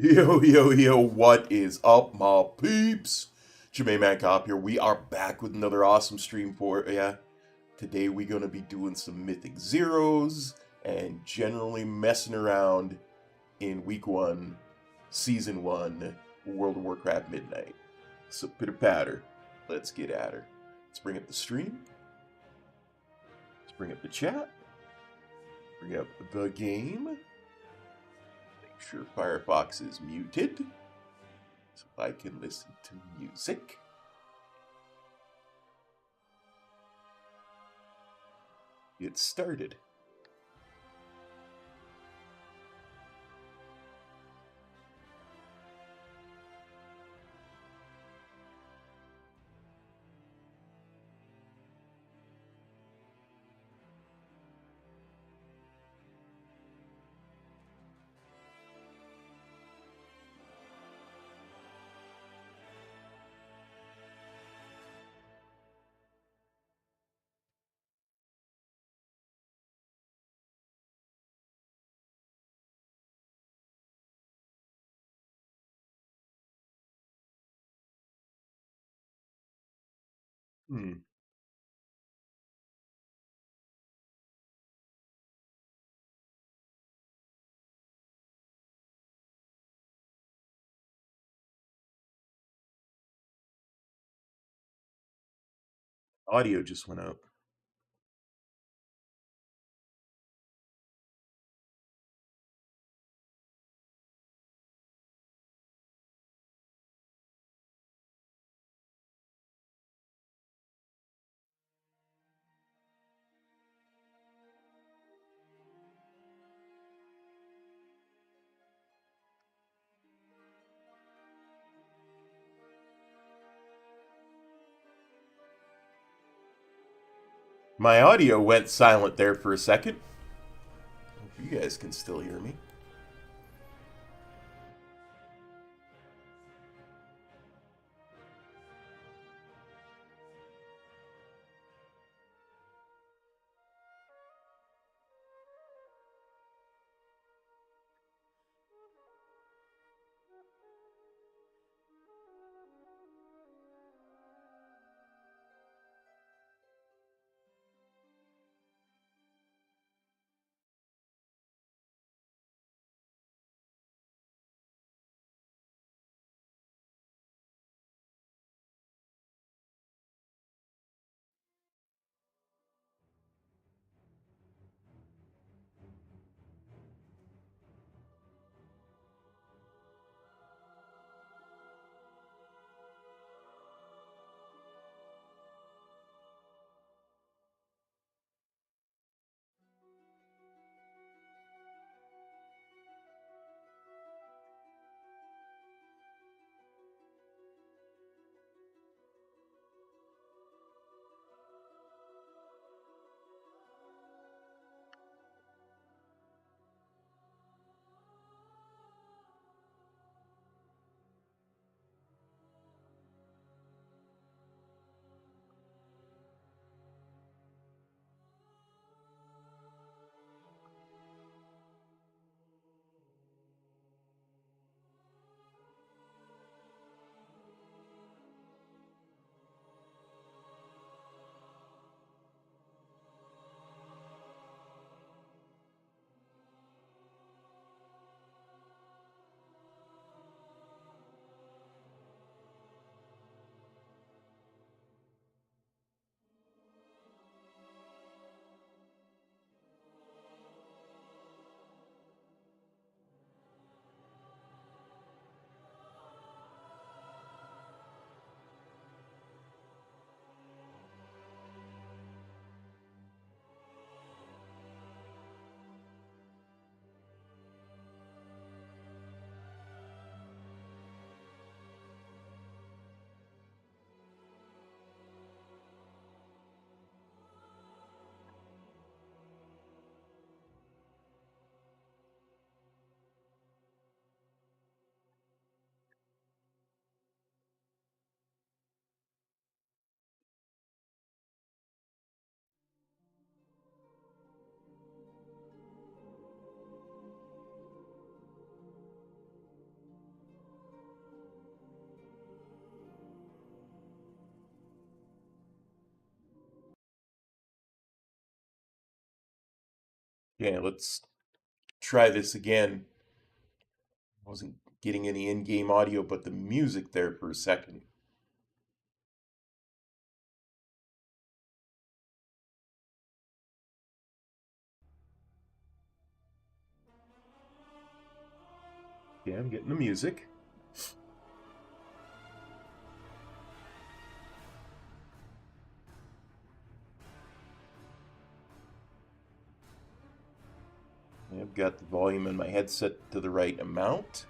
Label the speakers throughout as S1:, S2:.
S1: Yo, yo, yo, what is up, my peeps? Jermaine Mancop here. We are back with another awesome stream for ya. Today we're going to be doing some Mythic Zeros and generally messing around in Week 1, Season 1, World of Warcraft Midnight. So pitter patter, let's get at her. Let's bring up the stream. Let's bring up the chat. Bring up the game. Sure Firefox is muted so I can listen to music. Get started. Audio just went out. My audio went silent there for a second. Hope you guys can still hear me. Yeah, let's try this again. Wasn't getting any in-game audio, but the music there for a second. Yeah, I'm getting the music. I've got the volume in my headset to the right amount.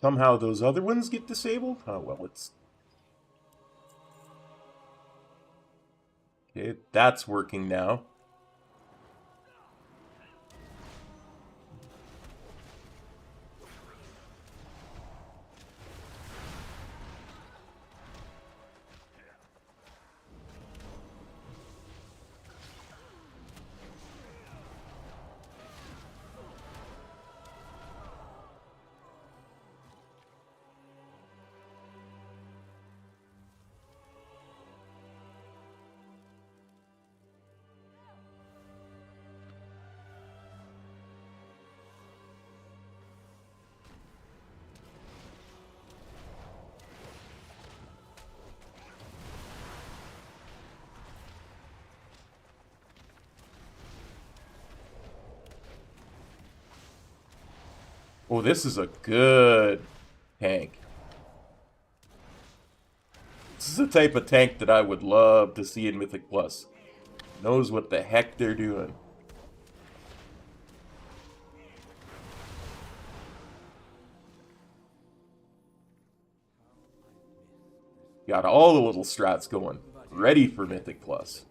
S1: Somehow those other ones get disabled? Oh, well, it's... Okay, that's working now. Oh, this is a good tank. This is the type of tank that I would love to see in Mythic Plus. Knows what the heck they're doing. Got all the little strats going. Ready for Mythic Plus.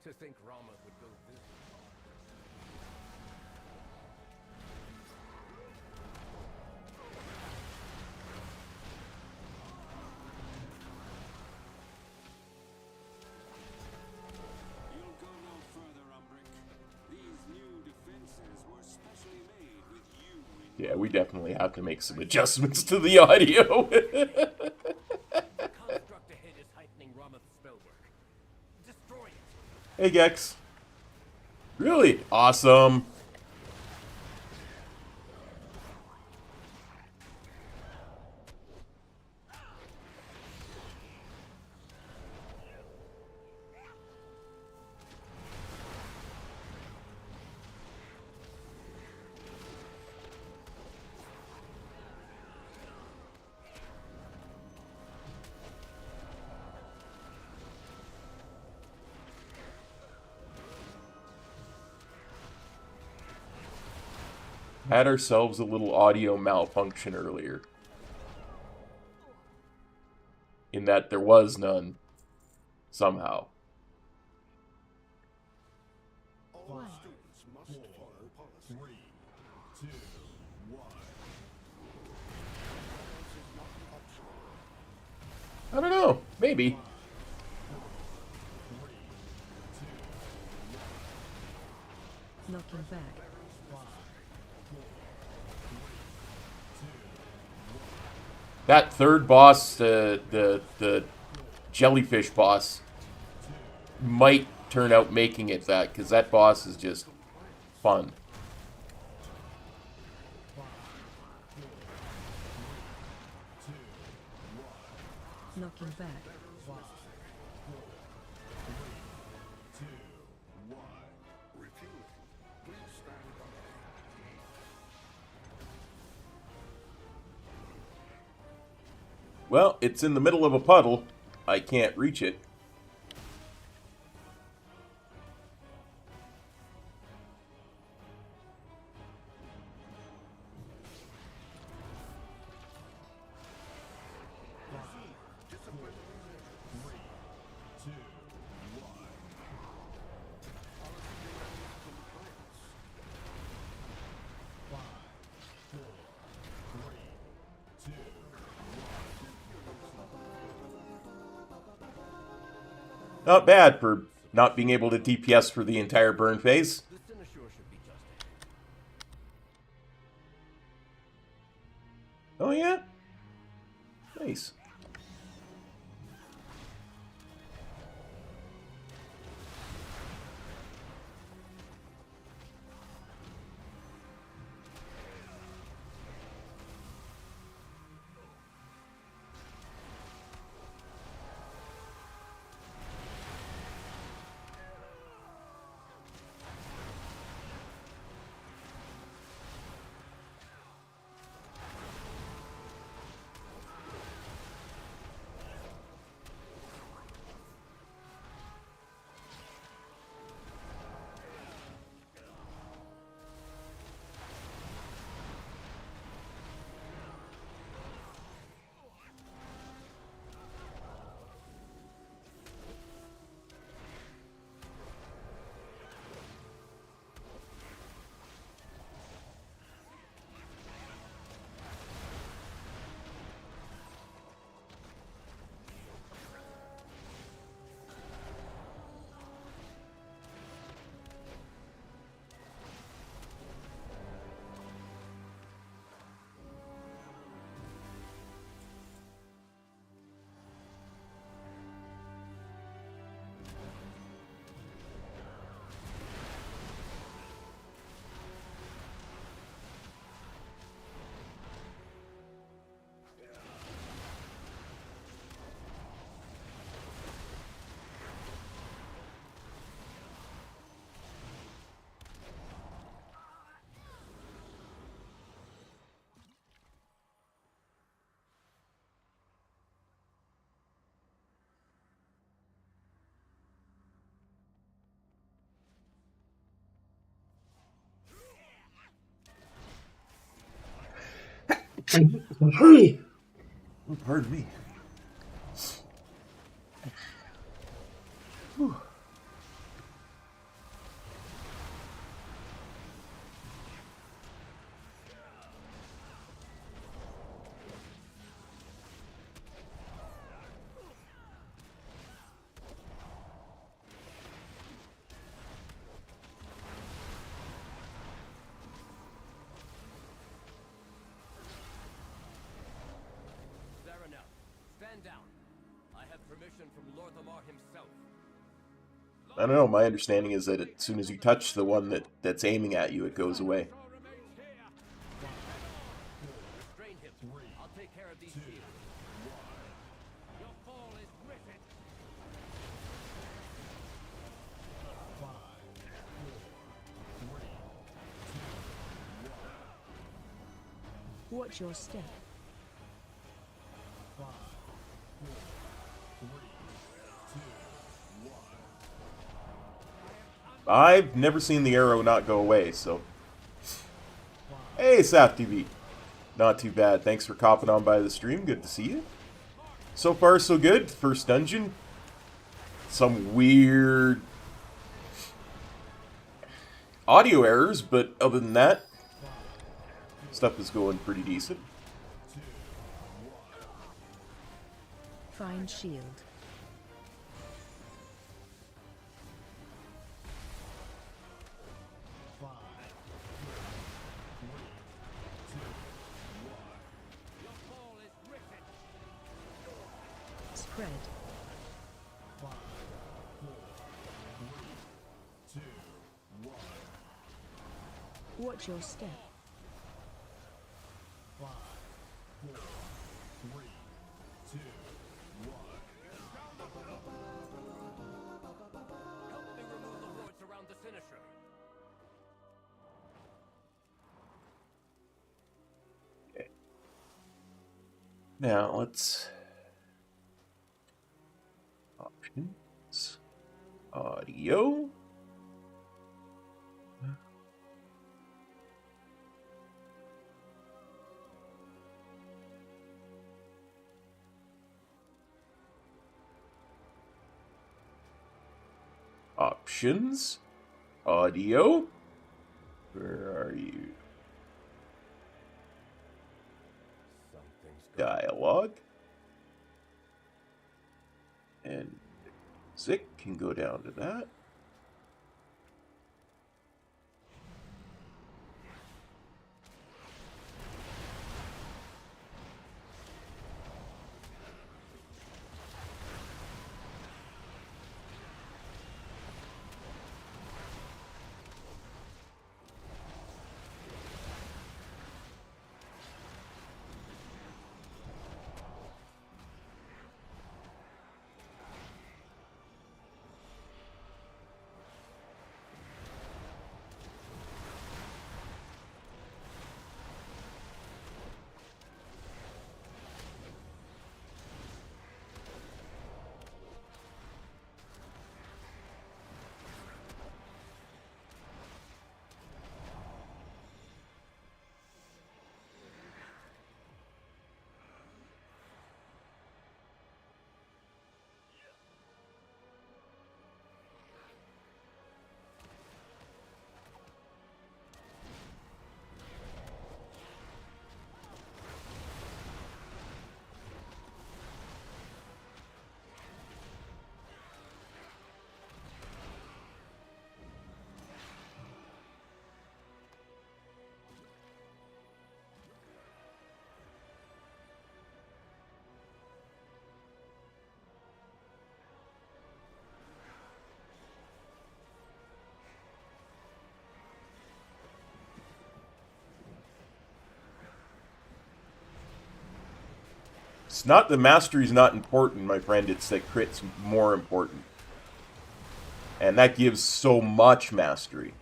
S2: To think Rama would go this
S3: You'll go no further, Umbrick. These new defenses were specially made with you in
S1: Yeah, we definitely have to make some adjustments to the audio.
S2: construct ahead is heightening Rama's spellwork. Destroy it.
S1: Hey, Gex. Really? Awesome. Had ourselves a little audio malfunction earlier. In that there was none. Somehow.
S3: all students must follow policy.
S4: 3, 2, 1.
S3: This is not optional.
S1: I don't know. Maybe.
S4: 3, 2,
S5: Looking back.
S4: 5, 4, 3, 2,
S1: That third boss, the jellyfish boss, might turn out making it that, because that boss is just fun.
S4: 5, 4, 3, 2, 1.
S5: Looking back.
S4: 5, 4, 3, 2, 1.
S3: Refueling.
S1: Well, it's in the middle of a puddle. I can't reach it. Not bad for not being able to DPS for the entire burn phase.
S2: The Cynosure should be just.
S1: Oh yeah? Nice. Hurry! Oh, pardon me. Whew.
S2: Fair enough. Stand down. I have permission from Lord Lamar himself.
S1: I don't know, my understanding is that as soon as you touch the one that's aiming at you, it goes away.
S2: Restrain him. I'll take care of these shields. Your fall is written.
S4: Watch your step.
S1: I've never seen the arrow not go away, so... Hey, Saf TV. Not too bad. Thanks for copping on by the stream. Good to see you. So far, so good. First dungeon. Some weird... audio errors, but other than that, stuff is going pretty decent.
S4: Find shield. Spread. Watch your step.
S2: Help me remove the wards around the Cynosure.
S1: Now, let's Audio. Options. Audio. Where are you? Dialogue. And music can go down to that. It's not the mastery's not important, my friend. It's that crit's more important. And that gives so much mastery.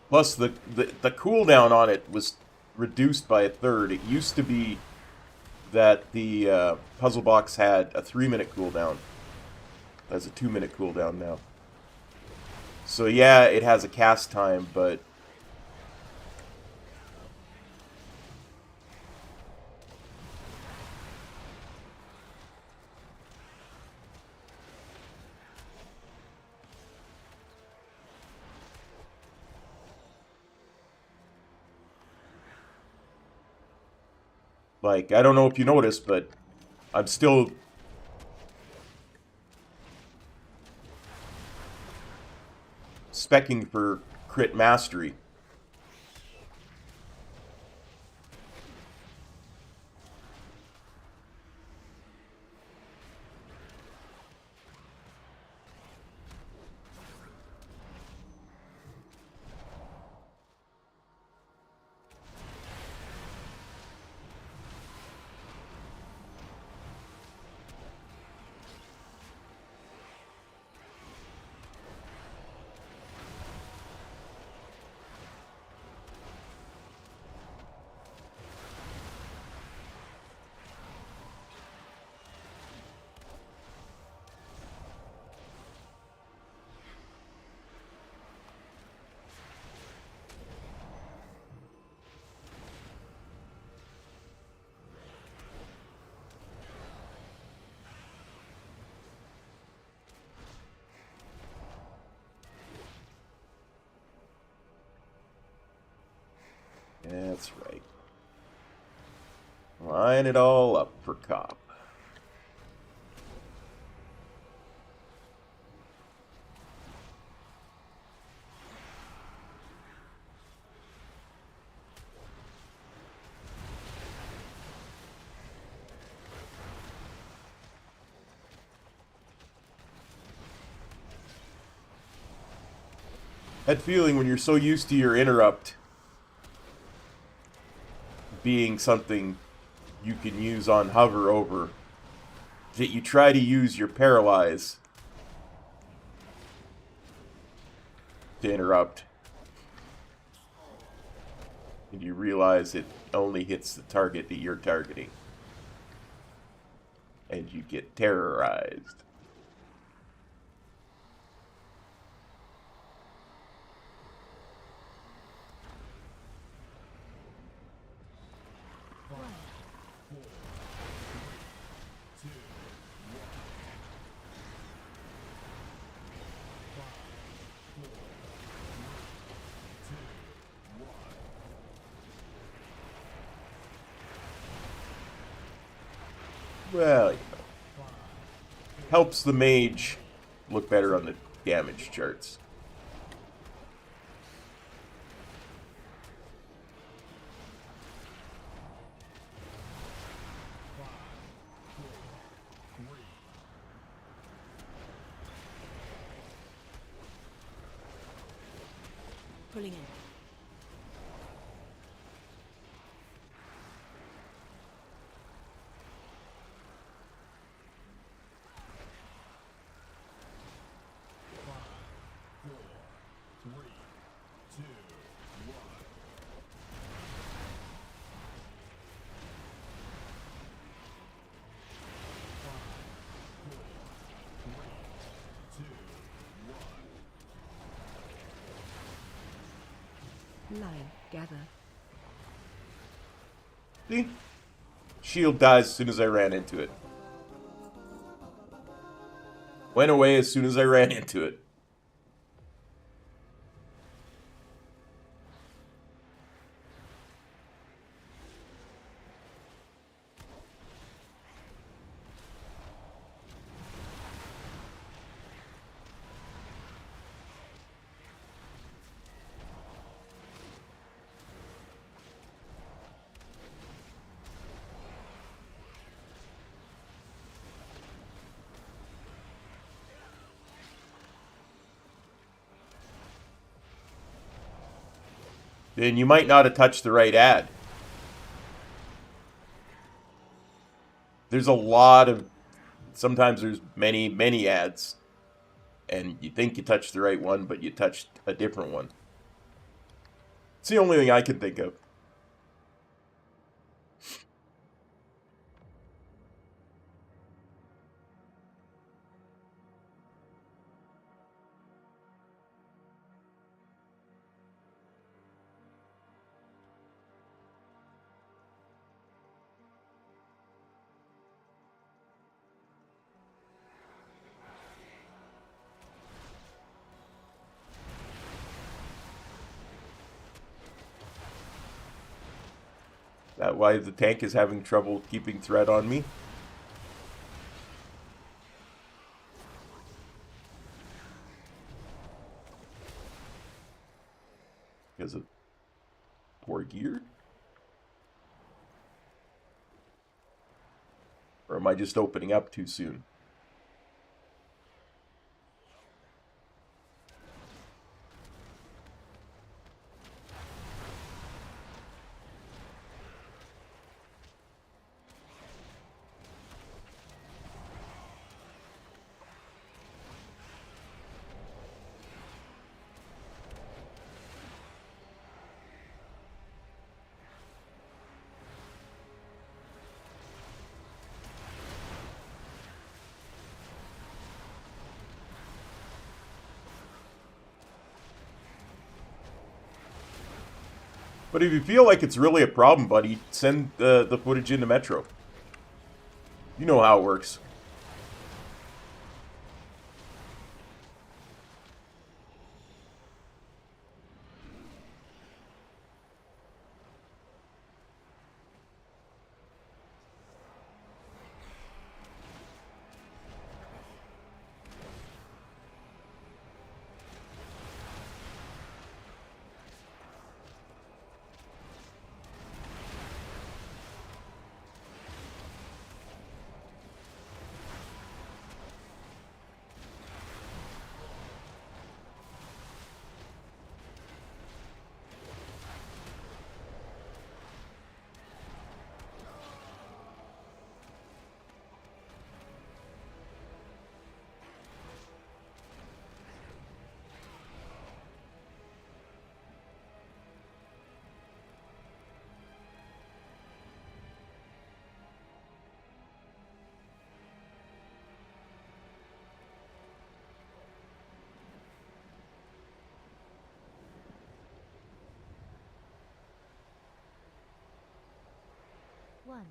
S1: Plus, the cooldown on it was reduced by a third. It used to be that the puzzle box had a 3-minute cooldown. It has a 2-minute cooldown now. So yeah, it has a cast time, but like, I don't know if you noticed, but I'm still specking for crit mastery. That's right. Line it all up for Cop. That feeling when you're so used to your interrupt being something you can use on hover over, that you try to use your paralyze, to interrupt. And you realize it only hits the target that you're targeting. And you get terrorized. Well, you know, helps the mage look better on the damage charts.
S4: Pulling in. Line, gather.
S1: See? Shield dies as soon as I ran into it. Went away as soon as I ran into it. Then you might not have touched the right ad. There's a lot of... Sometimes there's many ads. And you think you touched the right one, but you touched a different one. It's the only thing I can think of. That why the tank is having trouble keeping threat on me? Because of poor gear? Or am I just opening up too soon? But if you feel like it's really a problem, buddy, send the footage into Metro. You know how it works.
S5: 1.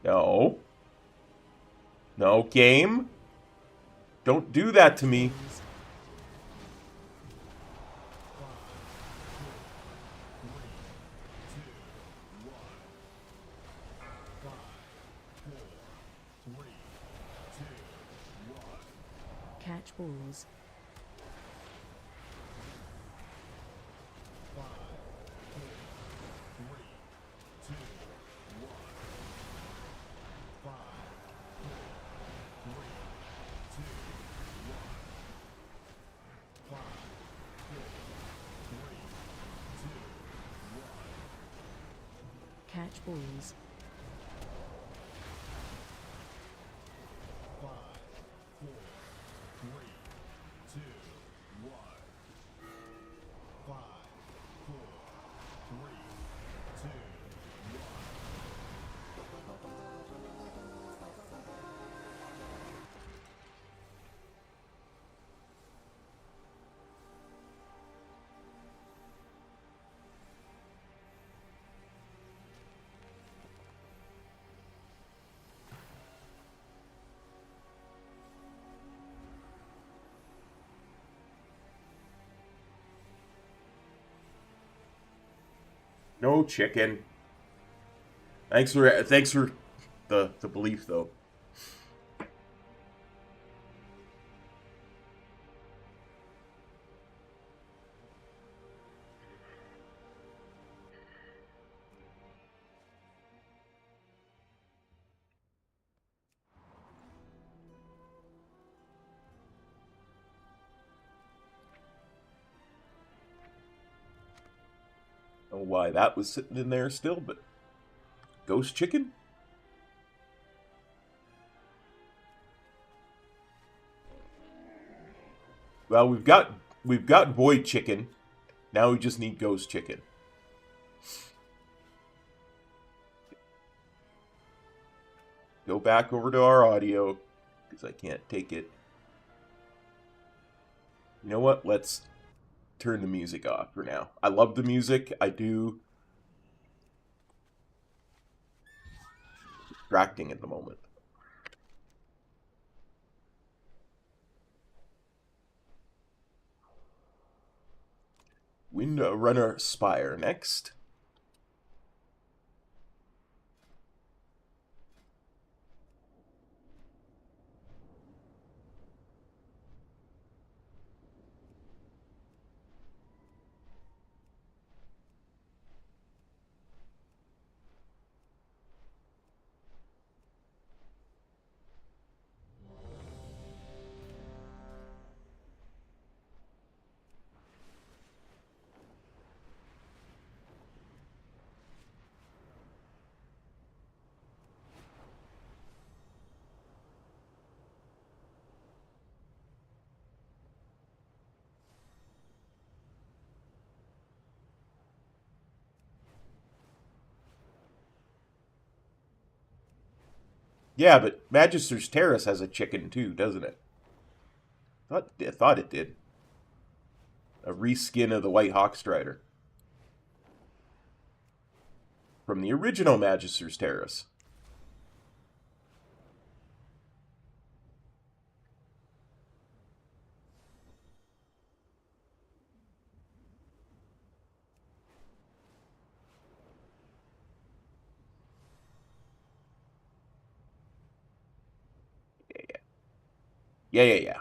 S1: No. No, game. Don't do that to me.
S4: Catch balls. Catch balls.
S1: No chicken. Thanks for the belief though. Don't know why that was sitting in there still, but ghost chicken? Well, we've got void chicken. Now we just need ghost chicken. Go back over to our audio because I can't take it. You know what? Let's turn the music off for now. I love the music. I do. Distracting at the moment. Windrunner Spire next. Yeah, but Magister's Terrace has a chicken too, doesn't it? I thought it did. A reskin of the White Hawk Strider. From the original Magister's Terrace. Yeah.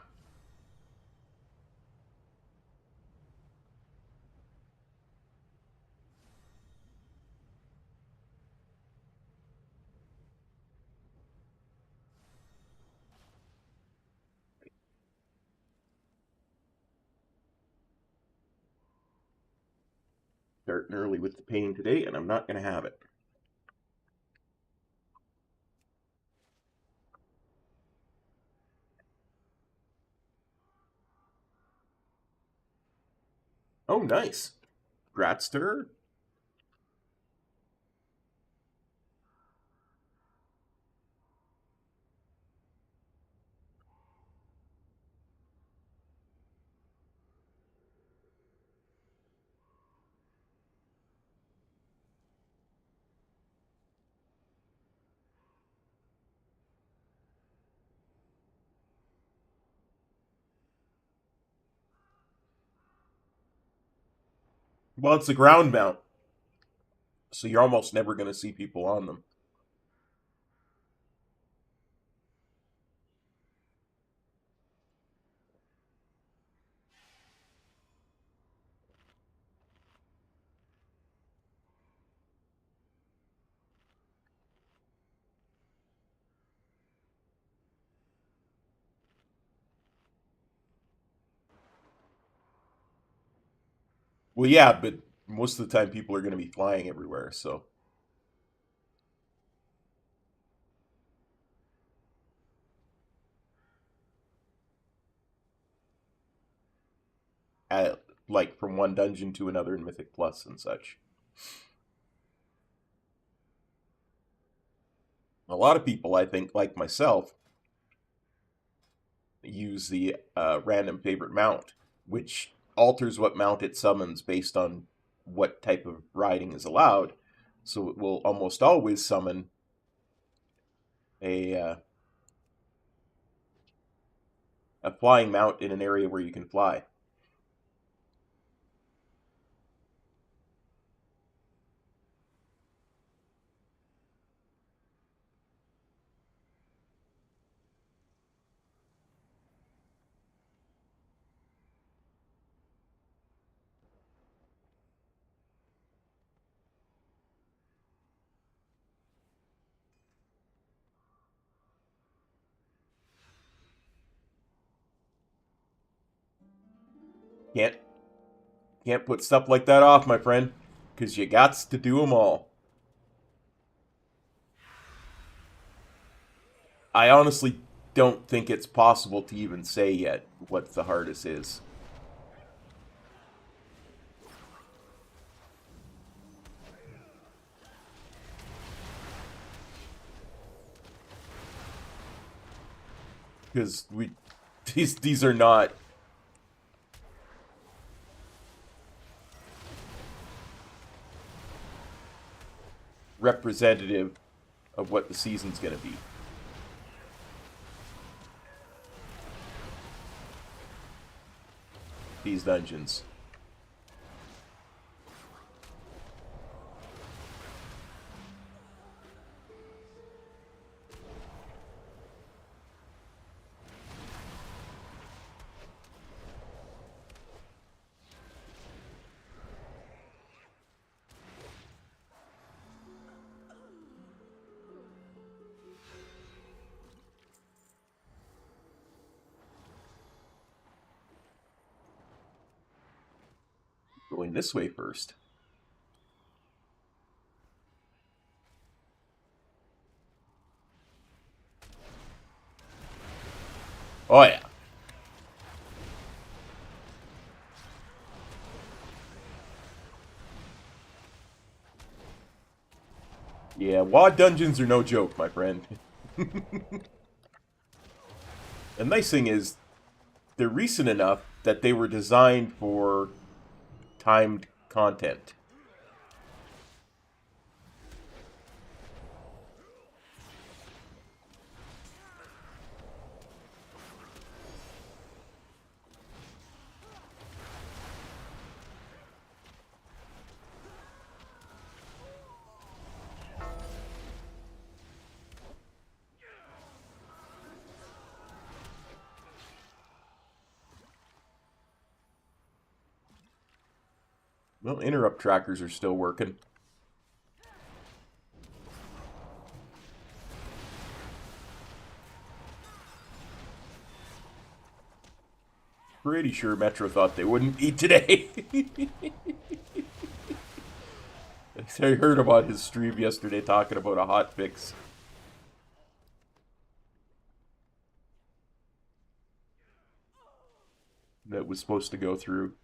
S1: Starting early with the pain today, and I'm not going to have it. Oh, nice. Grats to her. Well, it's a ground mount, so you're almost never going to see people on them. Well, yeah, but most of the time people are going to be flying everywhere, so like from one dungeon to another in Mythic Plus and such. A lot of people, I think, like myself, use the random favorite mount, which alters what mount it summons based on what type of riding is allowed. So it will almost always summon a uh, a flying mount in an area where you can fly. Can't can't put stuff like that off, my friend, because you gots to do them all. I honestly don't think it's possible to even say yet what the hardest is. Because we these are not representative of what the season's going to be. These dungeons. Going this way first. Oh yeah. Yeah, WoD dungeons are no joke, my friend. The nice thing is, they're recent enough that they were designed for timed content. Well, interrupt trackers are still working. Pretty sure Metro thought they wouldn't be today. I heard about his stream yesterday talking about a hot fix. That was supposed to go through.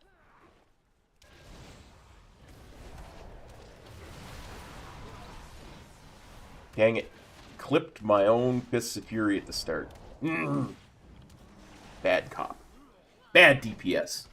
S1: Dang it. Clipped my own Fists of Fury at the start. Bad cop. Bad DPS.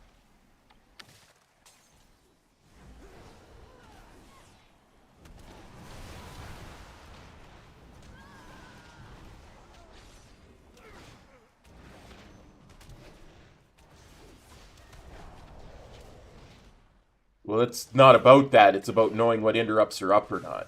S1: Well, it's not about that. It's about knowing what interrupts are up or not.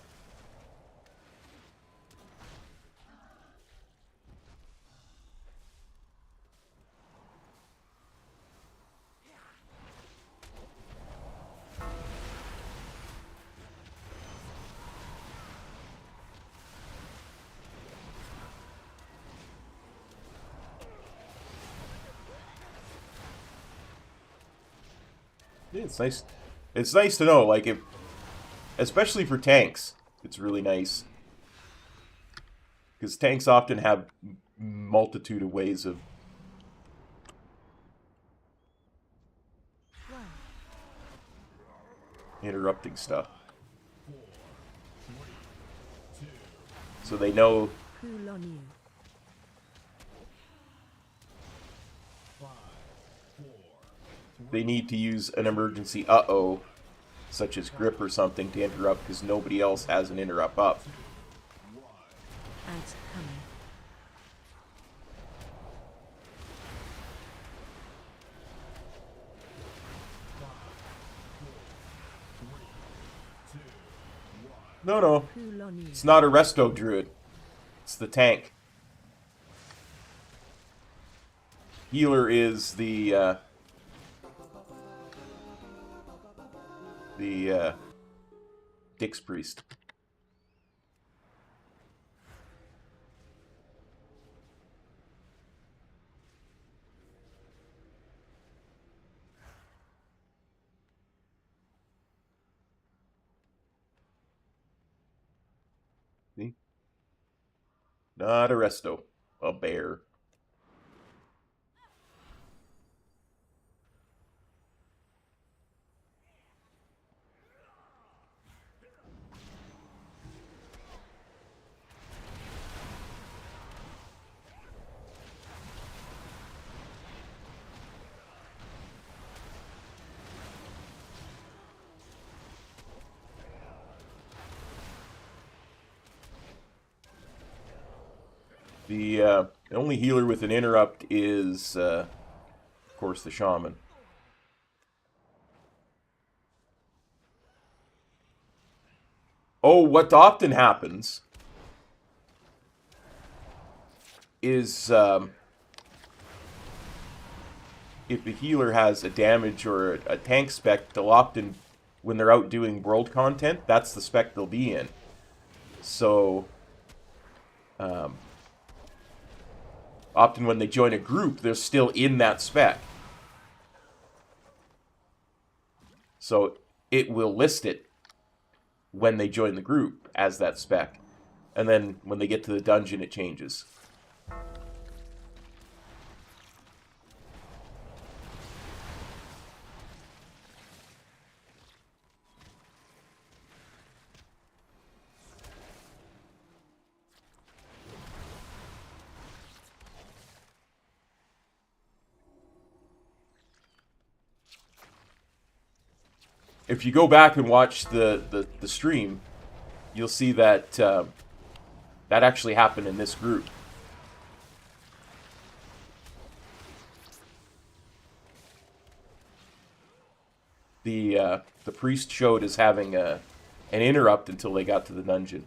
S1: Yeah, it's nice. It's nice to know, like, if, especially for tanks, it's really nice. Because tanks often have multitude of ways of interrupting stuff. So they know
S4: Cool on you.
S1: they need to use an emergency uh-oh, such as grip or something, to interrupt because nobody else has an interrupt up.
S4: Ads coming.
S1: No,
S4: Cool on you.
S1: it's not a resto druid. It's the tank. Healer is the Dix Priest. See? Not a resto. A bear. The only healer with an interrupt is, of course, the shaman. Oh, what often happens is if a healer has a damage or a tank spec, they'll often, when they're out doing world content, that's the spec they'll be in. So, often when they join a group, they're still in that spec. So, it will list it when they join the group as that spec. And then when they get to the dungeon, it changes. If you go back and watch the stream, you'll see that that actually happened in this group. The priest showed as having an interrupt until they got to the dungeon.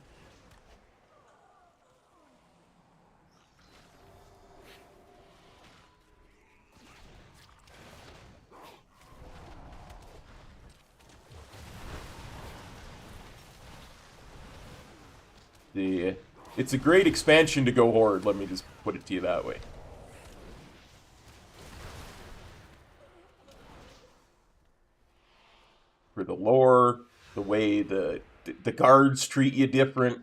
S1: It's a great expansion to go Horde, let me just put it to you that way. For the lore, the way the guards treat you different.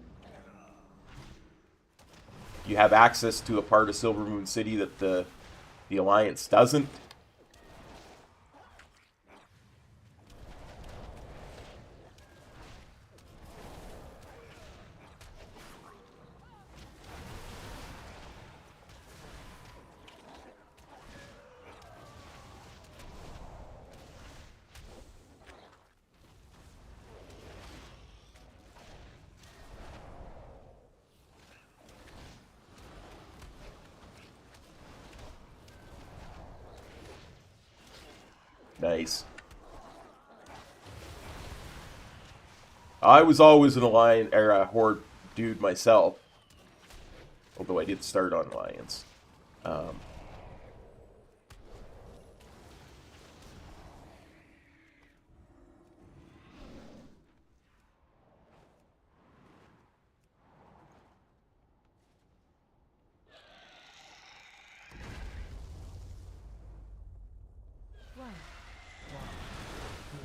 S1: You have access to a part of Silvermoon City that the Alliance doesn't. Nice. I was always an Alliance or a Horde dude myself, although I did start on Alliance.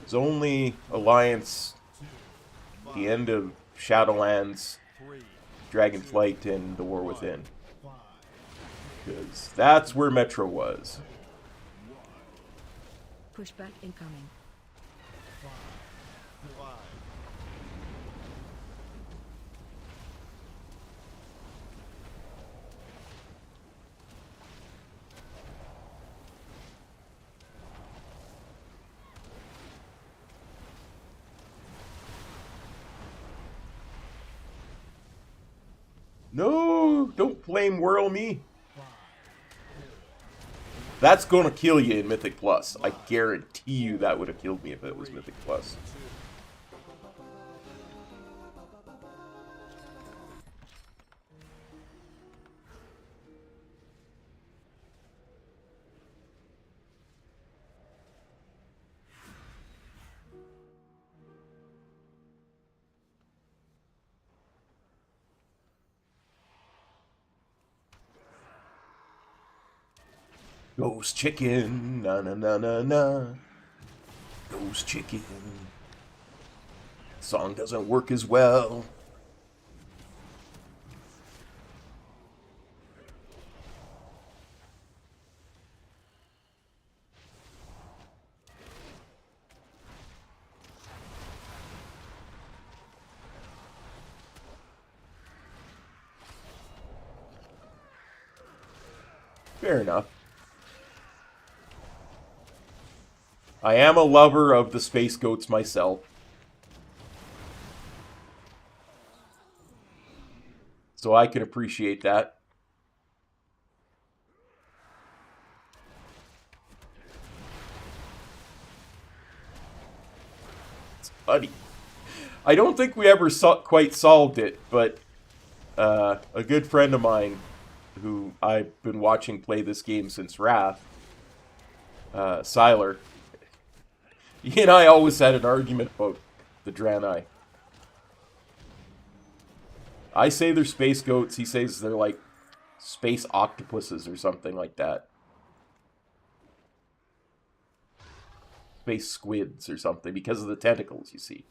S1: It's only Alliance, the end of Shadowlands, Dragonflight, and The War Within. Because that's where Metro was.
S4: Pushback incoming.
S1: No, don't flame whirl me. That's gonna kill you in Mythic Plus. I guarantee you that would have killed me if it was Mythic Plus. Ghost chicken, na na na na na. Ghost chicken. Song doesn't work as well. Fair enough. I am a lover of the space goats myself. So I can appreciate that. It's funny. I don't think we ever quite solved it, but a good friend of mine who I've been watching play this game since Wrath, Siler, he and I always had an argument about the Draenei. I say they're space goats, he says they're like space octopuses or something like that. Space squids or something, because of the tentacles, you see.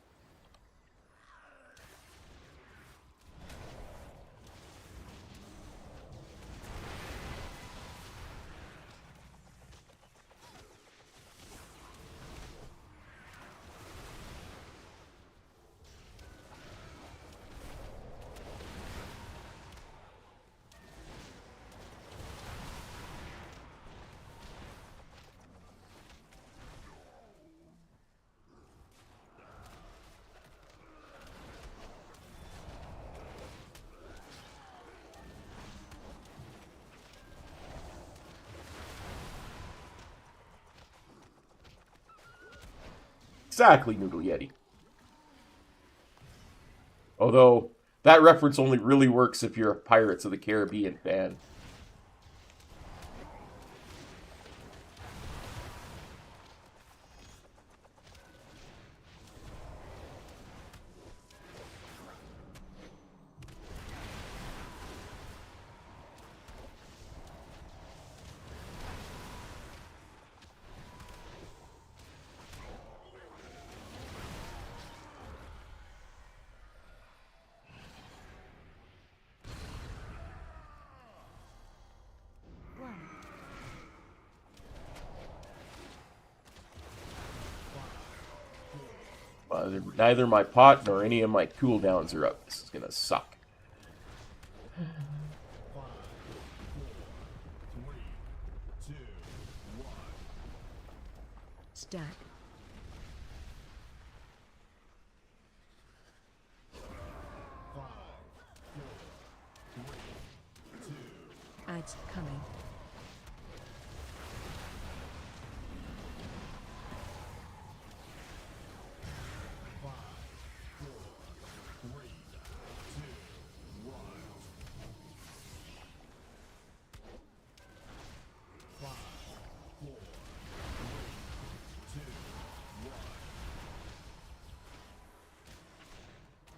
S1: Exactly, Noodle Yeti. Although, that reference only really works if you're a Pirates of the Caribbean fan. Neither my pot nor any of my cooldowns are up. This is gonna suck.
S4: Stack. Ads coming.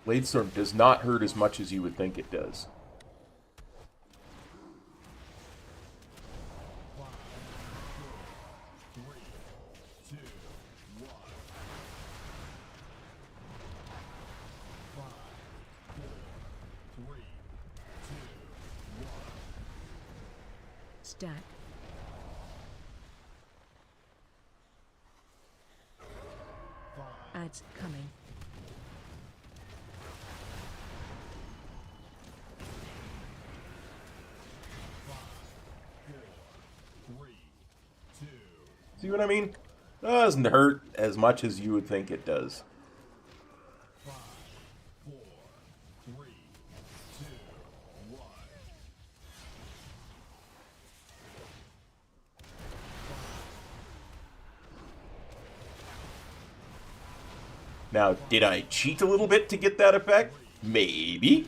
S1: Bladestorm does not hurt as much as you would think it does.
S4: Stack. Ads coming.
S1: See what I mean? It doesn't hurt as much as you would think it does. Now, did I cheat a little bit to get that effect? Maybe.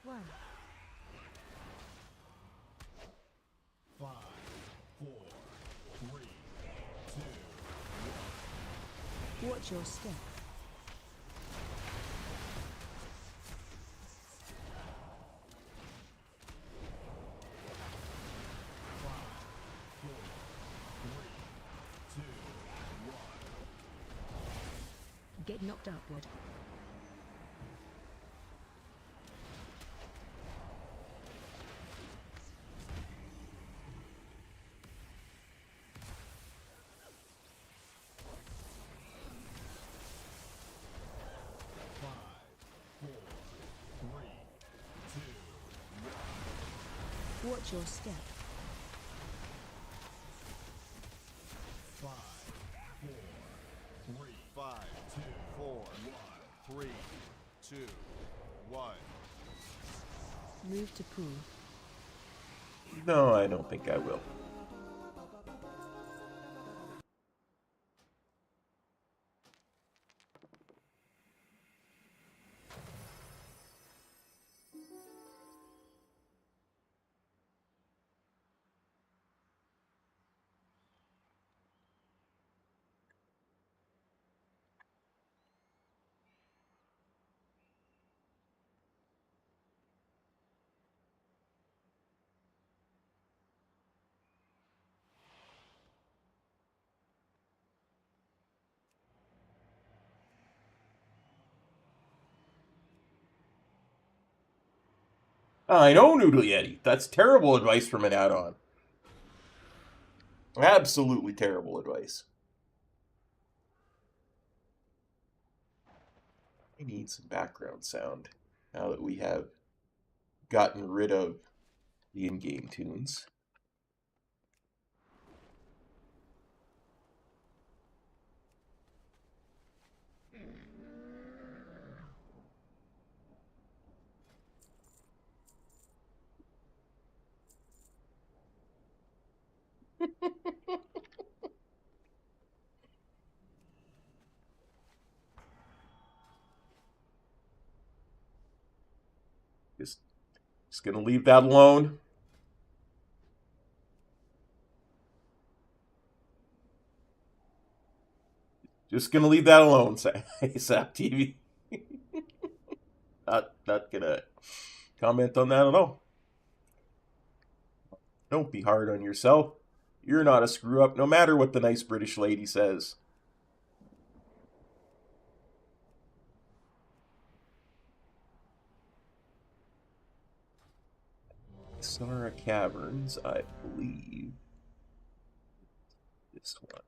S4: One.
S5: 5, 4, 3, 2,
S4: Watch your step. Get knocked upward. Watch your step.
S5: 5, 4, 3, 5, 2, 4, 1, 3, 2, 1.
S4: Move to pool.
S1: No, I don't think I will. I know, Noodle Yeti. That's terrible advice from an add-on. Absolutely terrible advice. I need some background sound now that we have gotten rid of the in-game tunes. Just gonna leave that alone. Just gonna leave that alone, Sap TV. Not gonna comment on that at all. Don't be hard on yourself. You're not a screw up, no matter what the nice British lady says. Sara Caverns, I believe. This one.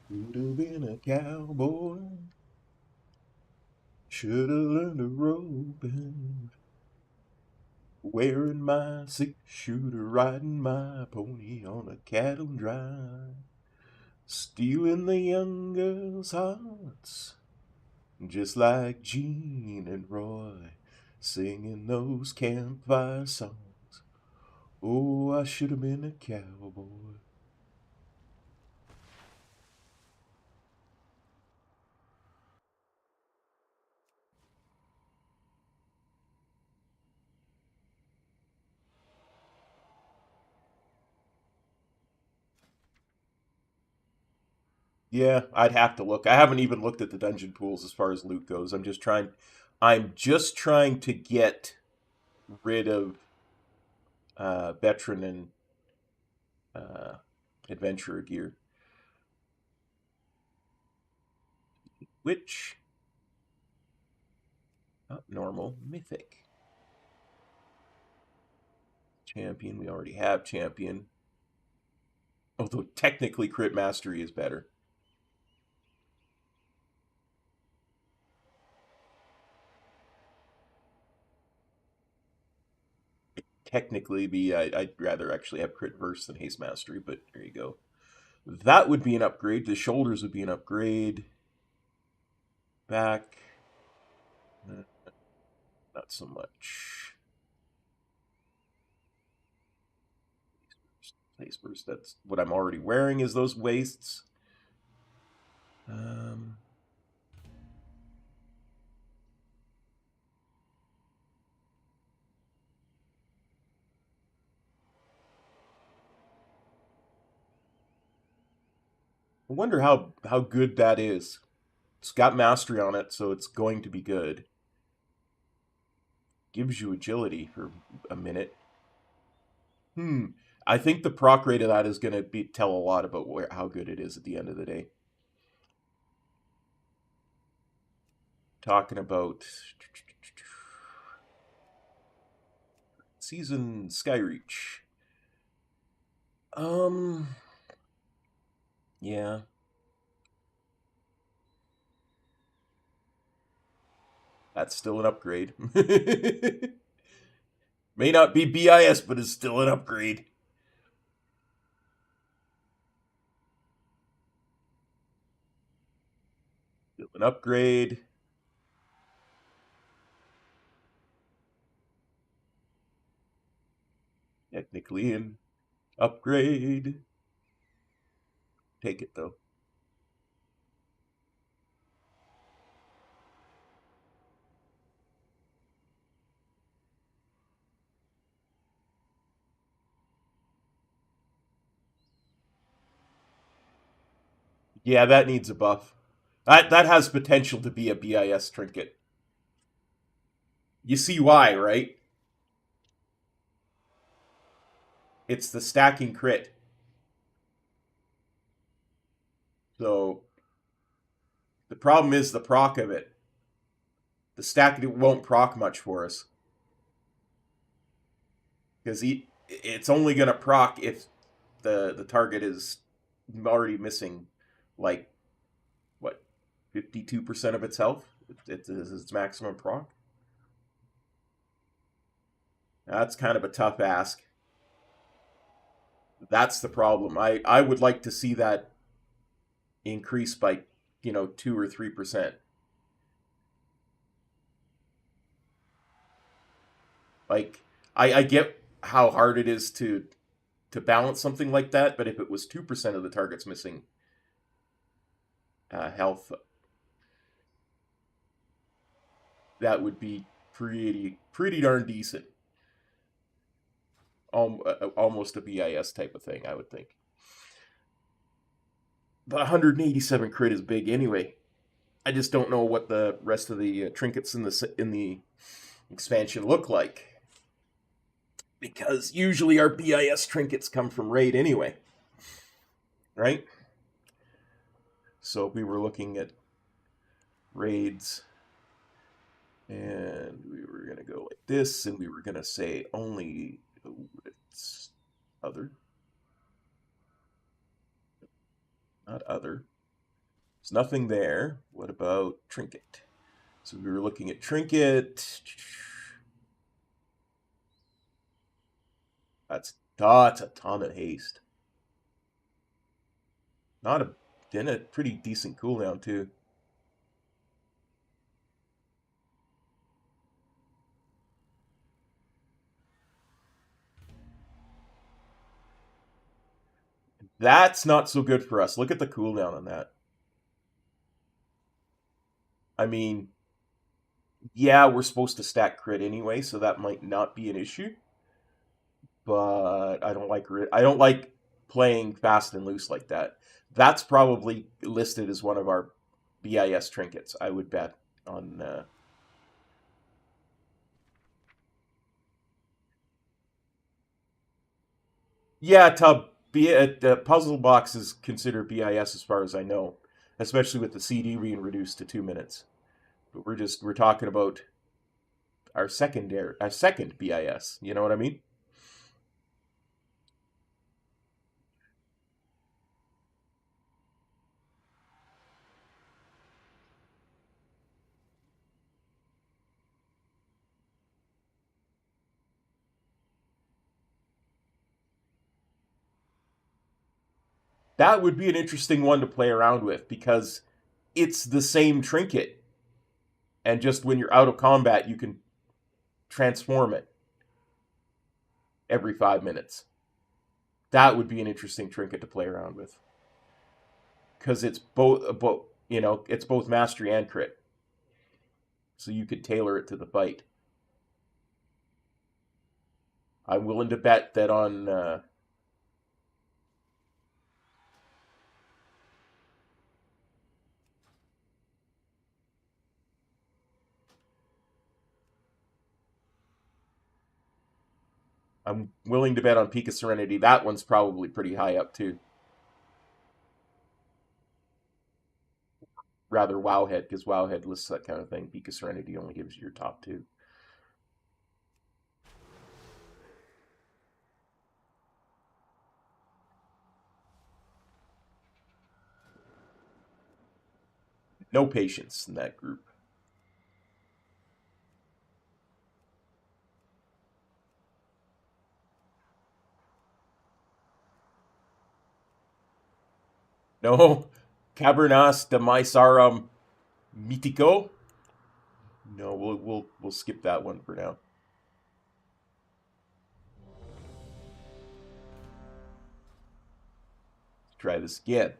S1: Should have been a cowboy. Should have learned to rope and wearing my 6-shooter, riding my pony on a cattle drive, stealing the young girls' hearts, just like Gene and Roy, singing those campfire songs. Oh, I should have been a cowboy. Yeah, I'd have to look. I haven't even looked at the dungeon pools as far as loot goes. I'm just trying to get rid of veteran and uh, adventurer gear. Which normal, mythic. Champion, we already have champion. Although technically crit mastery is better. Technically I'd rather actually have crit burst than haste mastery, but there you go. That would be an upgrade. The shoulders would be an upgrade. Back. Not so much. Face burst. That's what I'm already wearing is those waists. I wonder how good that is. It's got mastery on it, so it's going to be good. Gives you agility for a minute. I think the proc rate of that is going to tell a lot about how good it is at the end of the day. Talking about season Skyreach. Yeah. That's still an upgrade. May not be BIS, but it's still an upgrade. Still an upgrade. Technically an upgrade. Take it though. Yeah, that needs a buff. That has potential to be a BIS trinket. You see why, right? It's the stacking crit. So the problem is the proc of it. The stack won't proc much for us. Because it's only going to proc if the target is already missing, like, what, 52% of its health? It's its maximum proc. That's kind of a tough ask. That's the problem. I would like to see that increase by 2 or 3%. Like, I get how hard it is to balance something like that, but if it was 2% of the target's missing health, that would be pretty darn decent. Almost a BIS type of thing, I would think. But 187 crit is big anyway. I just don't know what the rest of the trinkets in the expansion look like, because usually our BIS trinkets come from raid anyway, right? So we were looking at raids, and we were going to go like this, and we were going to say only it's other, not other. There's nothing there. What about Trinket? So we were looking at Trinket. That's a ton of haste. Then a pretty decent cooldown too. That's not so good for us. Look at the cooldown on that. I mean, yeah, we're supposed to stack crit anyway, so that might not be an issue. But I don't like playing fast and loose like that. That's probably listed as one of our BIS trinkets, I would bet on. Yeah, puzzle box is considered BIS as far as I know, especially with the CD being reduced to 2 minutes. But we're talking about our second BIS. You know what I mean? That would be an interesting one to play around with because it's the same trinket, and just when you're out of combat, you can transform it every 5 minutes. That would be an interesting trinket to play around with because it's it's both mastery and crit, so you could tailor it to the fight. I'm willing to bet that on I'm willing to bet on Peak of Serenity. That one's probably pretty high up too. Rather Wowhead, because Wowhead lists that kind of thing. Peak of Serenity only gives you your top two. No patience in that group. No, Cabernas de Mysarum Mythico. No, we'll skip that one for now. Let's try this again.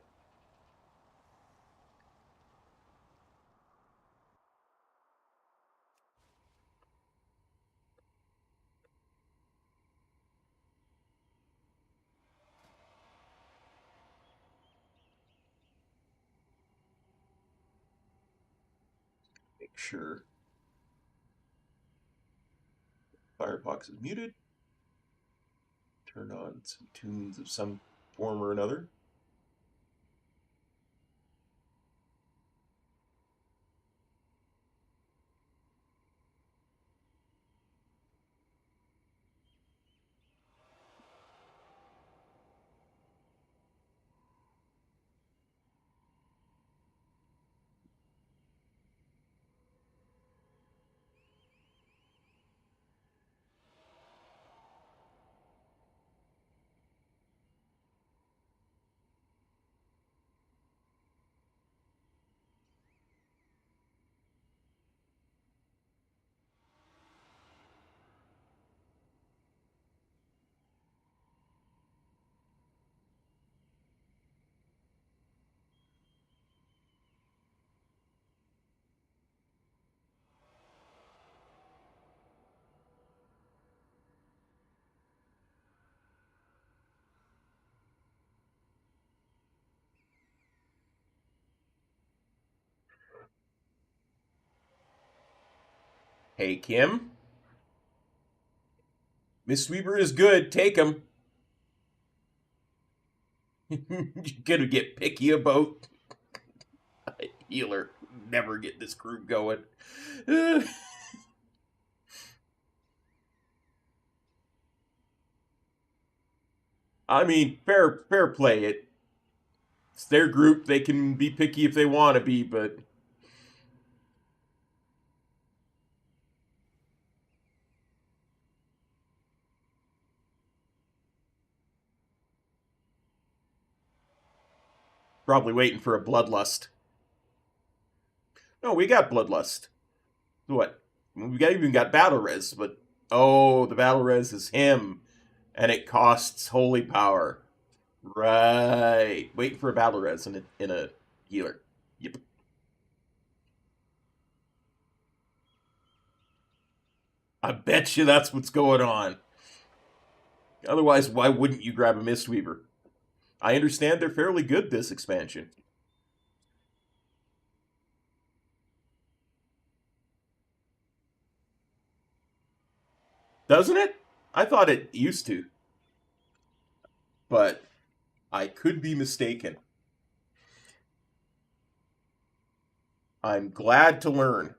S1: Make sure Firefox is muted. Turn on some tunes of some form or another. Hey, Kim. Miss Weaver is good. Take him. You're gonna get picky about healer. Never get this group going. I mean, fair play. It's their group. They can be picky if they want to be, but... Probably waiting for a Bloodlust. No, we got Bloodlust. What? Even got Battle Res, but... Oh, the Battle Res is him. And it costs Holy Power. Right. Waiting for a Battle Res in a healer. Yep. I bet you that's what's going on. Otherwise, why wouldn't you grab a Mistweaver? I understand they're fairly good this expansion. Doesn't it? I thought it used to. But I could be mistaken. I'm glad to learn.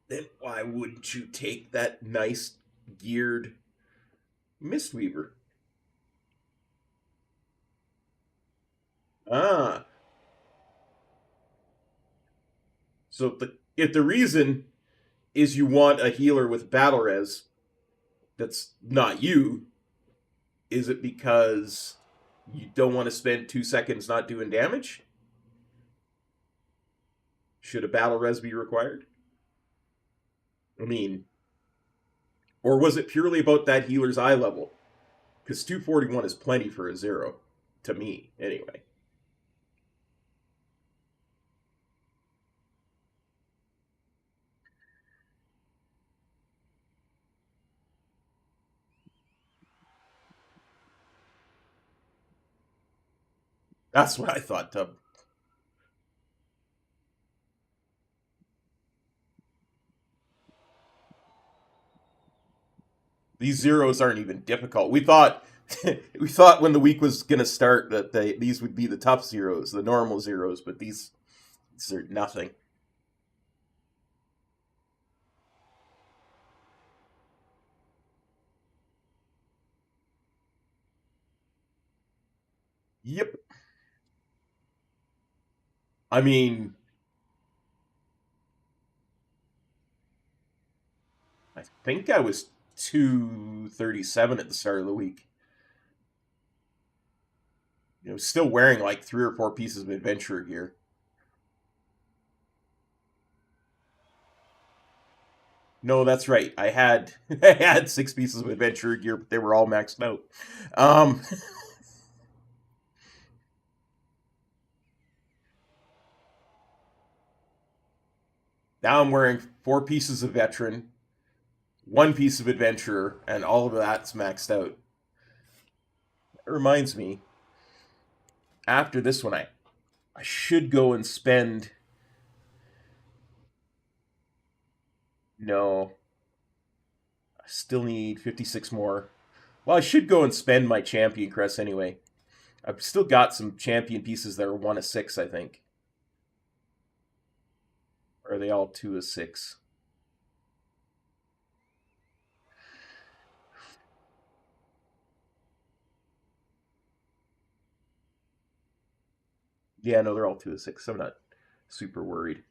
S1: Then why wouldn't you take that nice geared Mistweaver? Ah. So if the reason is you want a healer with battle res that's not you, is it because you don't want to spend 2 seconds not doing damage? Should a battle res be required? I mean, or was it purely about that healer's eye level? Because 241 is plenty for a 0. To me, anyway. That's what I thought, Tub. These zeros aren't even difficult. We thought we thought when the week was going to start that these would be the tough zeros, the normal zeros, but these are nothing. Yep. I mean, I think I was 237 at the start of the week. You know, still wearing like 3 or 4 pieces of adventurer gear. No, that's right. I had I had 6 pieces of adventurer gear, but they were all maxed out. Now I'm wearing 4 pieces of veteran, 1 piece of adventurer, and all of that's maxed out. It reminds me, after this one, I should go and spend... No. I still need 56 more. Well, I should go and spend my champion crest anyway. I've still got some champion pieces that are 1 of 6, I think. Or are they all 2 of 6? Yeah, no, they're all 2 of 6. I'm not super worried.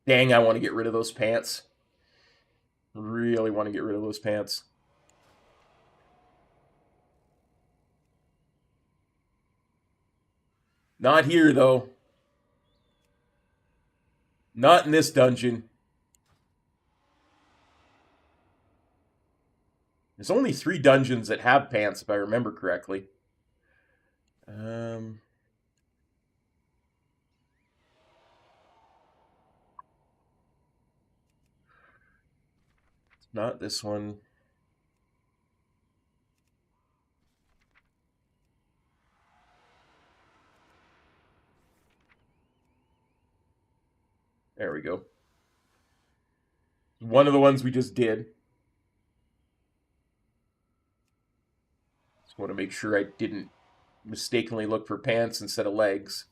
S1: Dang, I want to get rid of those pants. Really want to get rid of those pants. Not here, though. Not in this dungeon. There's only 3 dungeons that have pants, if I remember correctly. Not this one. There we go. One of the ones we just did. Just want to make sure I didn't mistakenly look for pants instead of legs.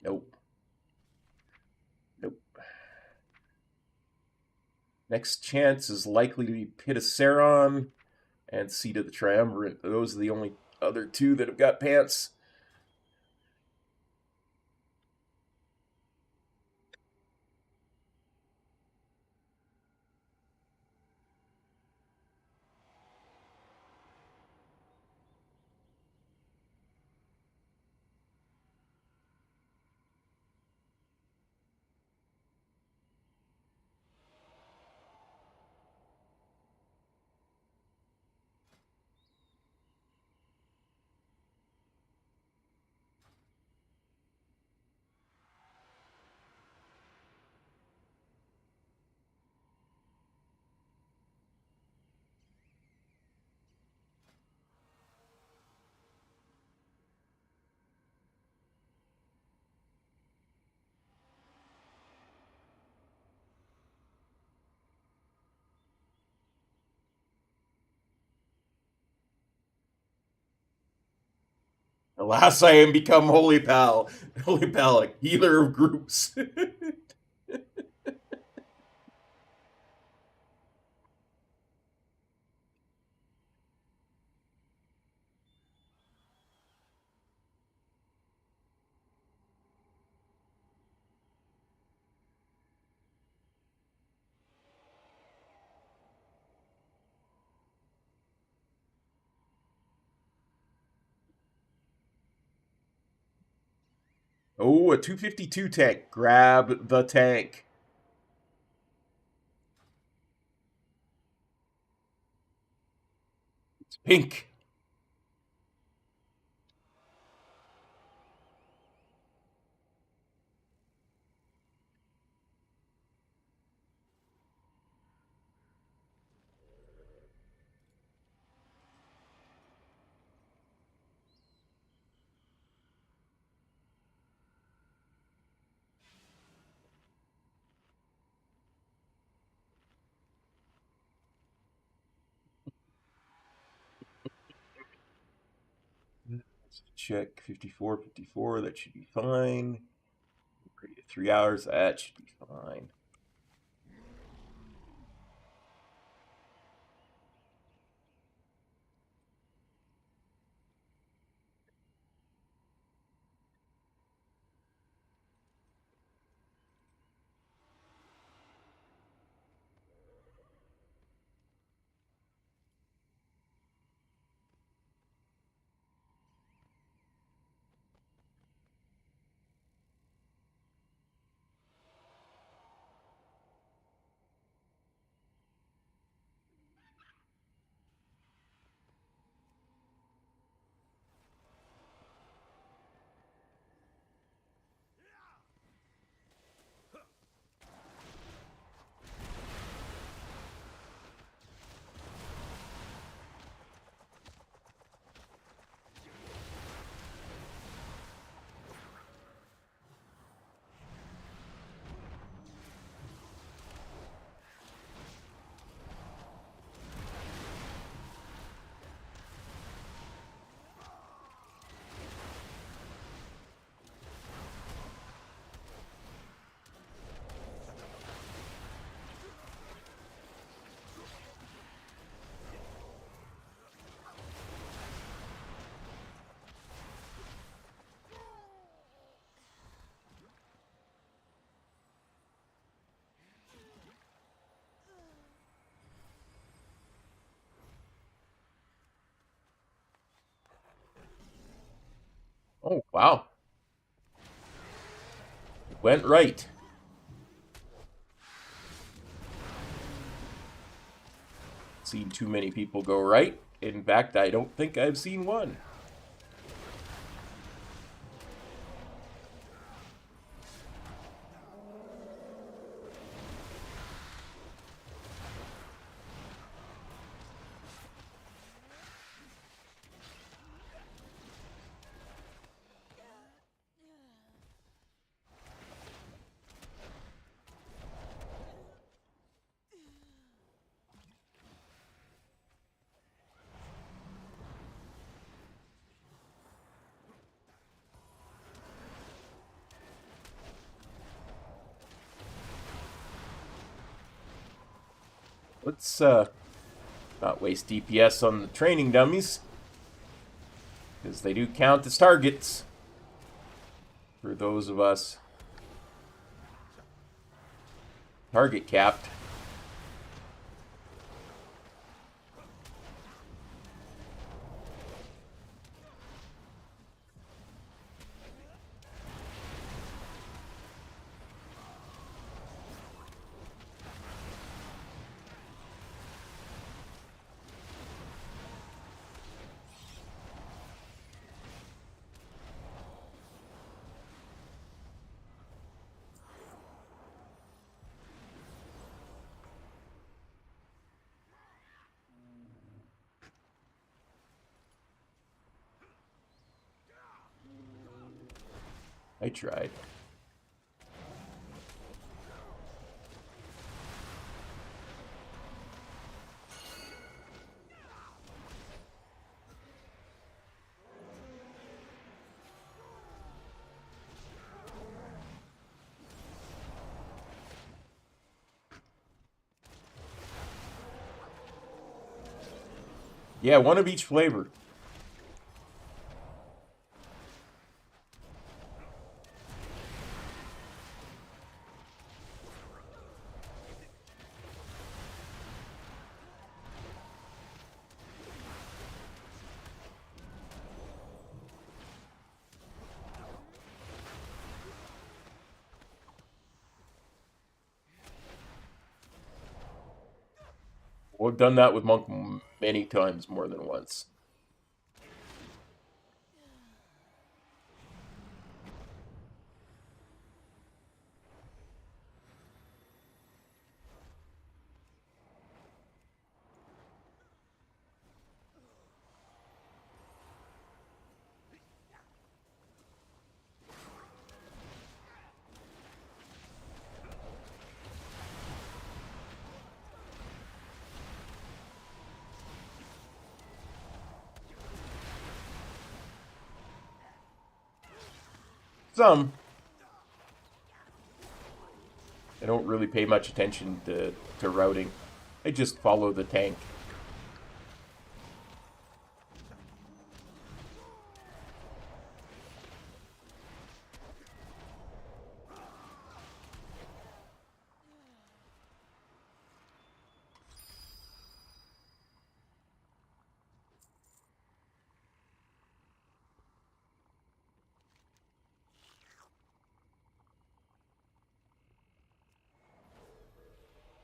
S1: Nope. Nope. Next chance is likely to be Pit of Saron and Seed of the Triumvirate. Those are the only other two that have got pants. Alas, I am become Holy Pal. Holy Pal, a healer of groups. Oh, a 252 tank. Grab the tank. It's pink. Let's check 54, 54. That should be fine. 3 hours. That should be fine. Oh, wow. It went right. Seen too many people go right. In fact, I don't think I've seen one. Let's not waste DPS on the training dummies, because they do count as targets for those of us target capped. I tried. Yeah, one of each flavor. We've done that with Monk many times, more than once. Some. I don't really pay much attention to routing. I just follow the tank.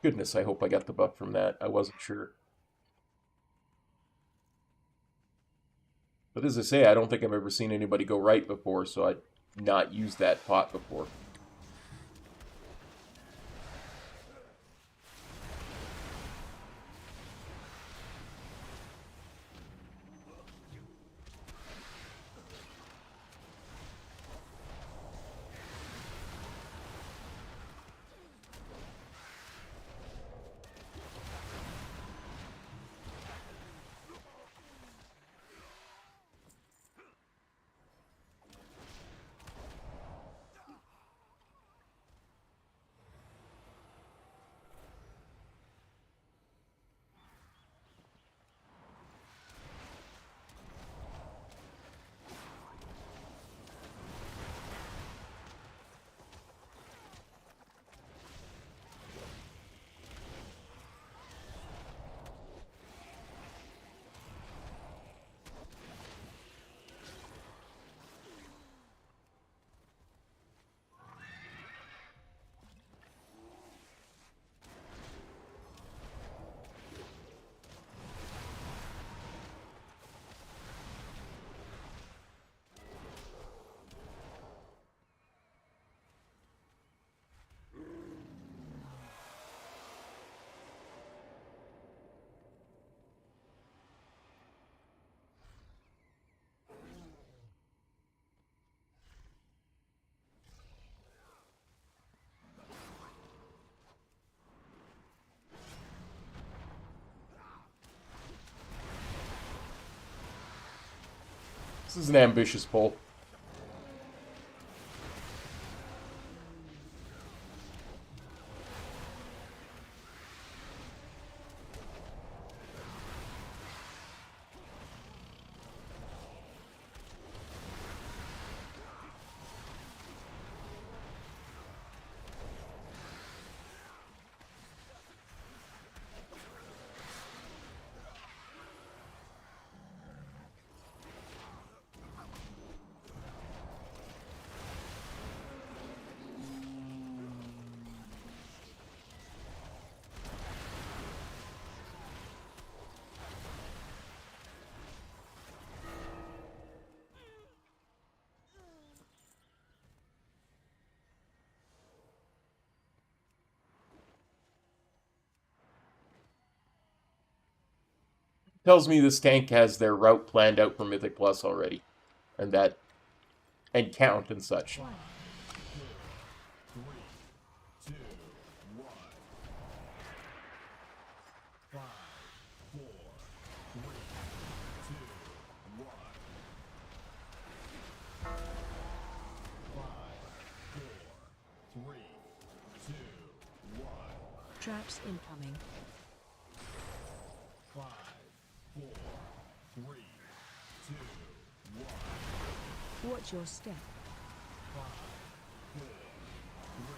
S1: Goodness, I hope I got the buff from that. I wasn't sure. But as I say, I don't think I've ever seen anybody go right before, so I'd not used that pot before. This is an ambitious pull. Tells me this tank has their route planned out for Mythic Plus already. And count and such.
S5: 5, 4, 3, 2, 1. 5, 4, 3, 2, 1. 5, 4, 3, 2, 1.
S4: Traps incoming.
S5: 5, 4, 3, 2, 1.
S4: Watch your step.
S5: 5, 4, 3,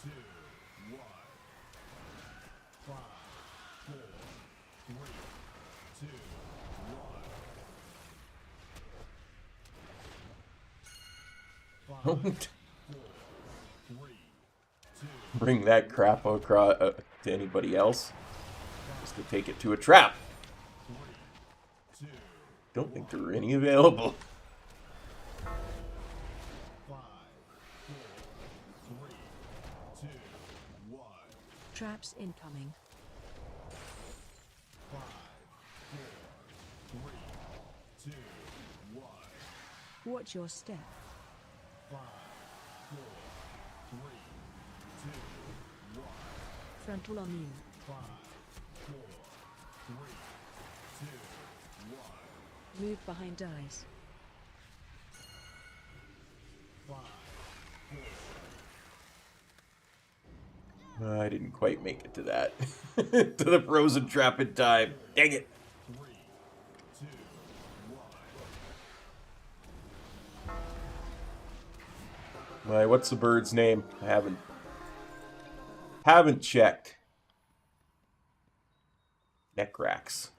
S5: 2, 1. 5, 4, 3, 2, 1. 5, 4, 3, 2,
S1: Bring that crap across to anybody else. Just to take it to a trap.
S5: 3, 2,
S1: Don't think there are any available.
S5: 5, 4, 3, 2, 1.
S4: Traps incoming.
S5: 5, 4, 3, 2, 1.
S4: Watch your step.
S5: 5, 4, 3, 2, 1.
S4: Frontal on you.
S5: 5, 4, 3, 2, 1.
S4: Move behind dice.
S5: 5,
S1: I didn't quite make it to that. To the frozen trap in time. Dang it.
S5: 3, 2, 1.
S1: Why, what's the bird's name? I haven't checked. Necrax.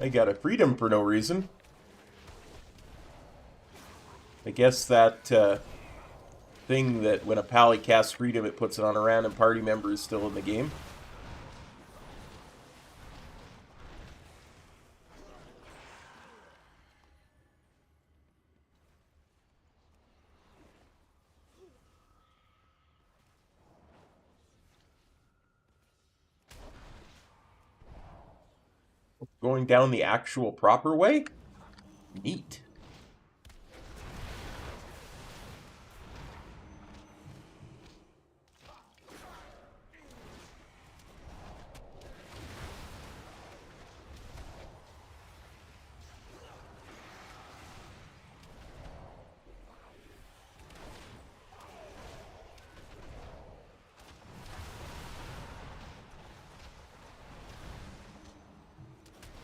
S1: I got a freedom for no reason. I guess that thing that when a pally casts freedom, it puts it on a random party member is still in the game. Going down the actual proper way? Neat.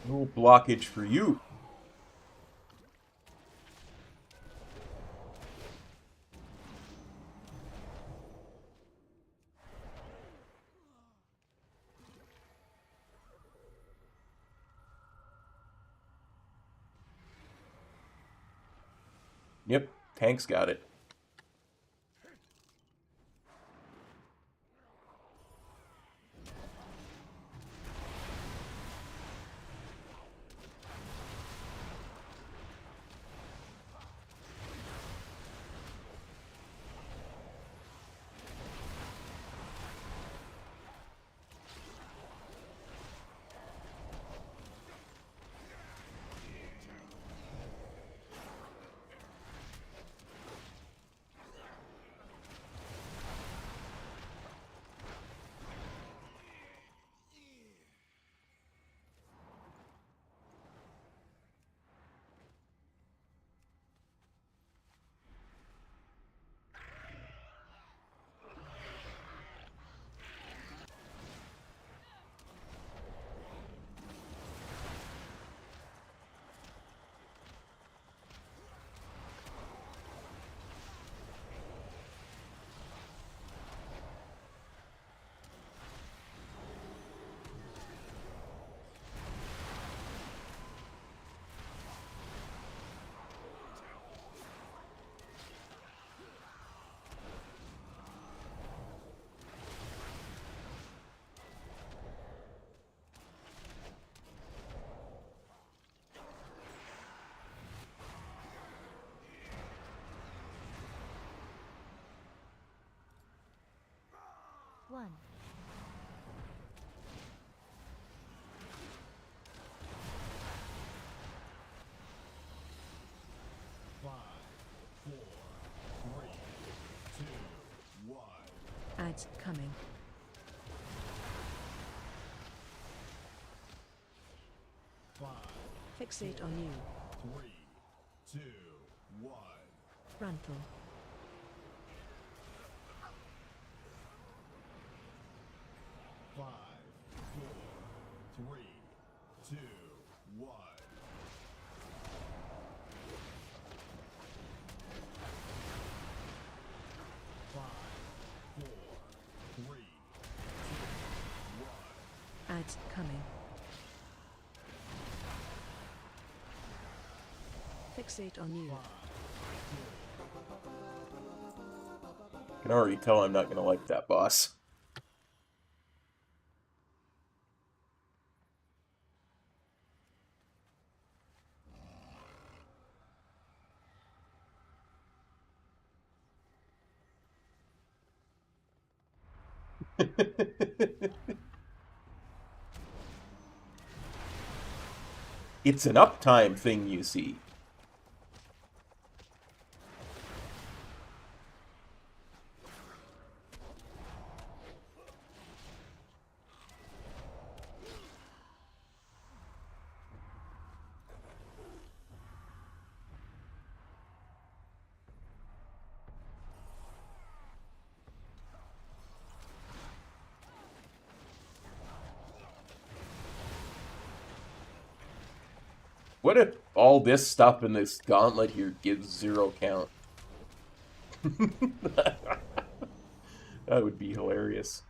S1: No blockage for you. Yep, tank's got it.
S6: One.
S5: Five, four, three, two, one.
S4: Ads coming.
S5: Five,
S4: Fixate on you.
S5: 3, 2, 1.
S4: Frontal.
S5: Five, four, three, two, one. Five, four, three, two, one.
S4: Ads coming. Fixate on you.
S1: I can already tell I'm not going to like that boss. It's an uptime thing, you see. What if all this stuff in this gauntlet here gives 0 count? That would be hilarious.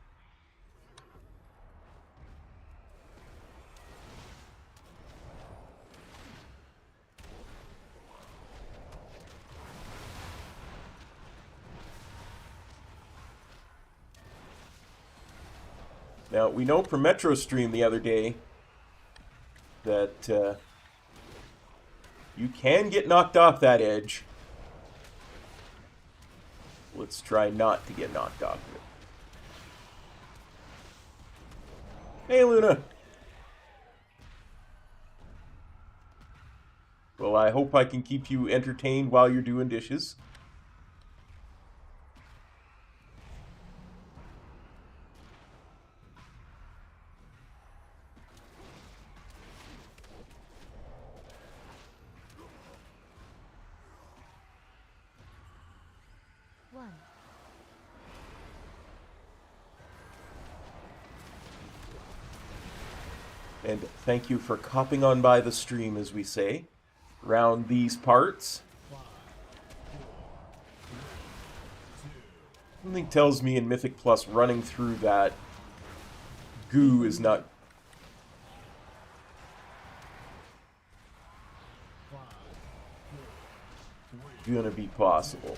S1: Now, we know from Metro Stream the other day that you can get knocked off that edge. Let's try not to get knocked off of it. Hey, Luna! Well, I hope I can keep you entertained while you're doing dishes.
S6: One.
S1: And thank you for copping on by the stream, as we say, around these parts. Something tells me in Mythic Plus running through that goo is not gonna be possible.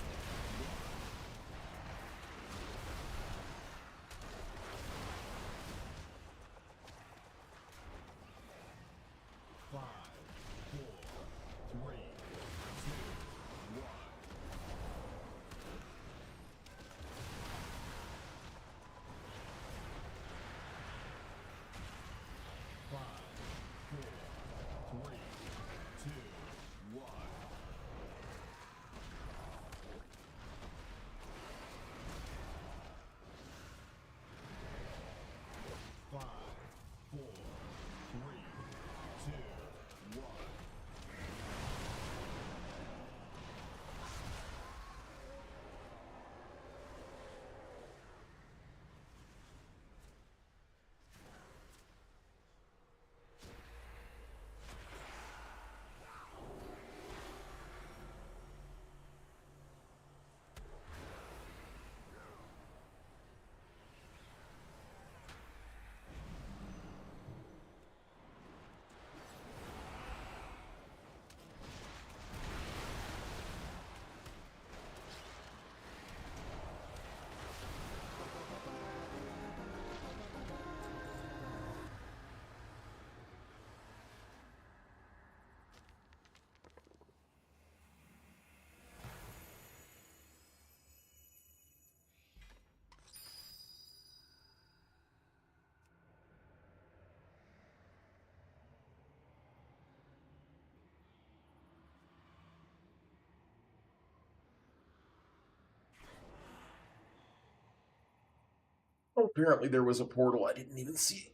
S1: Oh, apparently there was a portal I didn't even see.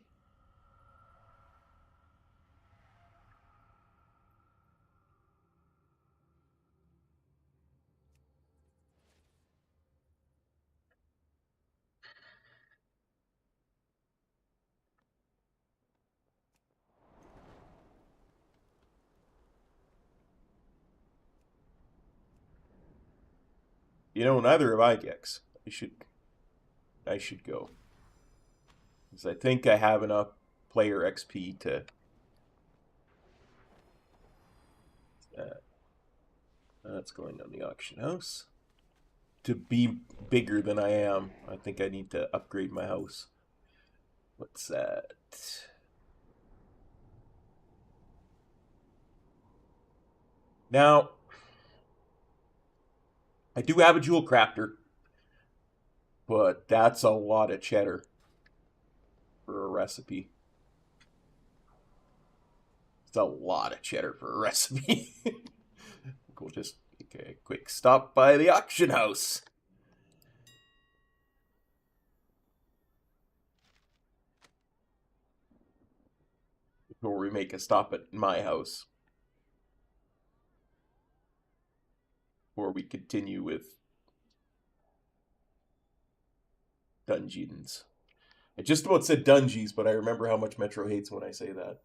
S1: You know, neither have I, Gex. I should go. Because I think I have enough player XP to... that's going on the auction house. To be bigger than I am, I think I need to upgrade my house. What's that? Now, I do have a jewel crafter, but that's a lot of cheddar for a recipe. It's a lot of cheddar for a recipe. We'll just take a quick stop by the auction house. Before we make a stop at my house. Or we continue with dungeons. I just about said dungeons, but I remember how much Metro hates when I say that.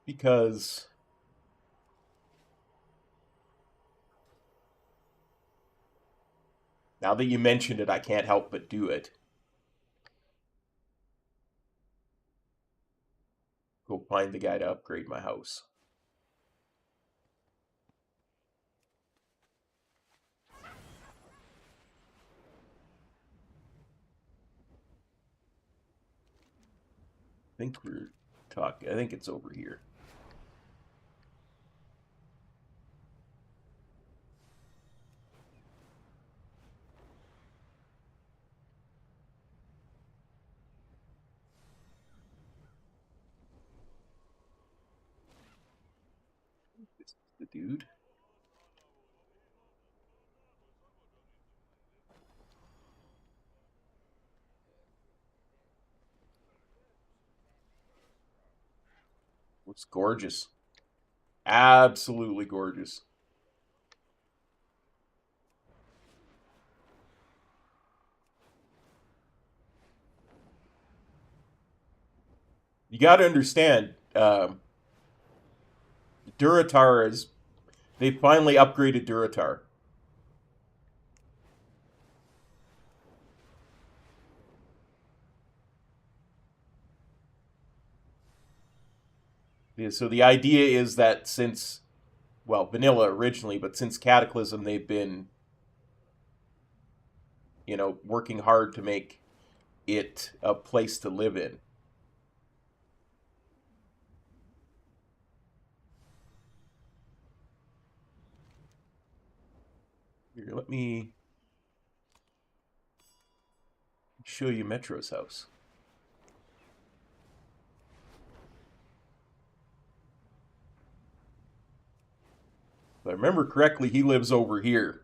S1: Because now that you mentioned it, I can't help but do it. Go find the guy to upgrade my house. I think we're talking. I think it's over here. This is the dude. It's gorgeous. Absolutely gorgeous. You got to understand, Duratar is... They finally upgraded Duratar. Yeah, so the idea is that since, well, vanilla originally, but since Cataclysm, they've been, working hard to make it a place to live in. Here, let me show you Metro's house. If I remember correctly, he lives over here.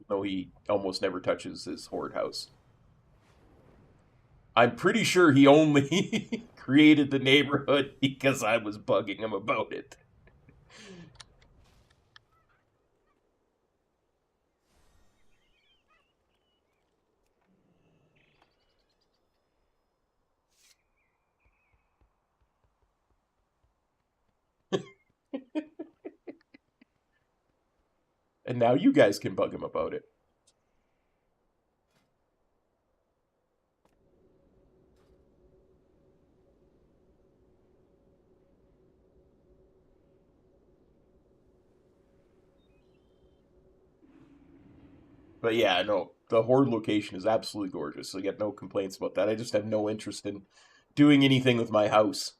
S1: Though he almost never touches his horde house. I'm pretty sure he only created the neighborhood because I was bugging him about it. And now you guys can bug him about it. But yeah, no, the horde location is absolutely gorgeous. So I get no complaints about that. I just have no interest in doing anything with my house.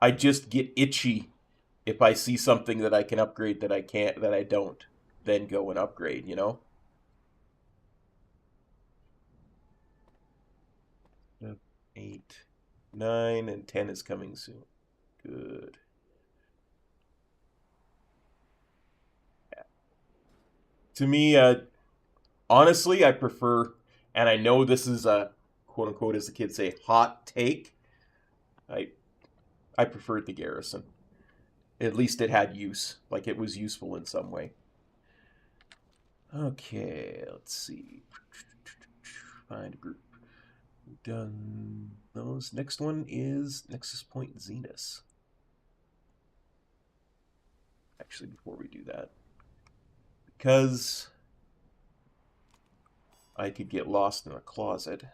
S1: I just get itchy if I see something that I can upgrade that I don't, then go and upgrade, 8, 9, and 10 is coming soon. Good. To me, honestly, I prefer, and I know this is a quote unquote, as the kids say, hot take. I preferred the garrison. At least it had use, like it was useful in some way. Okay, let's see. Find a group. We've done those. Next one is Nexus Point Zenus. Actually, before we do that, because I could get lost in a closet.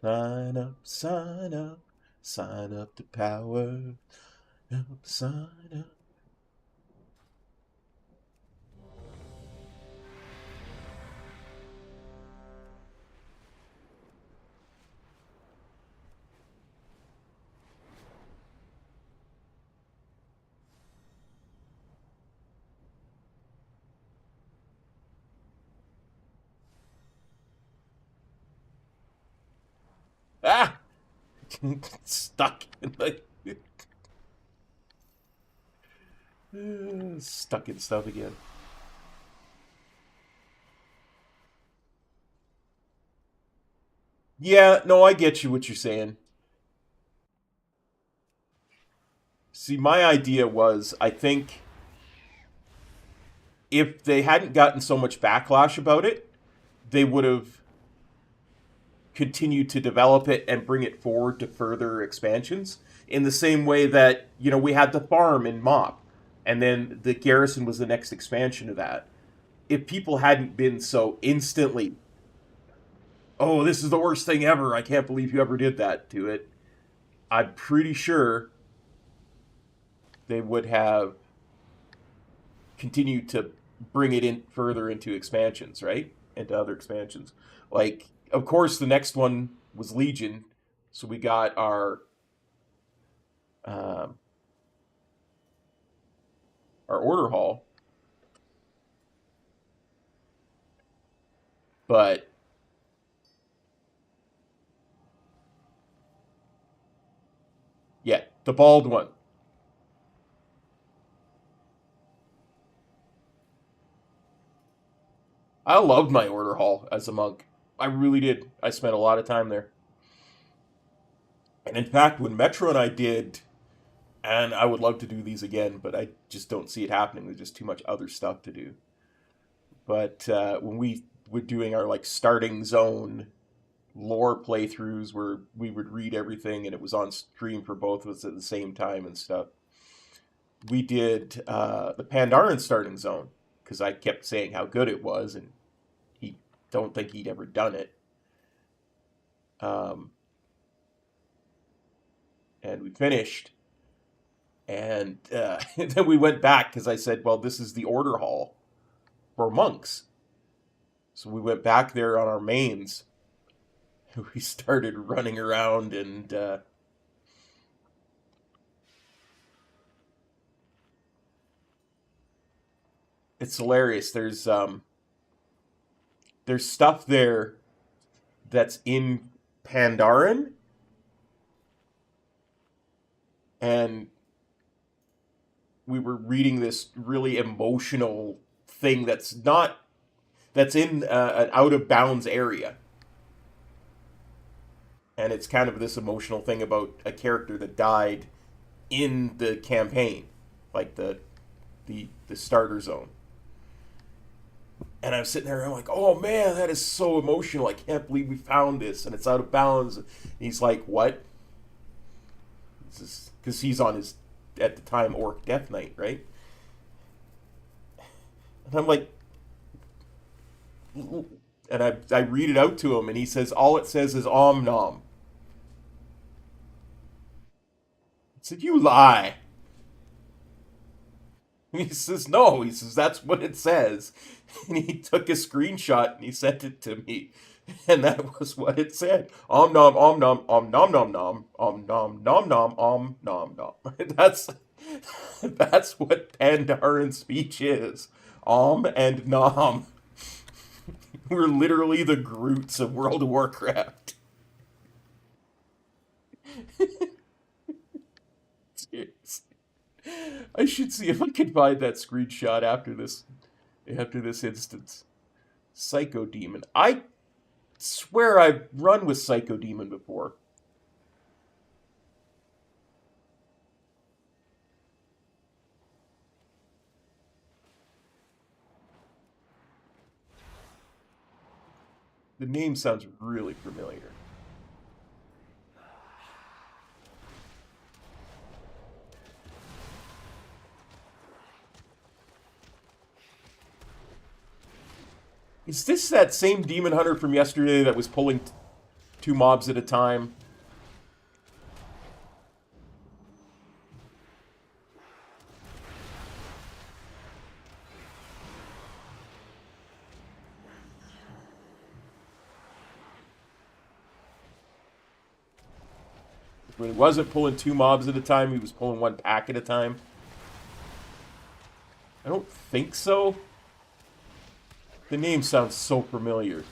S1: Sign up, sign up, sign up to power up, sign up. Ah! Stuck in the... Stuck in stuff again. Yeah, no, I get you what you're saying. See, my idea was, I think if they hadn't gotten so much backlash about it, they would have continued to develop it and bring it forward to further expansions. In the same way that, we had the farm in Mop, and then the garrison was the next expansion of that. If people hadn't been so instantly, oh, this is the worst thing ever, I can't believe you ever did that to it, I'm pretty sure they would have continued to bring it in further into expansions, right? Into other expansions. Like, of course, the next one was Legion, so we got um, our order hall. But The bald one. I loved my order hall as a monk. I really did. I spent a lot of time there. And in fact, when Metro and I did, and I would love to do these again, but I just don't see it happening. There's just too much other stuff to do. But when we were doing our like starting zone lore playthroughs where we would read everything and it was on stream for both of us at the same time and stuff, we did the Pandaren starting zone because I kept saying how good it was, and he don't think he'd ever done it. And we finished, and then we went back because I said, well, this is the order hall for monks. So we went back there on our mains. We started running around, and it's hilarious. There's stuff there that's in Pandaren, and we were reading this really emotional thing that's in an out of bounds area, and it's kind of this emotional thing about a character that died in the campaign, like the starter zone. And I'm sitting there and I'm like, oh man, that is so emotional. I can't believe we found this and it's out of bounds. And he's like, what? Because he's on his, at the time, Orc Death Knight, right? And I'm like, and I read it out to him and he says, all it says is Om Nom. I said, you lie. And he says, no. He says, that's what it says. And he took a screenshot and he sent it to me. And that was what it said. Om nom, om nom, om nom nom nom, om nom nom nom, om nom nom. That's what Pandaren speech is. Om and nom. We're literally the Groots of World of Warcraft. Seriously. I should see if I can find that screenshot after this instance. Psycho Demon. I swear I've run with Psycho Demon before. The name sounds really familiar. Is this that same demon hunter from yesterday that was pulling two mobs at a time? When he wasn't pulling two mobs at a time, he was pulling one pack at a time. I don't think so. The name sounds so familiar.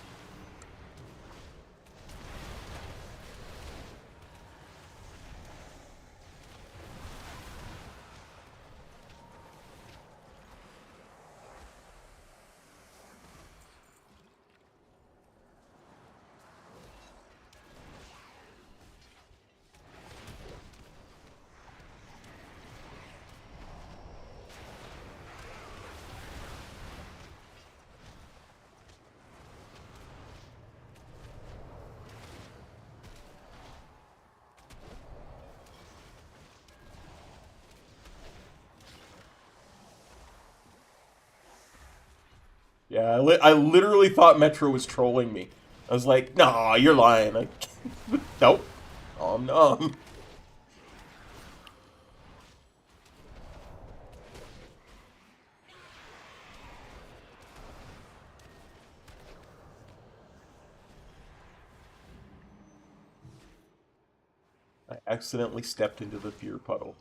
S1: Yeah, I literally thought Metro was trolling me. I was like, nah, you're lying. Nope. Nom. I accidentally stepped into the fear puddle.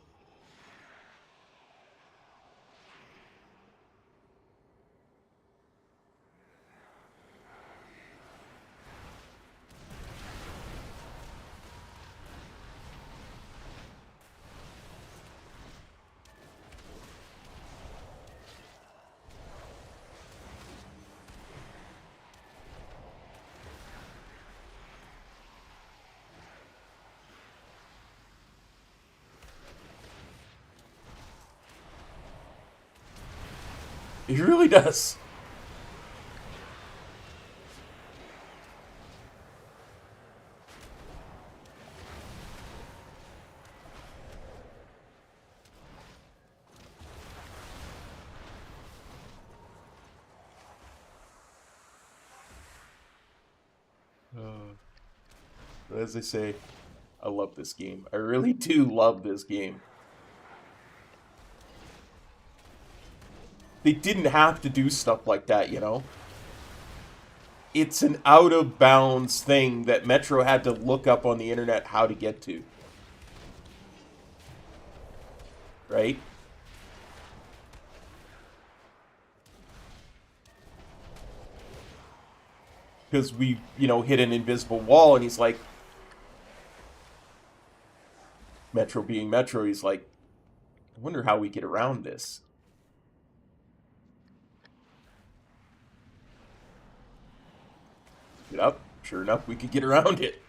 S1: He really does. As I say, I love this game. I really do love this game. They didn't have to do stuff like that, you know? It's an out-of-bounds thing that Metro had to look up on the internet how to get to. Right? Because we, you know, hit an invisible wall, and he's like... Metro being Metro, he's like, I wonder how we get around this. Yep, sure enough, we could get around it.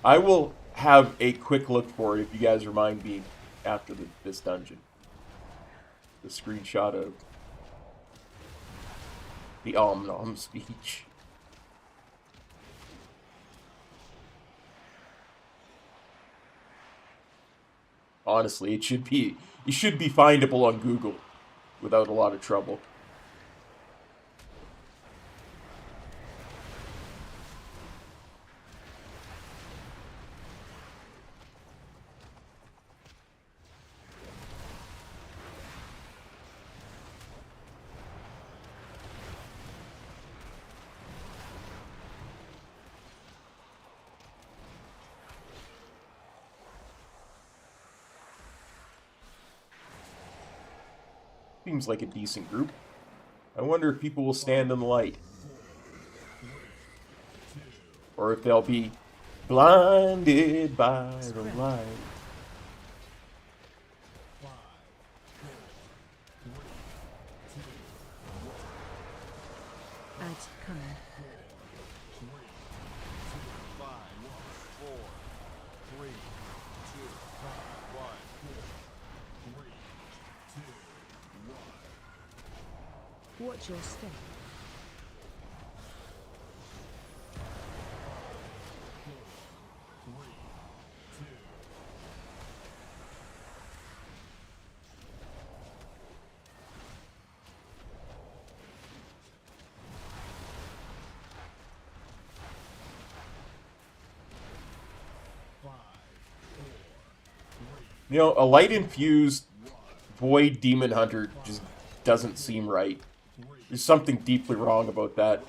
S1: I will have a quick look for it if you guys remind me after this dungeon. The screenshot of the Om Nom speech. Honestly, it should be findable on Google without a lot of trouble. Seems like a decent group. I wonder if people will stand in the light. Or if they'll be blinded by the light.
S4: Ads coming.
S5: 5, 4, 3, 2, 1. 3, 2, 1.
S4: Watch your step.
S5: 3, 2.
S1: You know, a light-infused Void Demon Hunter just doesn't seem right. There's something deeply wrong about that.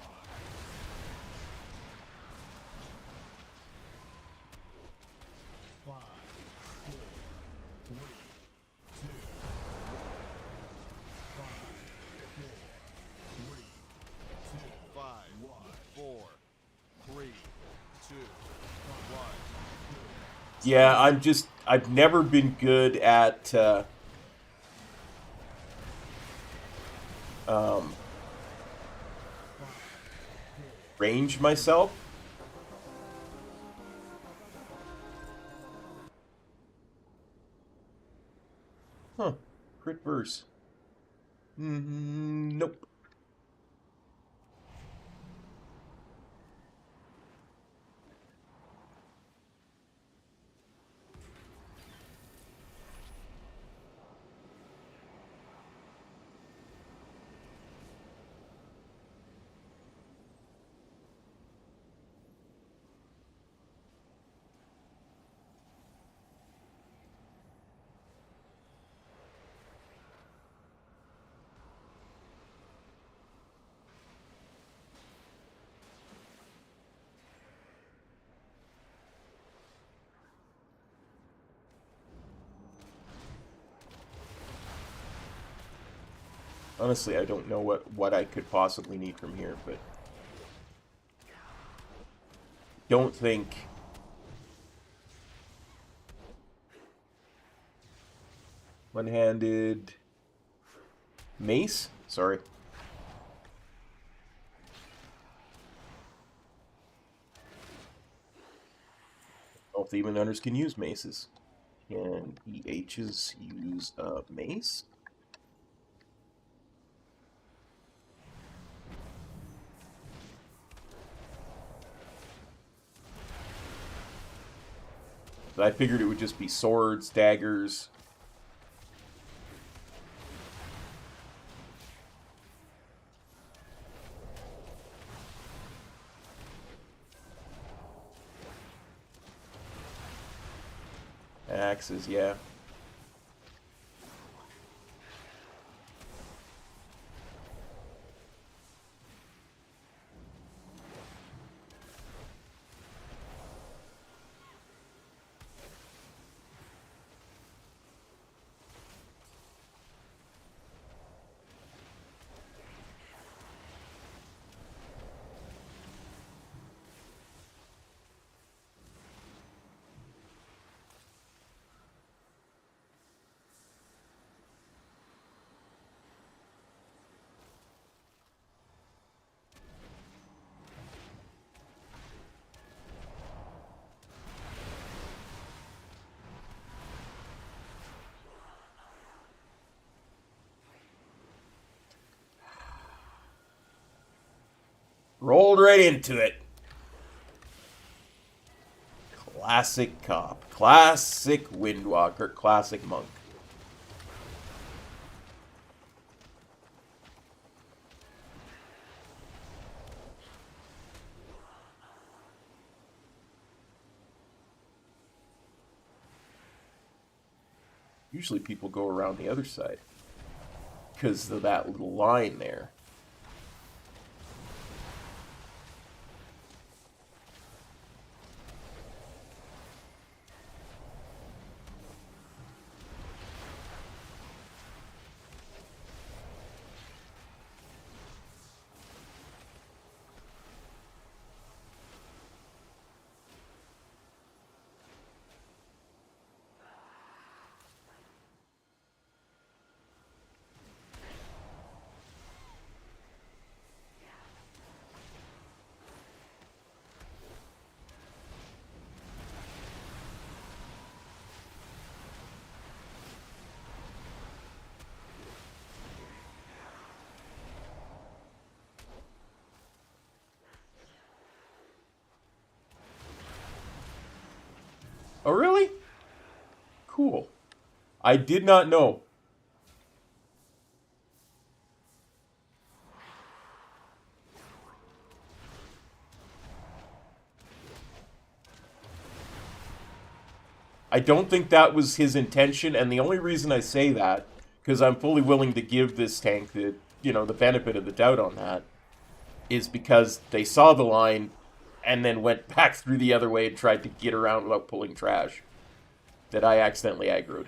S1: Yeah, I've never been good at, range myself. Huh. Crit verse. Nope. Honestly, I don't know what I could possibly need from here, but don't think one-handed mace. Sorry. Oh, Demon Hunters can use maces. Can EHs use a mace? I figured it would just be swords, daggers. Axes, yeah. Rolled right into it. Classic cop. Classic Windwalker. Classic monk. Usually people go around the other side because of that little line there. Oh, really? Cool. I did not know. I don't think that was his intention, and the only reason I say that, because I'm fully willing to give this tank the, the benefit of the doubt on that, is because they saw the line and then went back through the other way and tried to get around without pulling trash that I accidentally aggroed.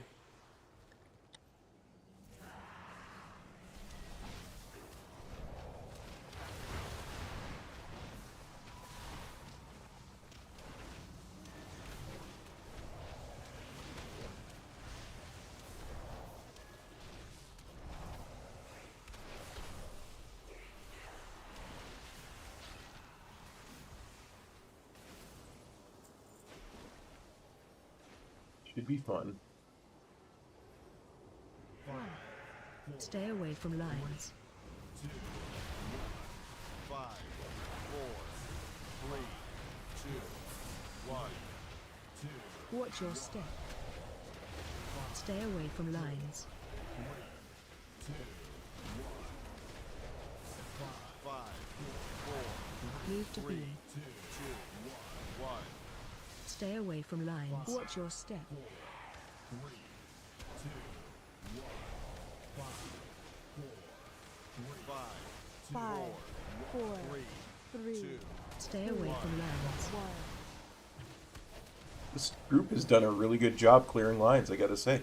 S1: Should be fun.
S4: Stay away from lines.
S5: 2, 1, 5, 4, 3, 2, 1, 2.
S4: Watch your step. Stay away from lines.
S5: 2, 1, 5, 4,
S4: Move to
S5: 3,
S4: B.
S5: 2, 1.
S4: Stay away from lines. Watch your step.
S5: 3, 2, 1, 5, 4,
S6: 5, 4,
S5: 3,
S6: 3,
S5: 2.
S4: Stay away from lines.
S6: 1.
S1: This group has done a really good job clearing lines, I gotta say.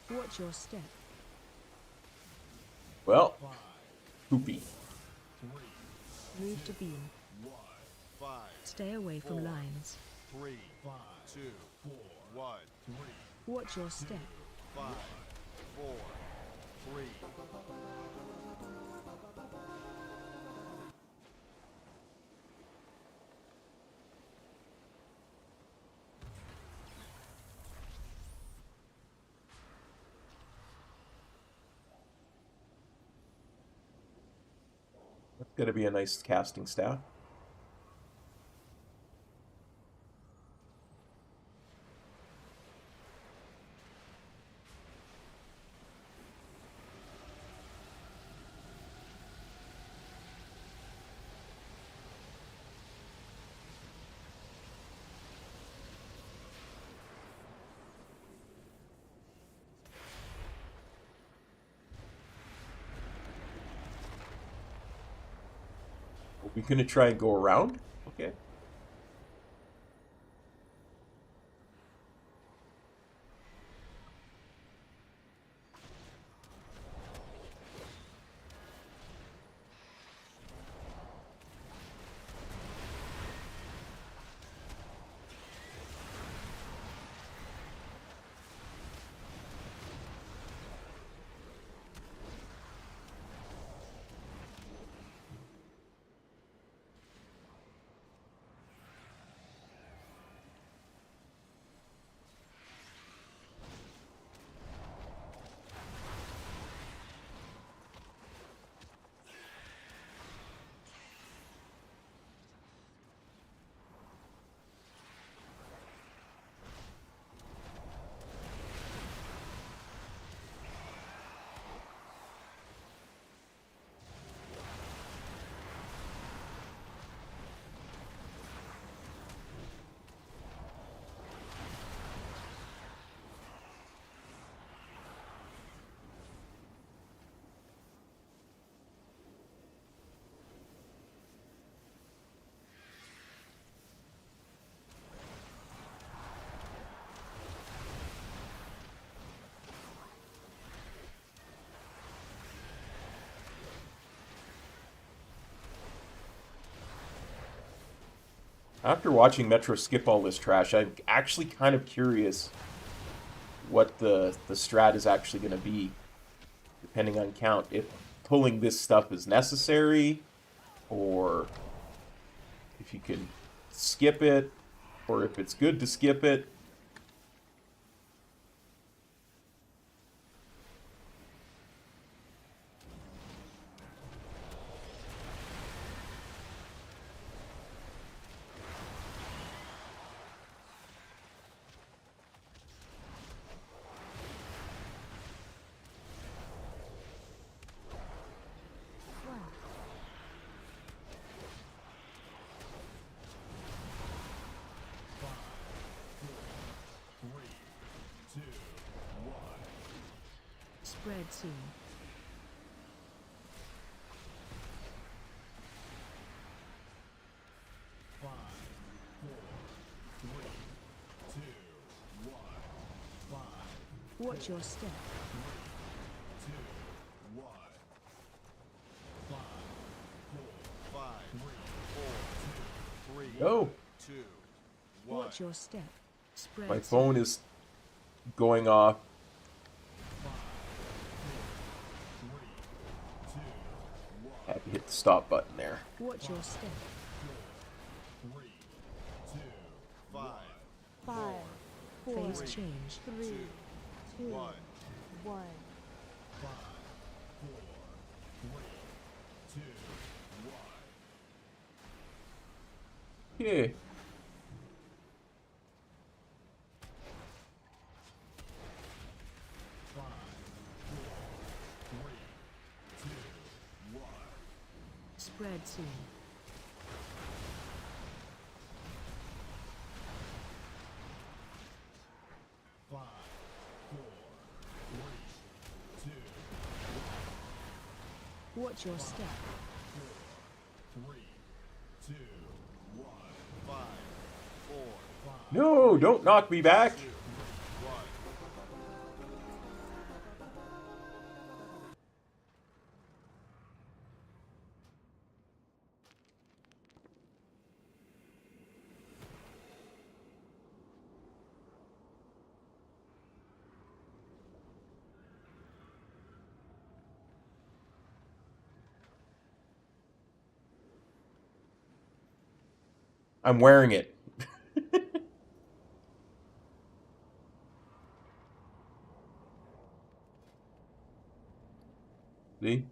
S4: Watch your step.
S1: Well,
S5: 5,
S1: poopy.
S5: 3,
S4: Move to beam.
S5: 1. 5,
S4: Stay away from lines.
S5: 3, 2, 1,
S4: Watch your step.
S5: 5, 4, 3.
S1: That's gonna be a nice casting staff. Are we gonna try and go around? Okay. After watching Metro skip all this trash, I'm actually kind of curious what the strat is actually going to be, depending on count. If pulling this stuff is necessary, or if you can skip it, or if it's good to skip it.
S4: Spread soon. Watch your step.
S1: Go!
S4: Watch your step. Spread
S1: My
S4: soon.
S1: phone is going off. Had to hit the stop button there.
S4: Watch your step.
S6: 5, 4,
S4: Phase change.
S6: 3, 2, 1.
S1: Okay.
S4: Spread soon. Watch your step.
S5: 3, 2, 1. 5, 4,
S1: No, don't knock me back.
S5: 2, 1.
S1: I'm wearing it. See?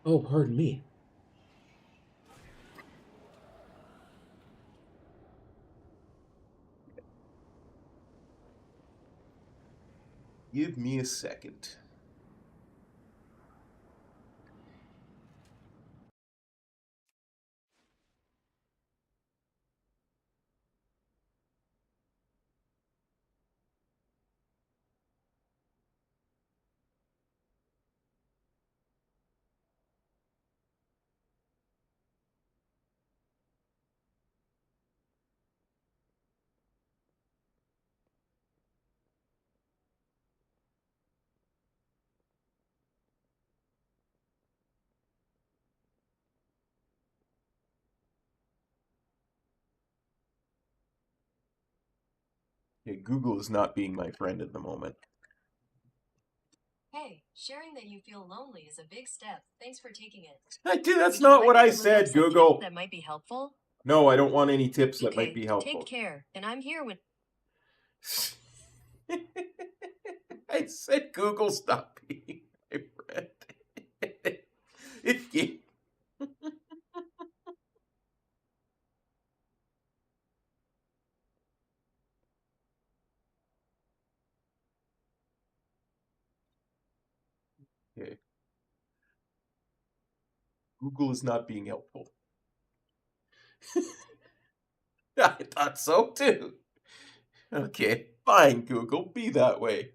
S1: Oh, pardon me. Give me a second. Okay, Google is not being my friend at the moment.
S7: Hey, sharing that you feel lonely is a big step. Thanks for taking it.
S1: That's
S7: Would you
S1: not
S7: like
S1: what
S7: me
S1: I
S7: to look up
S1: said,
S7: some tips
S1: Google.
S7: that might be helpful?
S1: No, I don't want any tips that might
S7: Okay,
S1: be helpful.
S7: take care, and I'm here when.
S1: I said Google stop being my friend. It okay. Google is not being helpful. I thought so too. Okay, fine, Google, be that way.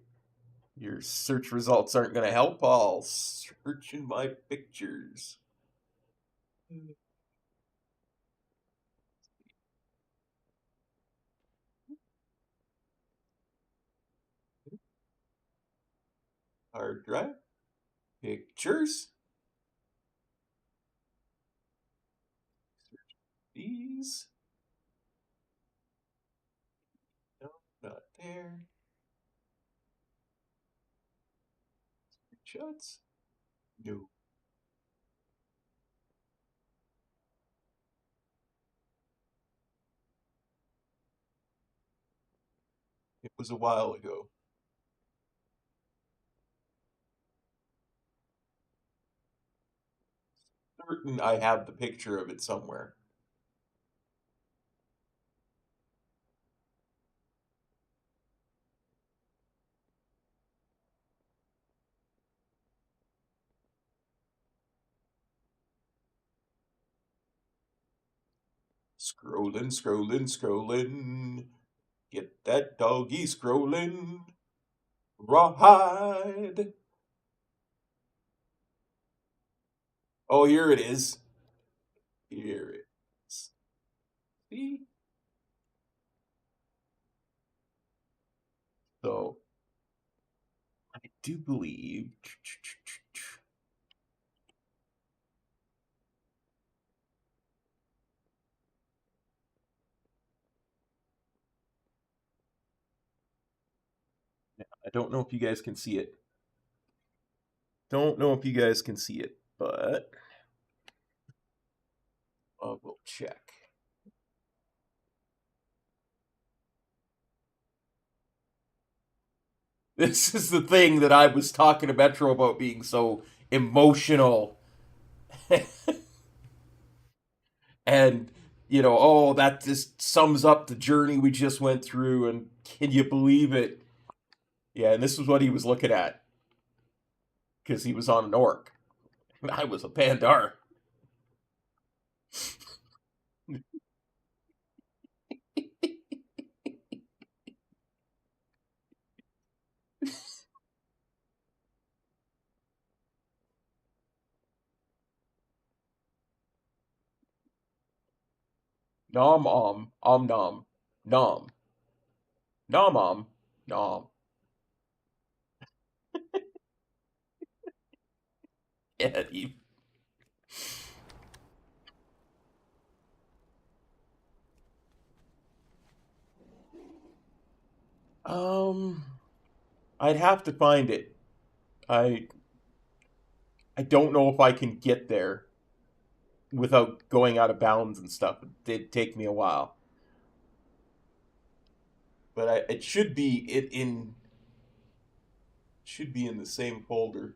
S1: Your search results aren't going to help. I'll search in my pictures. Hard drive, pictures. Search these. No, not there. Screenshots. No. It was a while ago. Certain I have the picture of it somewhere. Scrolling, scrolling, scrolling. Get that doggy scrolling. Rawhide. Oh, here it is. Here it is. See? So, I do believe. I don't know if you guys can see it. Don't know if you guys can see it, but I will check. This is the thing that I was talking to Metro about being so emotional. And, oh, that just sums up the journey we just went through. And can you believe it? Yeah, and this is what he was looking at because he was on an orc. And I was a Pandar. Nom nom nom nom nom nom. Yeah, he... I'd have to find it. I I don't know if I can get there without going out of bounds and stuff. It did take me a while, but it should be should be in the same folder.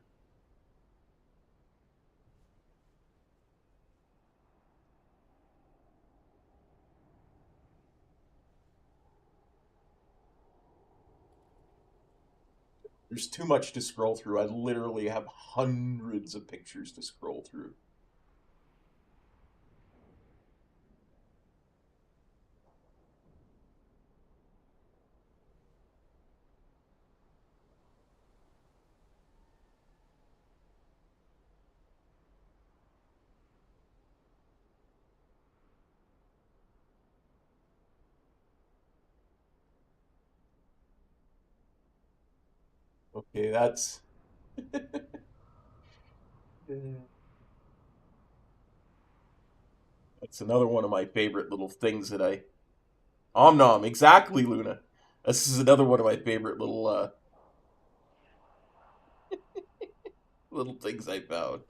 S1: There's too much to scroll through. I literally have hundreds of pictures to scroll through. Okay, that's that's another one of my favorite little things that I Om nom, exactly, Luna. This is another one of my favorite little things I found.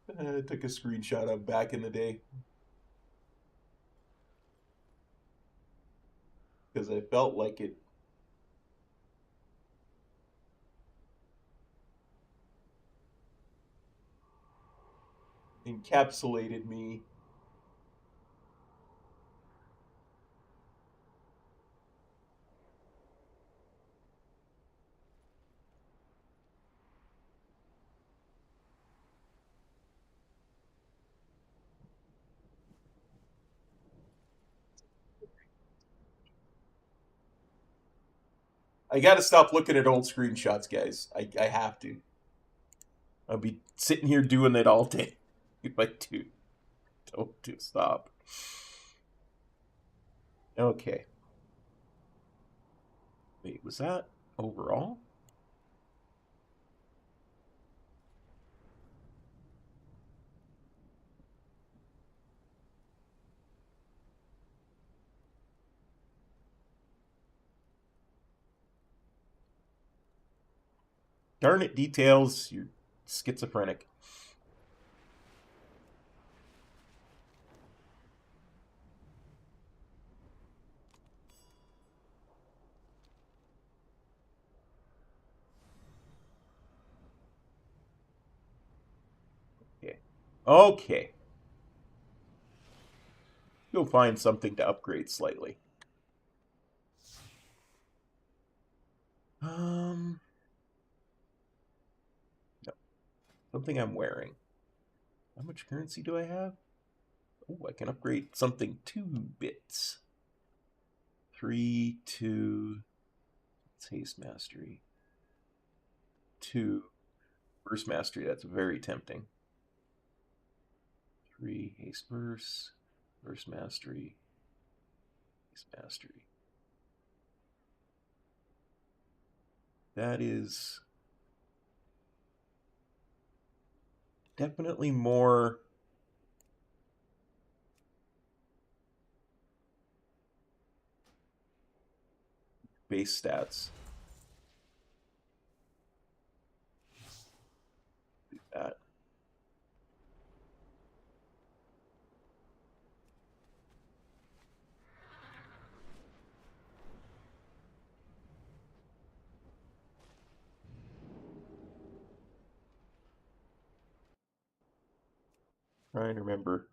S1: I took a screenshot of back in the day because I felt like it encapsulated me. I got to stop looking at old screenshots, guys. I have to. I'll be sitting here doing it all day if I don't do stop. Okay. Wait, was that overall? Darn it, details. You're schizophrenic. Okay. Okay. Go find something to upgrade slightly. No. Something I'm wearing. How much currency do I have? Oh, I can upgrade something 2 bits. 3, 2. It's haste mastery. 2. Burst mastery. That's very tempting. 3. Haste burst. Burst mastery. Haste mastery. That is definitely more base stats. Do that. Trying to remember.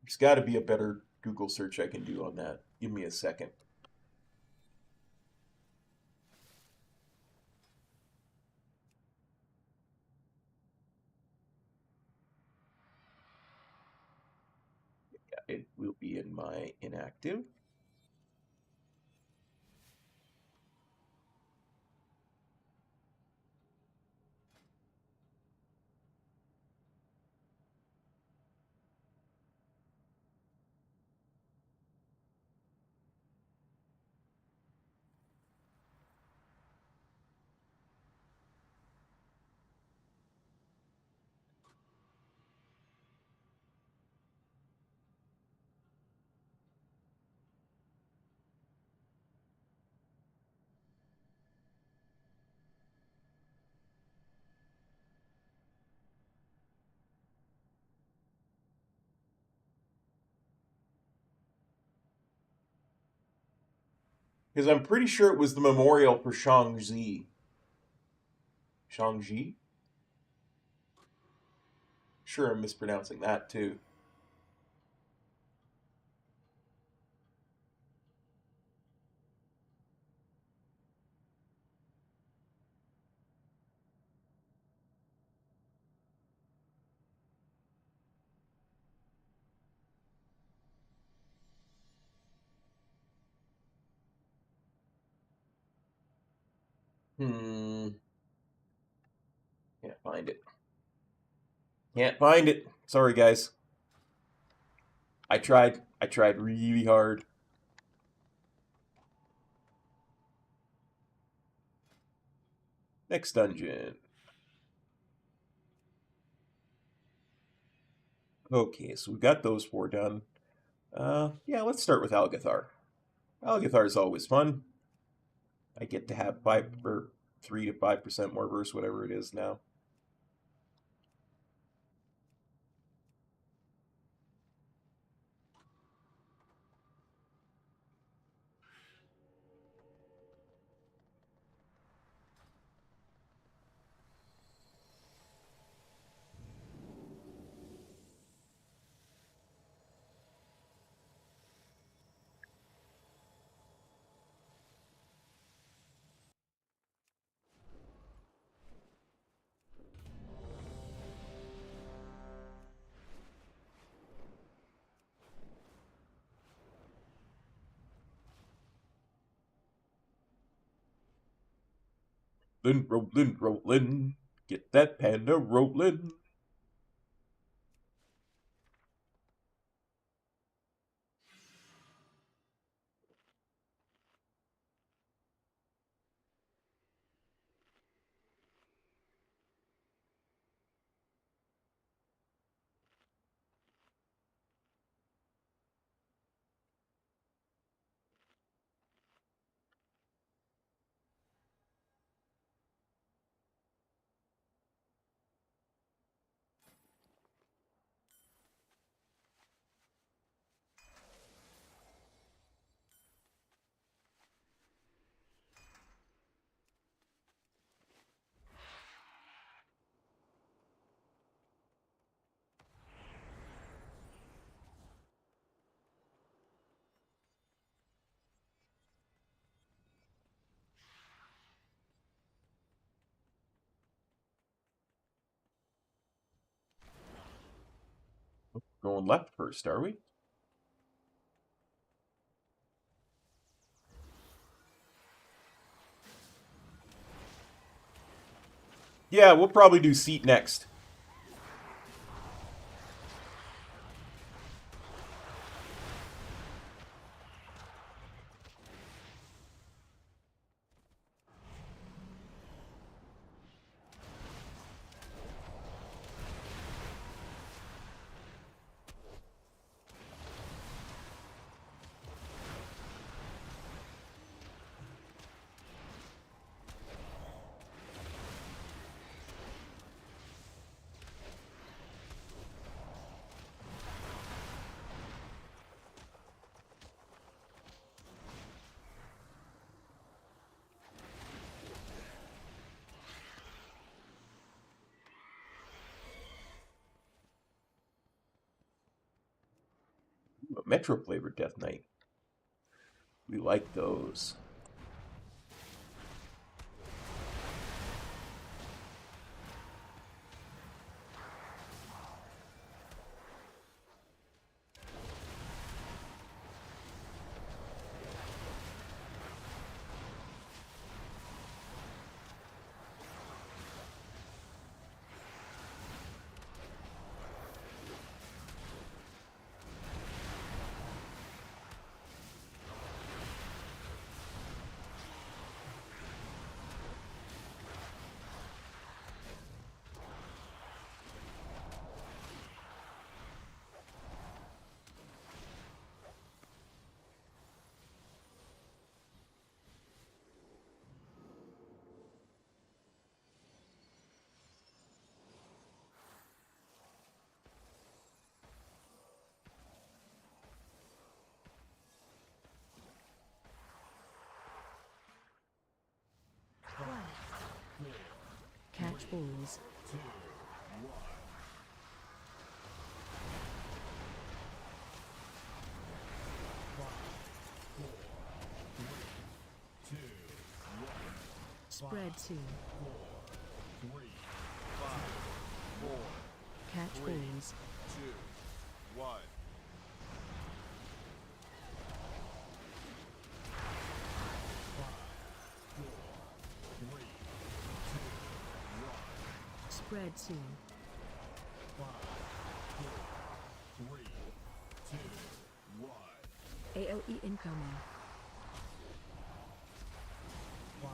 S1: There's got to be a better Google search I can do on that. Give me a second. It will be in my inactive. Because I'm pretty sure it was the memorial for Shang-Chi. Shang-Chi? Sure, I'm mispronouncing that too. Hmm. Can't find it. Can't find it. Sorry, guys. I tried. I tried really hard. Next dungeon. Okay, so we got those 4 done. Yeah, let's start with Algathar. Algathar is always fun. I get to have 5 or 3 to 5% more verse, whatever it is now. Rollin', rollin'. Get that panda rollin'. Going left first, are we? Yeah, we'll probably do seat next. A Metro flavored Death Knight. We like those.
S4: balls.
S5: 2, 1.
S4: Spread 2.
S5: 3, 5, 4,
S4: Catch
S5: 3,
S4: balls.
S5: 2, 1. 3, 2, 1.
S4: Spread 2.
S5: 5, 4, 3, 2, 1.
S4: AOE incoming.
S5: 5,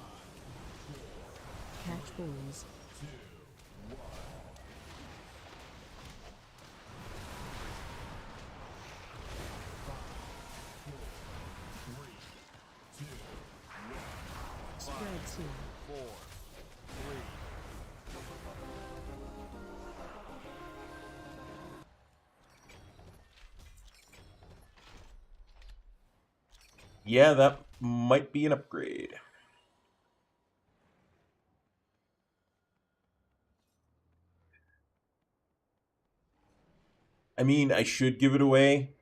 S4: Catch balls.
S5: 2, 1. 3, 2, 1.
S4: Spread 2.
S5: 4, 3.
S1: Yeah, that might be an upgrade. I mean, I should give it away.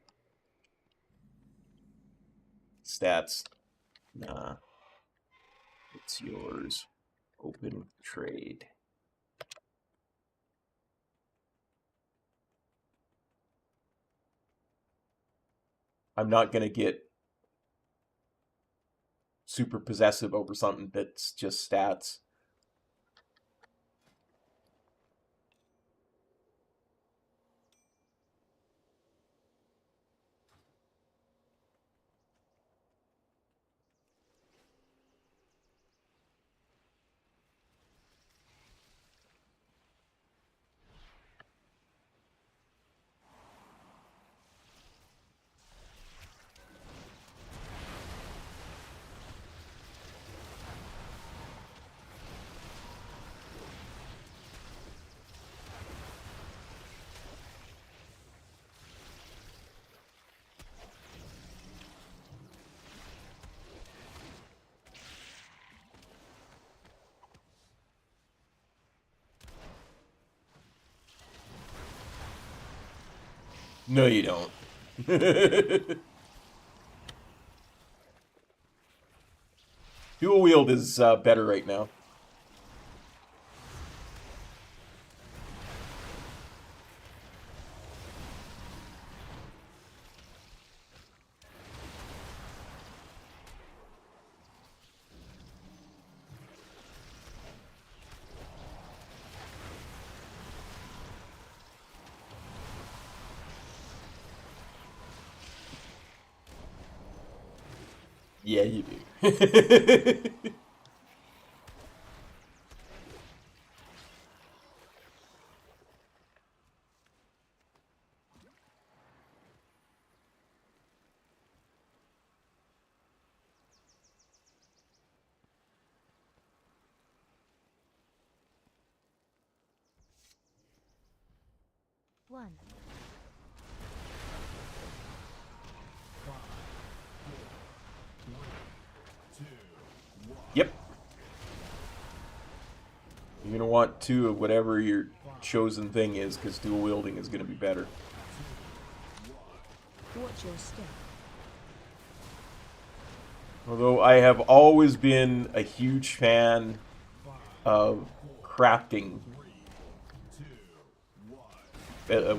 S1: Stats. Nah. It's yours. Open trade. I'm not going to get super possessive over something that's just stats. No, you don't. Dual wield is better right now. Yeah, you do.
S6: One.
S5: 5, 4, 3, 2, 1.
S1: Yep. You're going to want 2 of whatever your chosen thing is, because dual wielding is going to be better.
S4: Watch your step.
S1: Although I have always been a huge fan of crafting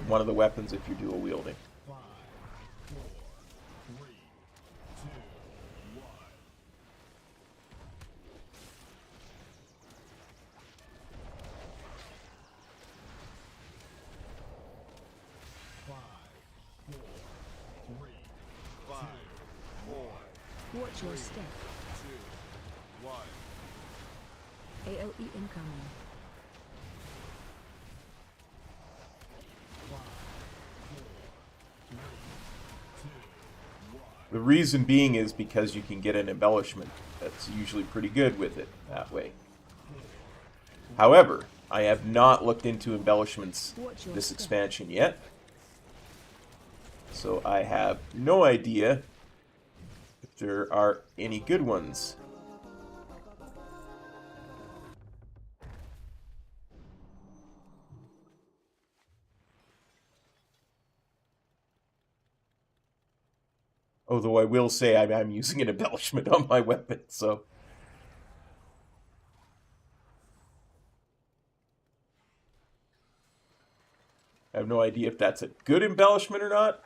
S1: one of the weapons if you're dual wielding.
S5: 5, 4, 3, 2, 1. 5, 4, 3, 5, 4,
S4: Watch your step.
S5: 2, 1.
S4: AOE incoming.
S5: 5, 4, 3, 2, 1.
S1: The reason being is because you can get an embellishment that's usually pretty good with it that way. However, I have not looked into embellishments this expansion yet, so I have no idea if there are any good ones. Although I will say I'm using an embellishment on my weapon, so... I have no idea if that's a good embellishment or not.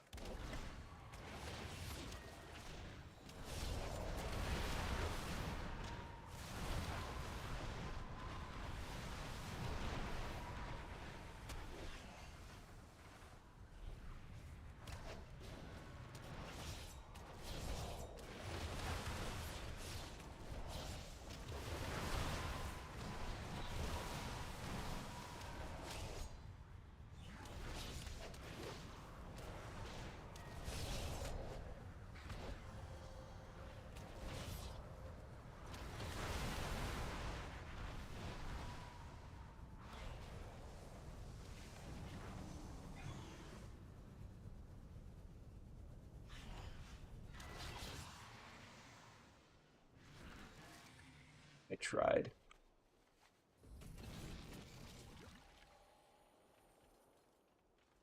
S1: I tried.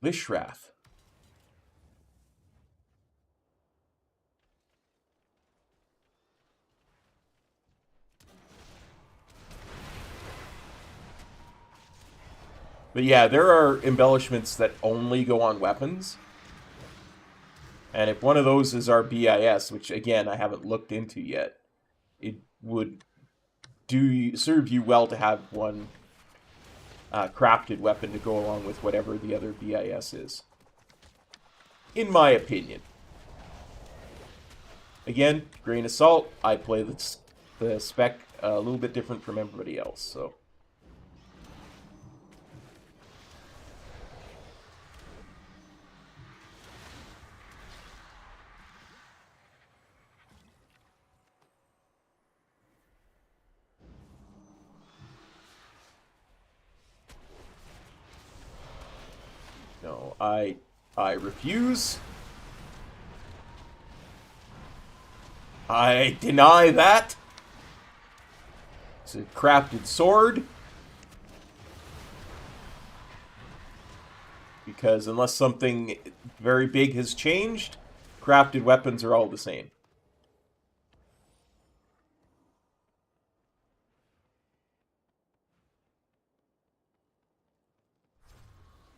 S1: Lishrath. But yeah, there are embellishments that only go on weapons. And if one of those is our BIS, which again I haven't looked into yet, it would serve you well to have one crafted weapon to go along with whatever the other BIS is. In my opinion. Again, grain of salt, I play the spec a little bit different from everybody else, so... No, I refuse. I deny that. It's a crafted sword. Because unless something very big has changed, crafted weapons are all the same.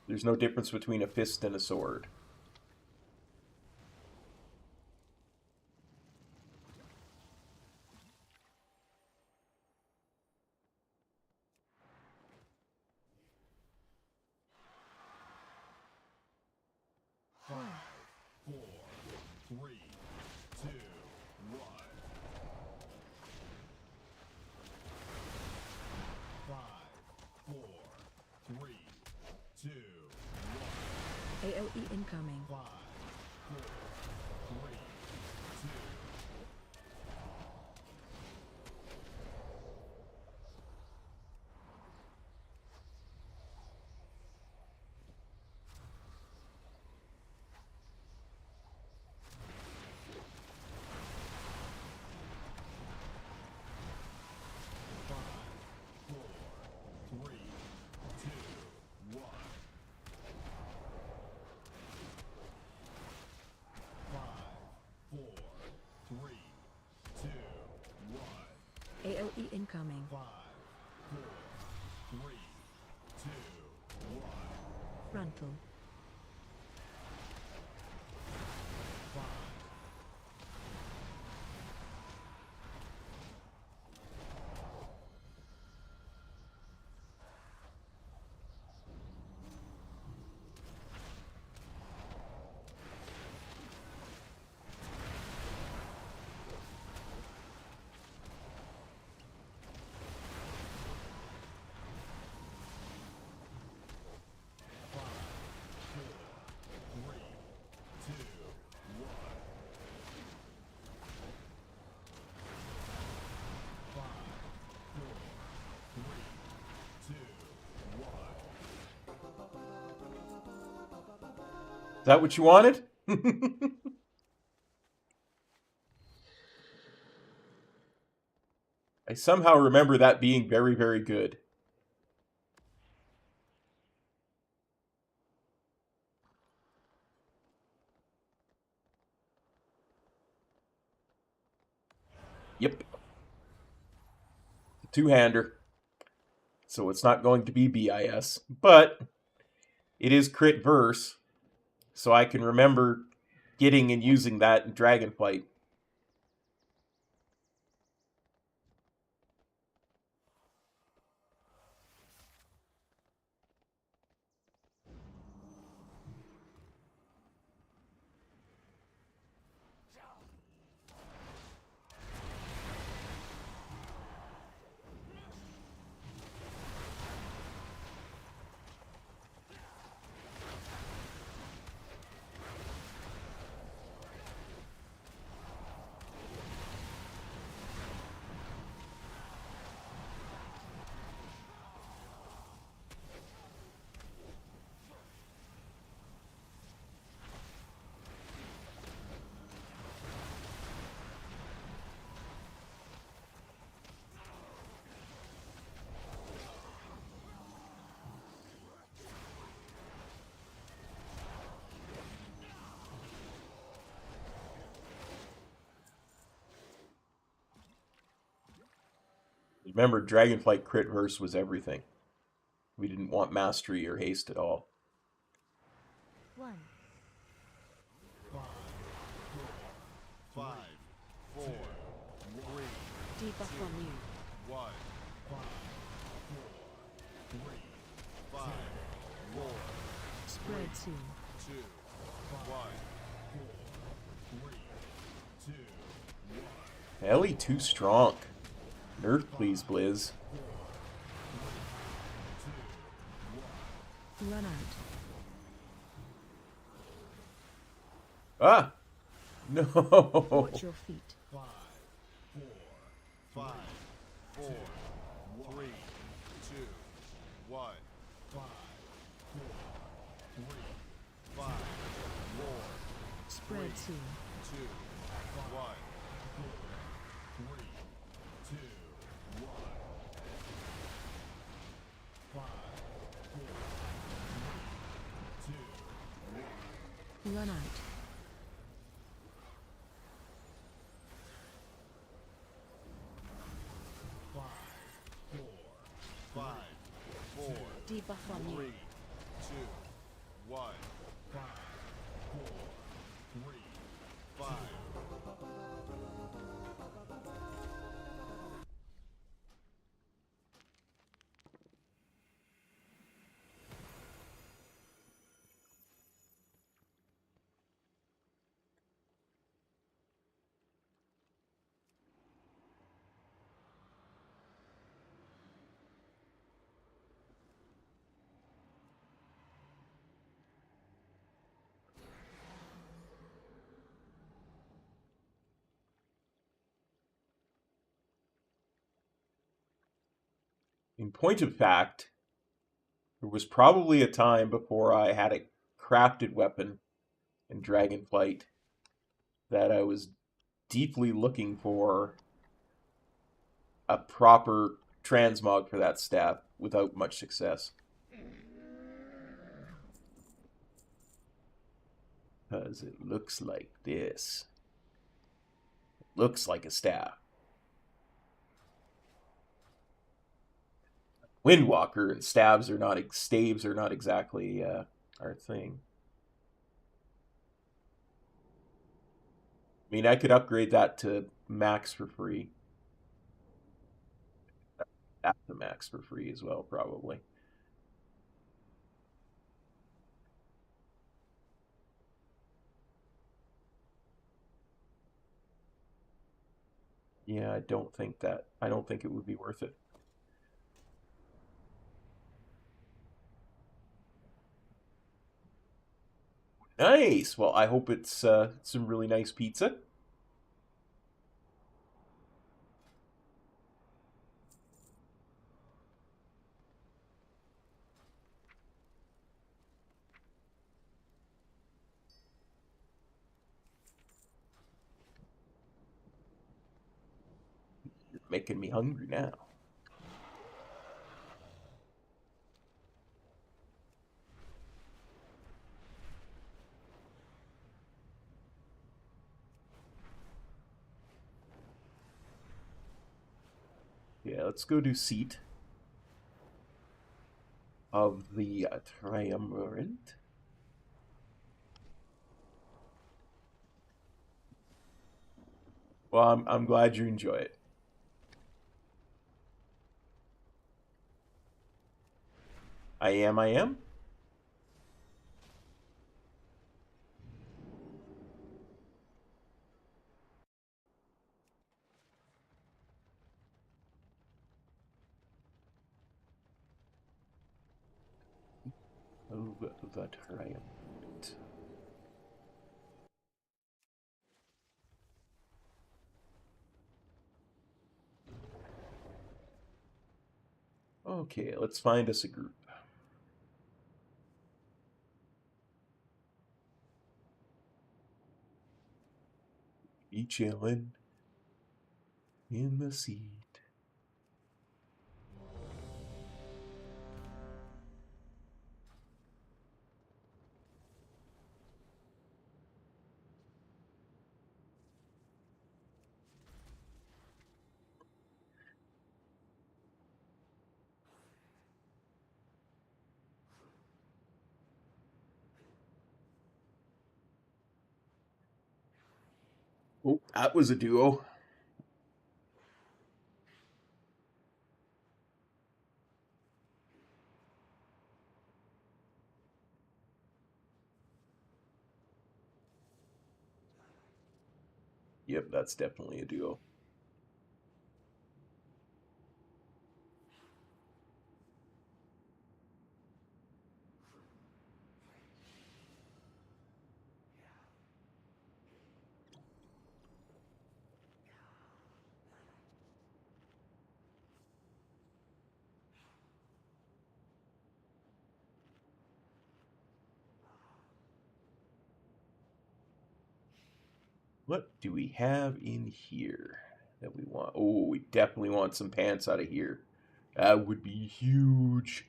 S1: There's no difference between a fist and a sword.
S4: AOE incoming. AOE incoming. Frontal.
S1: Is that what you wanted? I somehow remember that being very, very good. Yep. Two-hander. So it's not going to be BIS. But it is crit verse. So I can remember getting and using that in Dragonflight. Remember, Dragonflight crit verse was everything. We didn't want mastery or haste at all.
S6: 1.
S5: 5, 4, 3,
S6: Debuff on you.
S5: 1. 5, 4,
S4: Spread soon.
S5: 2, 1.
S1: Ellie too strong. Nerf, please, Blizz.
S4: Run out.
S1: Ah! No!
S4: Watch your feet.
S5: 5, 4, 3, 2, 1. 5, 4,
S4: Spread soon.
S5: 2, 1.
S4: Run out.
S5: 5, 4,
S6: Debuff on
S5: 3, 2,
S6: you.
S5: 1. 5.
S1: In point of fact, there was probably a time before I had a crafted weapon in Dragonflight that I was deeply looking for a proper transmog for that staff without much success. Because it looks like this. It looks like a staff. Windwalker and staves are not exactly our thing. I mean, I could upgrade that to max for free. That to max for free as well, probably. Yeah, I don't think it would be worth it. Nice. Well, I hope it's some really nice pizza. You're making me hungry now. let's go do Seat of the Triumvirate. Well, I'm glad you enjoy it. I am. Oh, the Triumvirate. Okay, let's find us a group. Be chillin' in the seat. Oh, that was a duo. Yep, that's definitely a duo. What do we have in here that we want? Oh, we definitely want some pants out of here. That would be huge.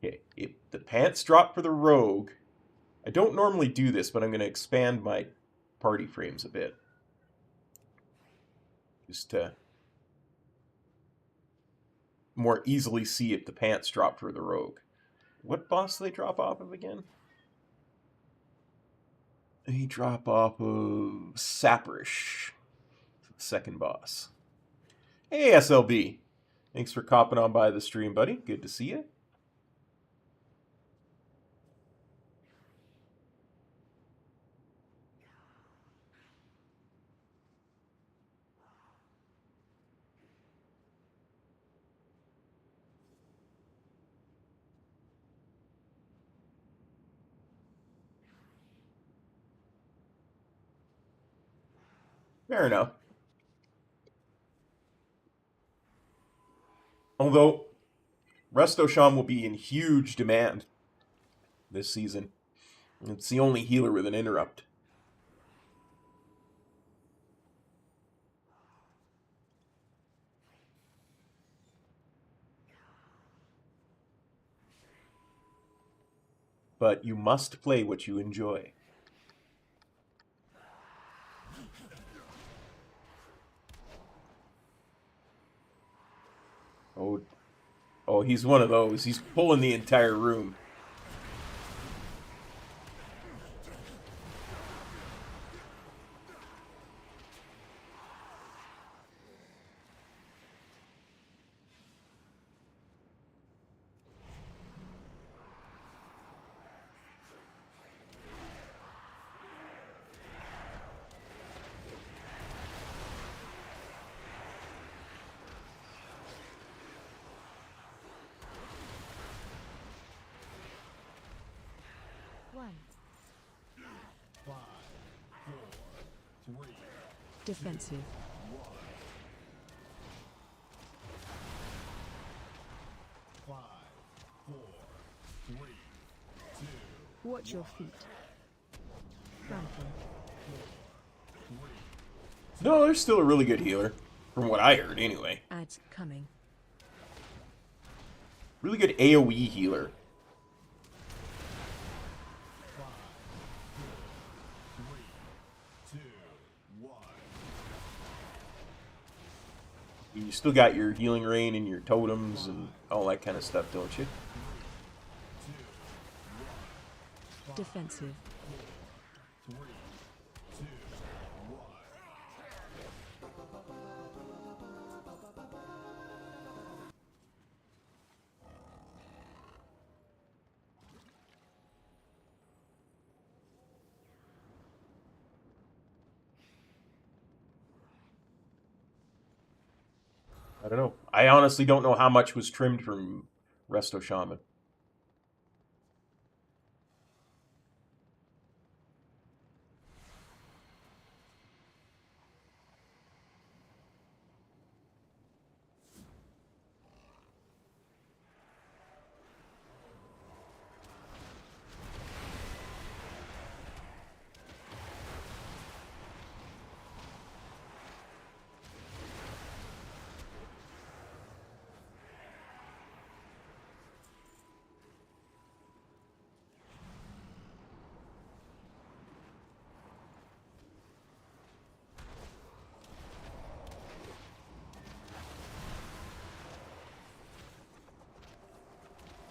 S1: Okay, if the pants drop for the rogue, I don't normally do this, but I'm going to expand my party frames a bit. Just to more easily see if the pants drop for the rogue. What boss do they drop off of again? They drop off of Saperish, the second boss. Hey, SLB. Thanks for copping on by the stream, buddy. Good to see you. Fair enough. Although, Restosham will be in huge demand this season. It's the only healer with an interrupt. But you must play what you enjoy. Oh, he's one of those. He's pulling the entire room.
S6: One.
S5: 5, 4, 3,
S4: Defensive.
S5: 5, 4, 3, 2,
S4: Watch your feet. Ramping.
S1: No, there's still a really good healer. From what I heard, anyway.
S4: Ads coming.
S1: Really good AoE healer. You still got your healing rain and your totems and all that kind of stuff, don't you?
S4: Defensive.
S1: I don't know. I honestly don't know how much was trimmed from Resto Shaman.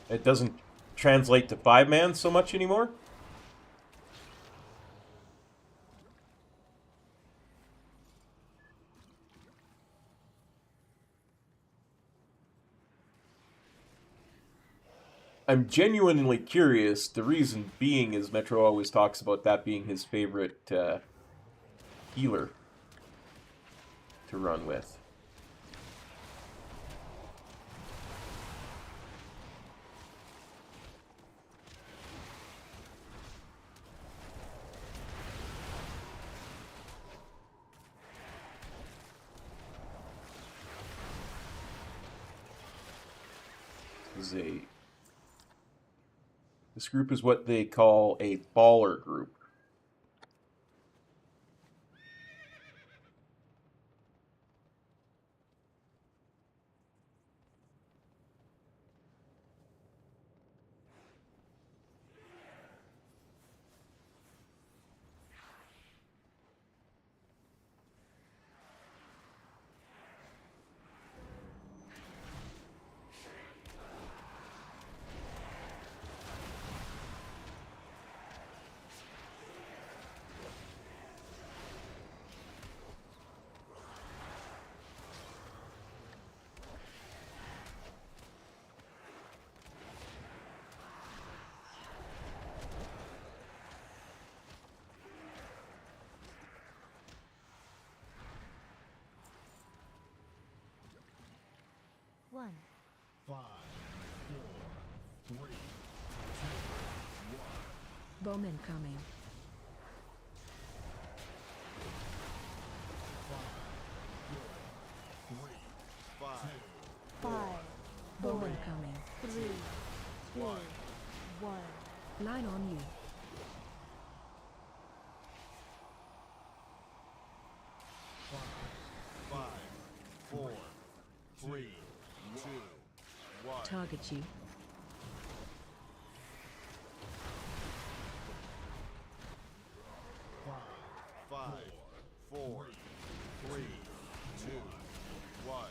S1: It doesn't translate to 5-man so much anymore. I'm genuinely curious. The reason being is Metro always talks about that being his favorite healer to run with. This group is what they call a baller group.
S6: One.
S5: 5, 4, 3, 2, 1.
S4: Bowman coming.
S5: 5,
S6: 5,
S4: Bowman coming.
S6: 3, 2, 1.
S4: Line on you.
S5: 5, 4, 3, 2, 1.
S4: Target you.
S5: 5, 4, 3, 2, 1.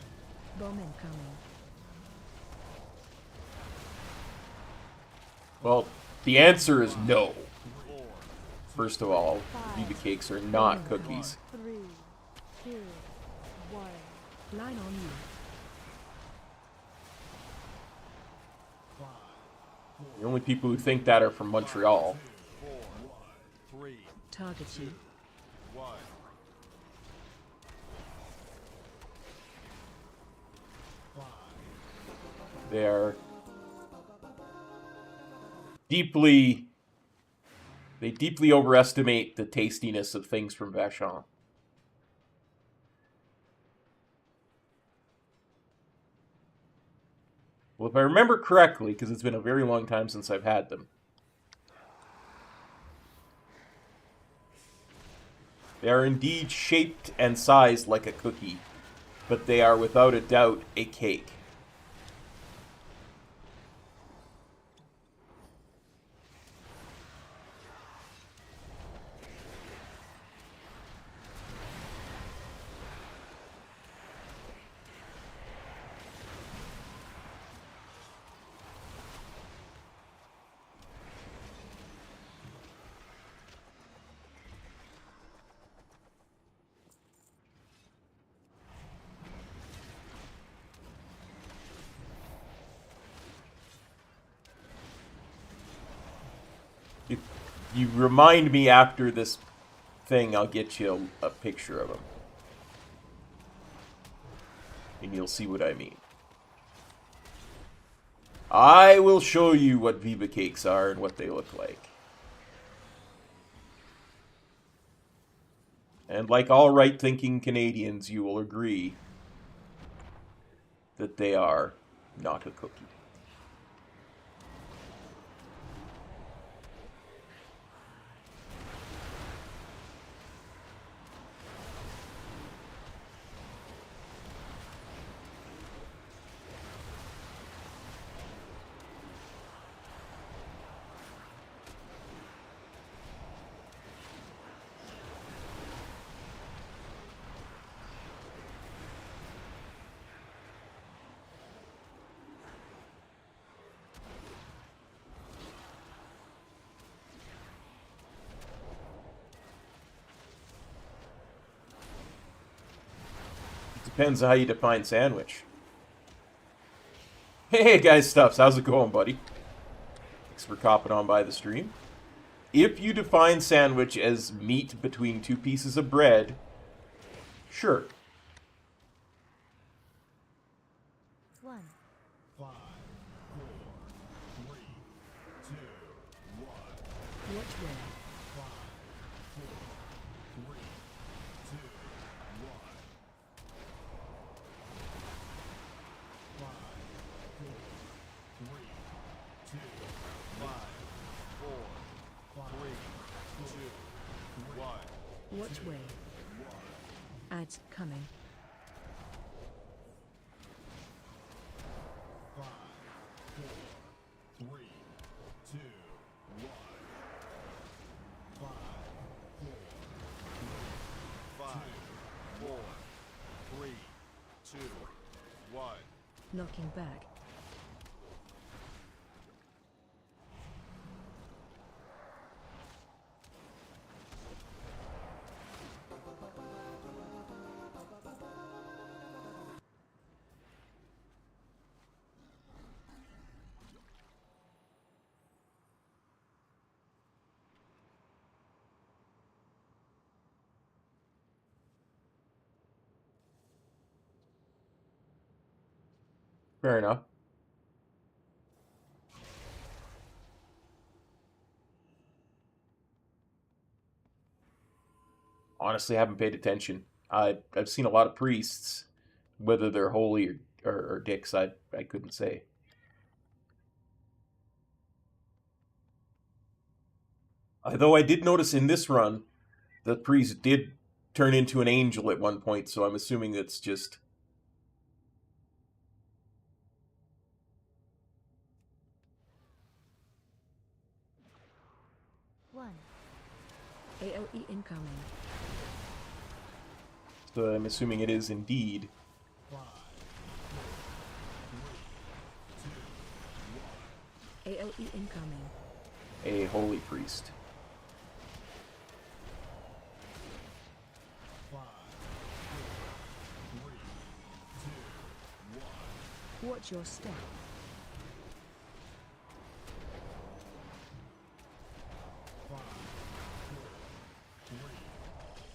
S4: Bowman coming.
S1: Well, the answer is no.
S5: 4,
S1: First of all, Viva cakes are not cookies.
S6: 3, 2, 1.
S4: Line on you.
S1: The only people who think that are from Montreal.
S5: 4, 3,
S4: Target you.
S5: 1.
S1: They are they deeply overestimate the tastiness of things from Vachon. Well, if I remember correctly, because it's been a very long time since I've had them, they are indeed shaped and sized like a cookie, but they are without a doubt a cake. If you remind me after this thing, I'll get you a picture of him. And you'll see what I mean. I will show you what Viva cakes are and what they look like. And like all right-thinking Canadians, you will agree that they are not a cookie. Depends on how you define sandwich. Hey guys, Stuffs, how's it going, buddy? Thanks for copping on by the stream. If you define sandwich as meat between two pieces of bread, sure.
S6: 1.
S5: 5, 4, 3, 2, 1.
S4: Watch where.
S5: 5, 4, 3, 2, 1. 5, 4, 3, 2, 5, 4, 3, 2, 1.
S4: Watch where. Ads coming.
S5: 5, 4, 3, 2, 1. 5, 4, 3, 2, 1.
S4: Knocking back.
S1: Fair enough. Honestly, I haven't paid attention. I've seen a lot of priests, whether they're holy or dicks, I couldn't say. Though I did notice in this run, the priest did turn into an angel at one point, so I'm assuming it's just...
S6: One.
S4: AOE incoming.
S1: So I'm assuming it is indeed.
S5: 5, 4, 3, 2, 1.
S4: AOE incoming.
S1: A holy priest.
S5: 5, 4, 3, 2, 1.
S4: Watch your step.
S5: 5, 4, 3,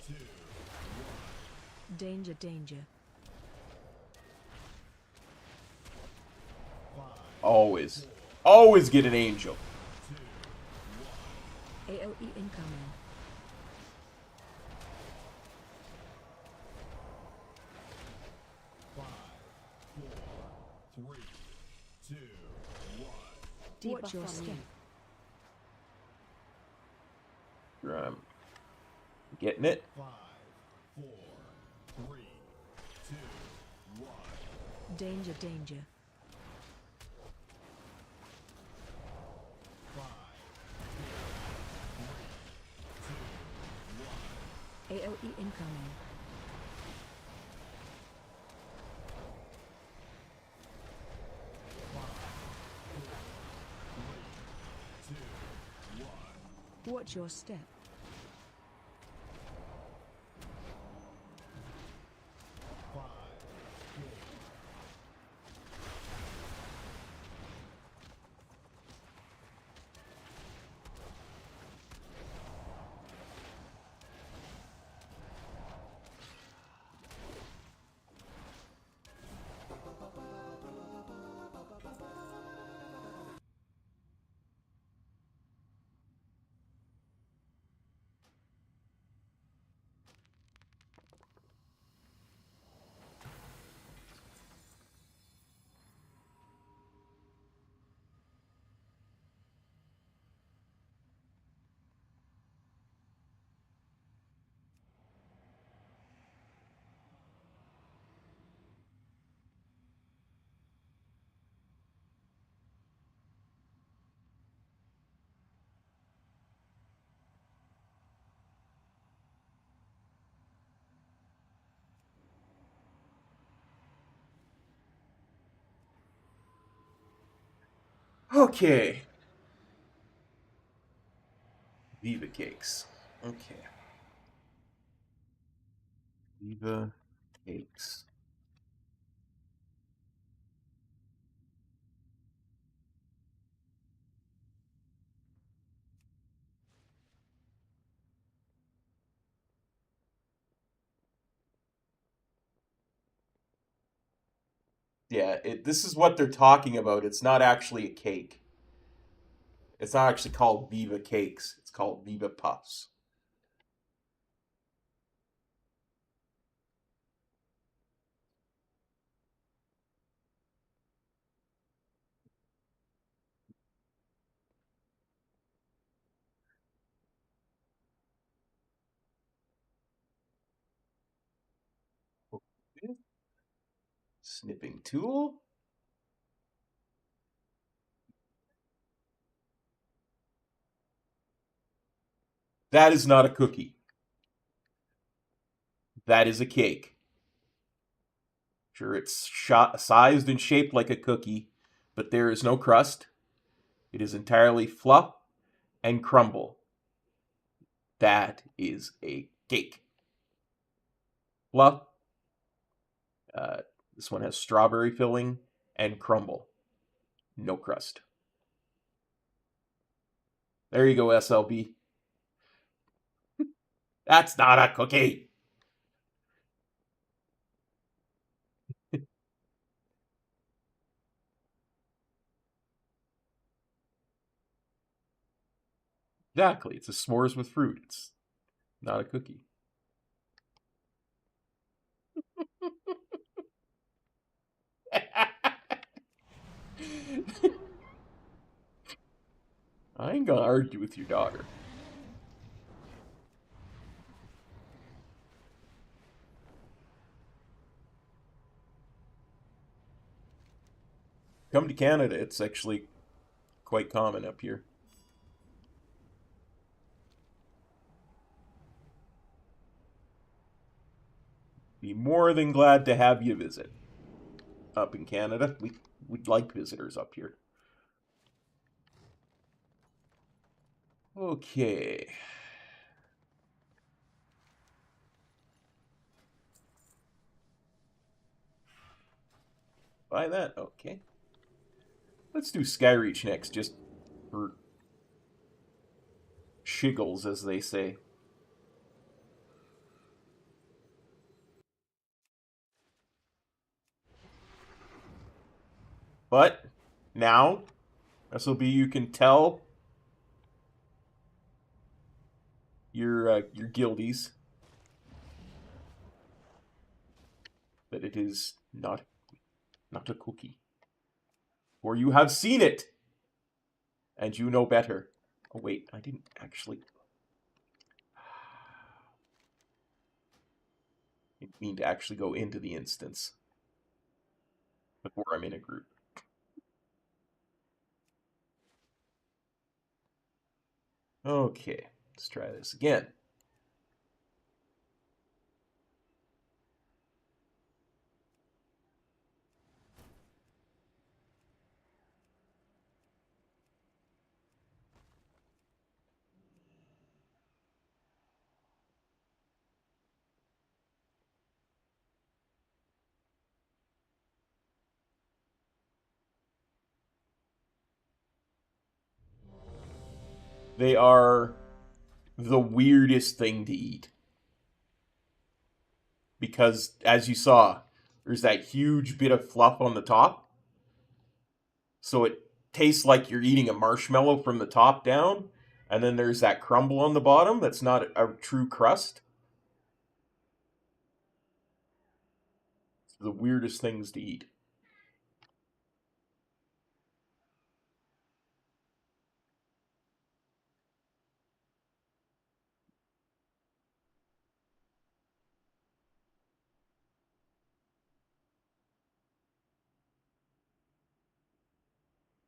S5: 2, 1.
S4: Danger, danger.
S5: 5,
S1: Always. Always get an angel.
S5: 2, 1.
S4: AOE incoming.
S5: 5, 4, 3, 2, 1.
S4: Watch your step.
S1: I'm getting it.
S5: 5, 4, 3, 2, 1.
S4: Danger, danger.
S5: 5, 4, 3, 2, 1.
S4: AOE incoming.
S5: 5, 4, 3, 2, 1.
S4: Watch your step.
S5: 5, 4.
S1: Okay. Viva cakes. Okay. Viva cakes. Yeah, this is what they're talking about. It's not actually a cake. It's not actually called Viva Cakes. It's called Viva Puffs. Snipping tool. That is not a cookie. That is a cake. Sure, it's sized and shaped like a cookie, but there is no crust. It is entirely fluff and crumble. That is a cake. Fluff. Uh, this one has strawberry filling and crumble. No crust. There you go, SLB. That's not a cookie. Exactly. It's a s'mores with fruit. It's not a cookie. I ain't gonna argue with your daughter. Come to Canada, it's actually quite common up here. Be more than glad to have you visit up in Canada. We'd like visitors up here. Okay. Buy that. Okay. Let's do Skyreach next, just for shiggles, as they say. But now, SLB, you can tell your guildies that it is not a cookie. For you have seen it, and you know better. Oh wait, I didn't actually. I didn't mean to actually go into the instance before I'm in a group. Okay, let's try this again. They are the weirdest thing to eat. Because, as you saw, there's that huge bit of fluff on the top. So it tastes like you're eating a marshmallow from the top down. And then there's that crumble on the bottom that's not a true crust. It's the weirdest things to eat.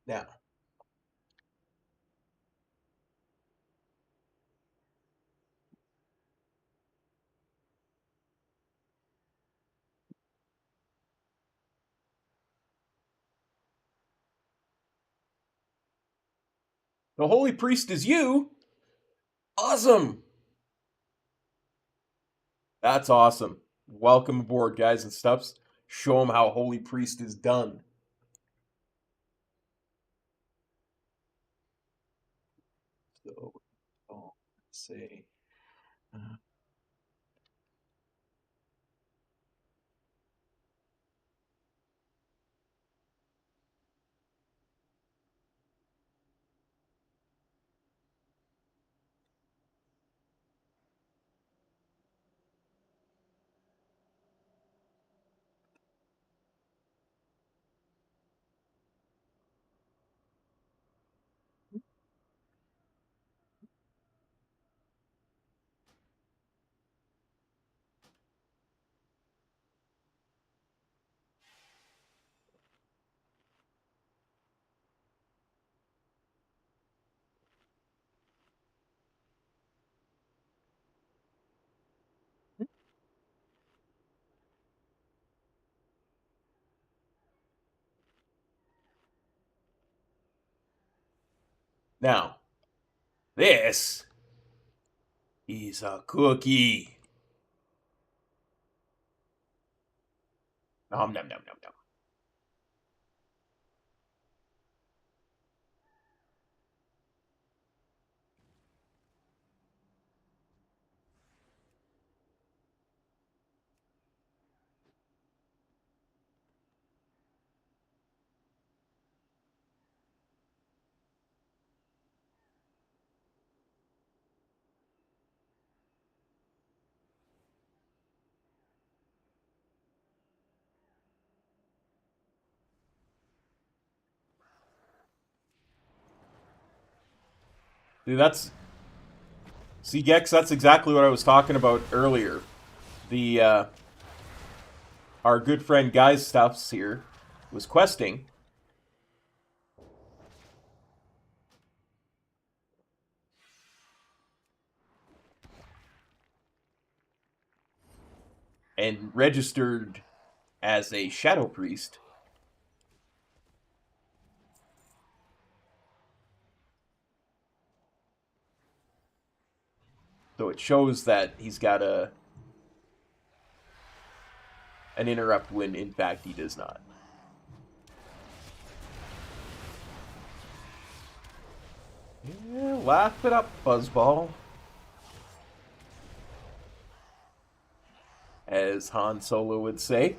S1: Now, The Holy Priest is you? Awesome! That's awesome. Welcome aboard, guys and stuffs. Show them how Holy Priest is done. So, let's say... Now, this is a cookie. Nom nom nom nom nom. Dude, that's... See, Gex, that's exactly what I was talking about earlier. The, our good friend Guy's Stuffs here was questing. And registered as a Shadow Priest. So it shows that he's got an interrupt when in fact he does not. Yeah, laugh it up, Buzzball. As Han Solo would say.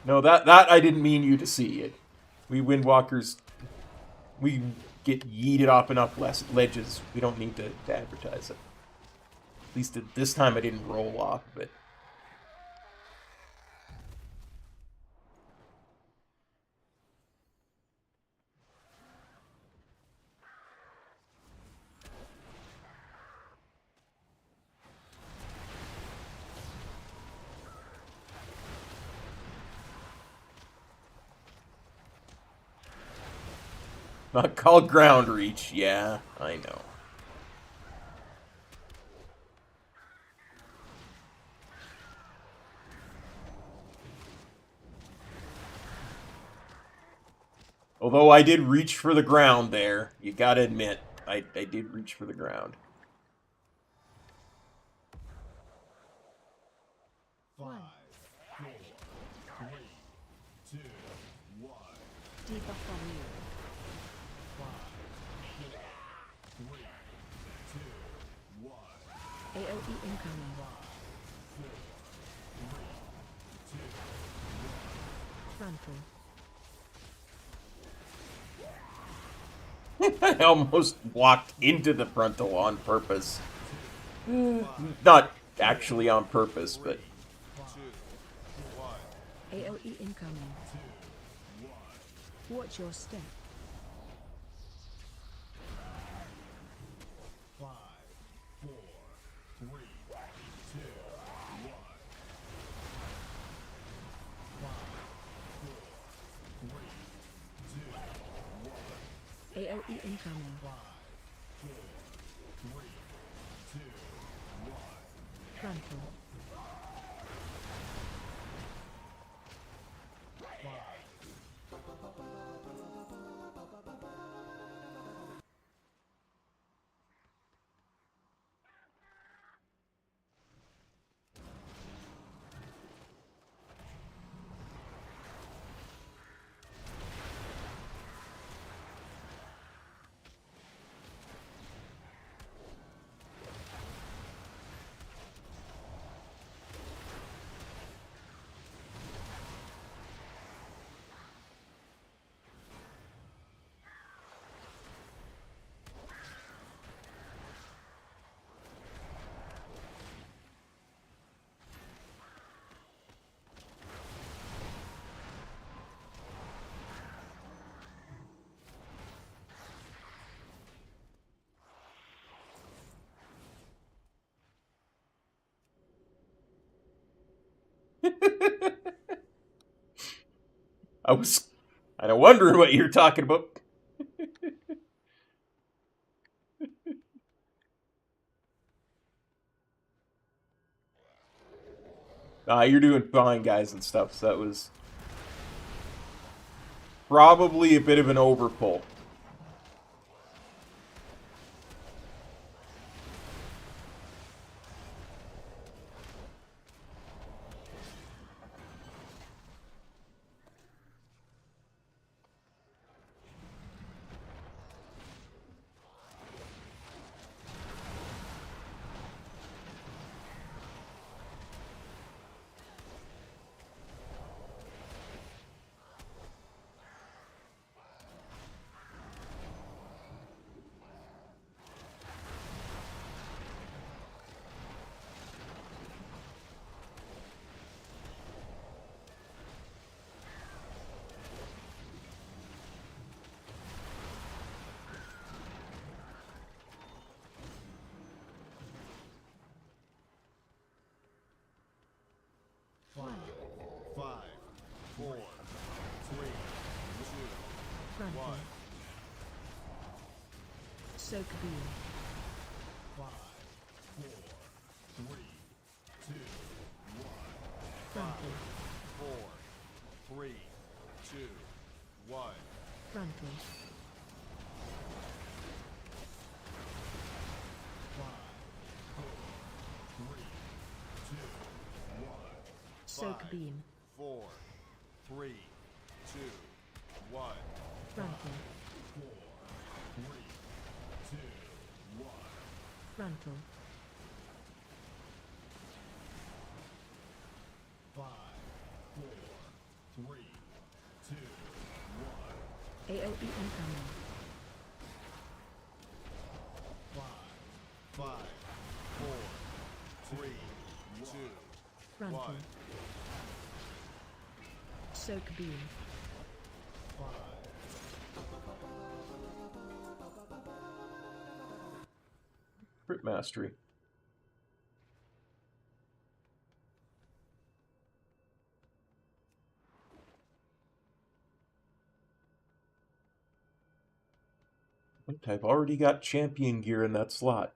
S1: No, that I didn't mean you to see it. We Windwalkers, we get yeeted off enough ledges. We don't need to advertise it. At least at this time I didn't roll off of it. Not called ground reach. Yeah, I know. Although I did reach for the ground there. You gotta admit, I did reach for the ground.
S5: 5, 4, 3, 2, 1.
S4: Debuff on you.
S5: 5, 4, 3, 2, 1.
S4: AOE incoming.
S5: 5, 4, 3, 2, 1.
S4: Frontal.
S1: I almost walked into the frontal on purpose. Not actually on purpose, but...
S5: 2, 1.
S4: AOE incoming.
S5: 2, 1.
S4: Watch your step.
S5: 5, 4, 3, 2, 1. 5, 4, 3, 2, 1.
S4: AOE incoming.
S5: 5, 4, 3, 2, 1.
S4: Frontal.
S1: I was kind of wondering what you're talking about. You're doing fine, guys and stuff, so that was probably a bit of an overpull.
S6: One.
S5: 5, 4, 3, 2,
S4: Frontal.
S5: 1.
S4: Soak beam.
S5: 5, 4, 3, 2, 1.
S4: Frontal.
S5: 4, 3, 2, 1.
S4: Frontal.
S5: 5, 4, 3, 2, 1.
S4: Soak
S5: 5,
S4: beam.
S5: 4, 3, 2, 1.
S4: Frontal.
S5: 4, 3, 2, 1.
S4: Frontal.
S5: 5, 4, 3, 2, 1.
S4: AOE incoming.
S5: 5, 5, 4, 3, 2,
S4: Frontal.
S5: 1.
S4: Soak beam.
S5: 5.
S1: Crit mastery. I've already got champion gear in that slot.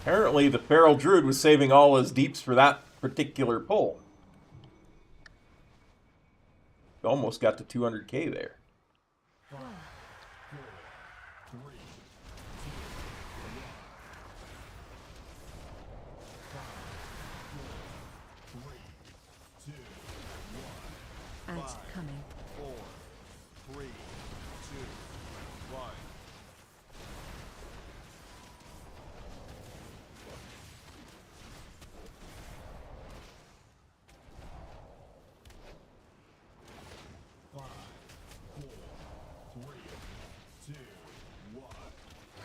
S1: Apparently, the Feral Druid was saving all his deeps for that particular pull. Almost got to 200k there.
S5: 5, 4, 3, 2, 1. 5, 4, 3, 2, 1.
S4: Ads coming.
S5: 4, 3, 2, 1. 5, 4, 3, 2, 1.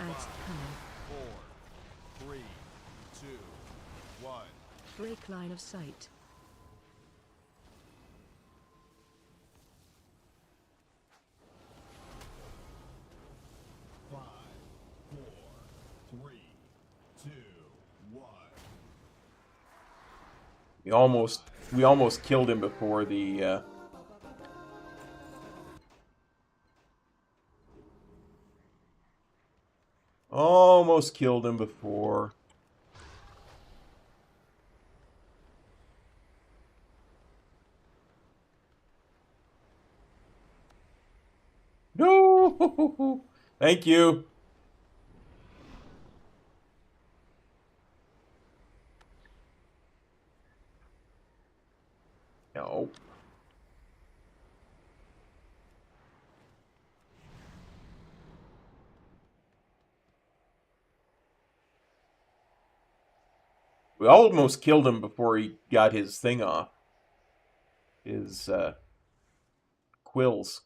S4: Ads coming.
S5: 4, 3, 2, 1.
S4: Break line of sight.
S5: 5, 4, 3, 2, 1.
S1: We almost killed him before the almost killed him before. No! Thank you. No. We almost killed him before he got his thing off. His quills.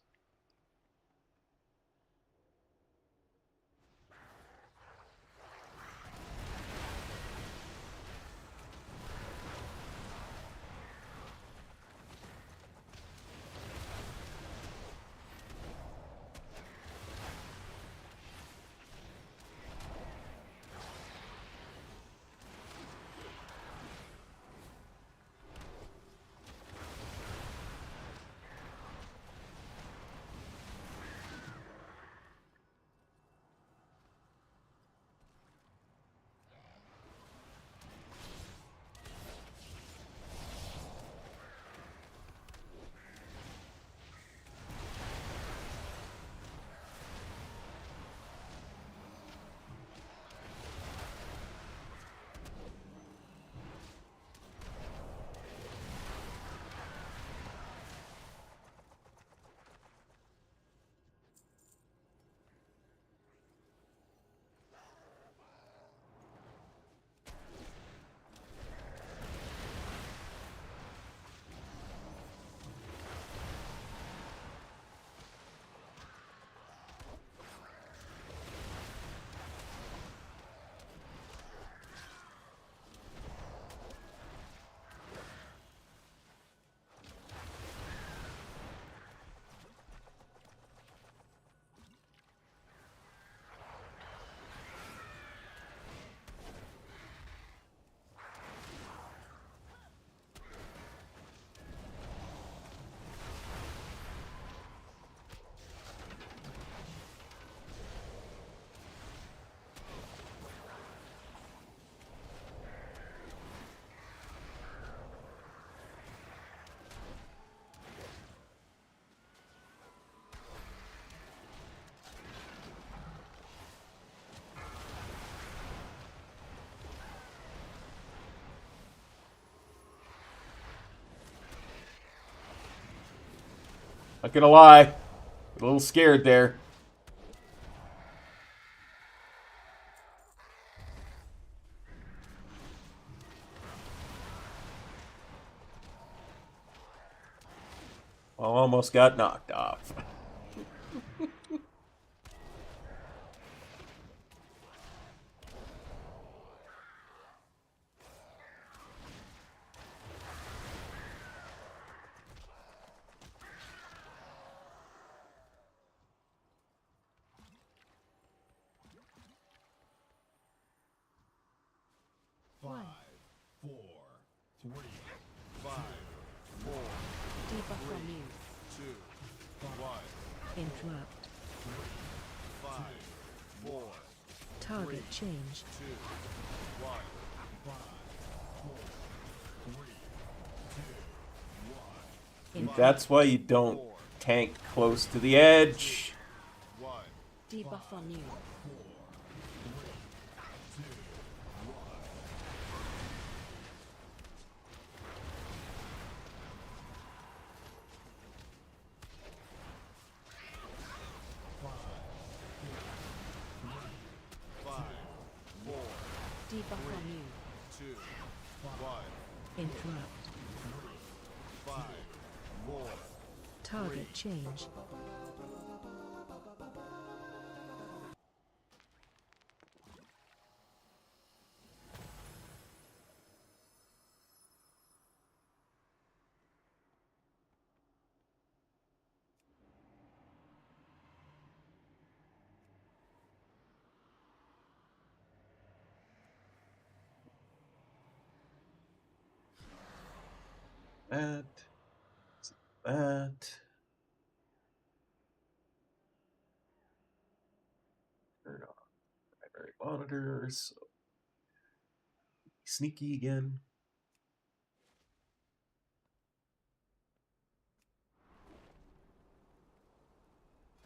S1: Not gonna lie. A little scared there. Almost got knocked off.
S5: Five, four, three, five, four,
S4: Debuff on you.
S5: 2, 1.
S4: Interrupt.
S5: 5, 4,
S4: Target change.
S5: 2, 1. 5, 4, 3, 2, 1.
S1: That's why you don't tank close to the edge.
S5: 1.
S4: Debuff on you.
S5: 5, 4,
S4: Debuff on you.
S5: 2, 1.
S4: Interrupt.
S5: 5, 4,
S4: Target change.
S1: That. That. Turn on primary monitors. Sneaky again.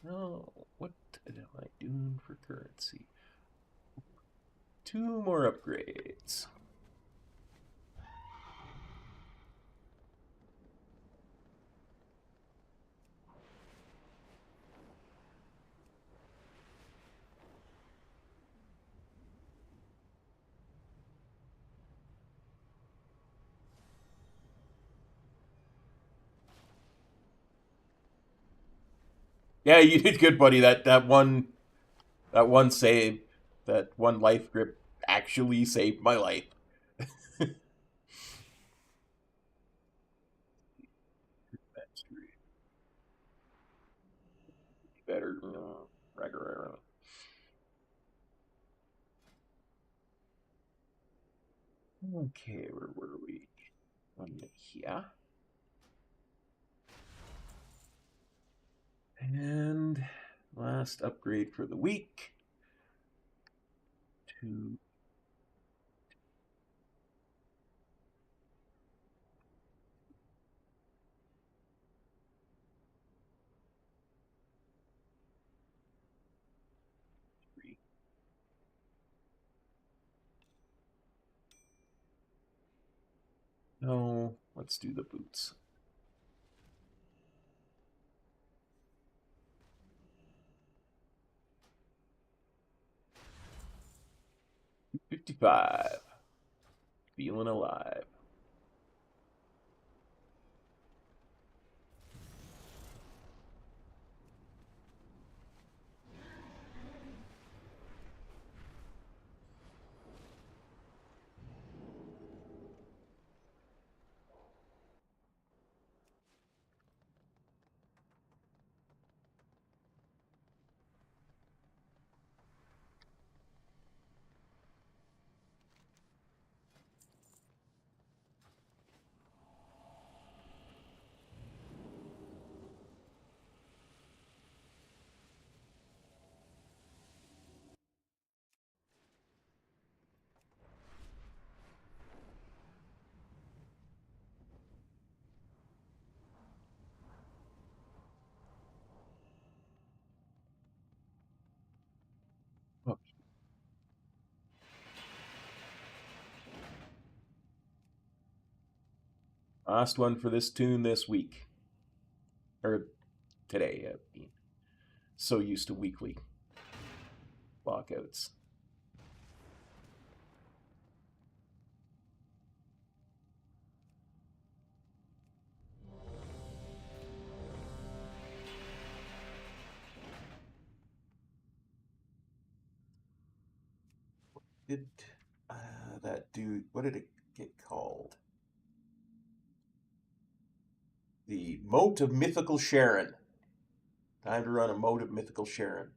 S1: No, what am I doing for currency? 2 more upgrades. Yeah, you did good, buddy. That one save, that one life grip actually saved my life. Better, regular. Okay, where were we? One here. And last upgrade for the week. 2. No, let's do the boots. $55. Feeling alive. Okay. Last one for this tune this week. Or today. I mean, so used to weekly lockouts. Did that dude? What did it get called? The Moat of Mythical Sharon. Time to run a Moat of Mythical Sharon.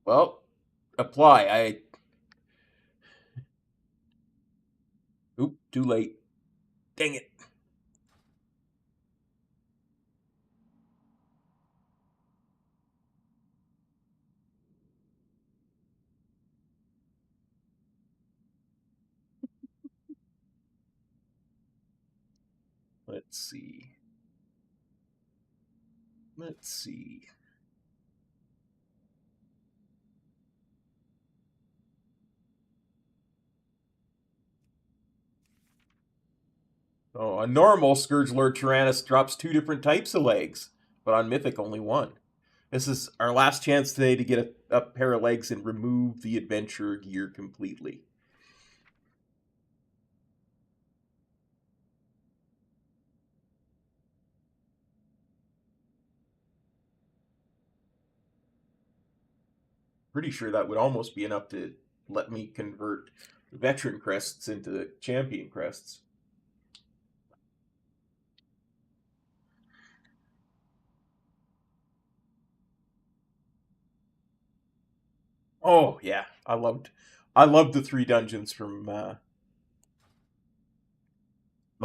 S1: Well, apply. Oop, too late. Dang it. Let's see. Let's see. Oh, on normal, Scourge Lord Tyrannus drops 2 different types of legs, but on Mythic, only 1. This is our last chance today to get a pair of legs and remove the adventure gear completely. Pretty sure that would almost be enough to let me convert veteran crests into champion crests. Oh yeah, I loved the 3 dungeons from the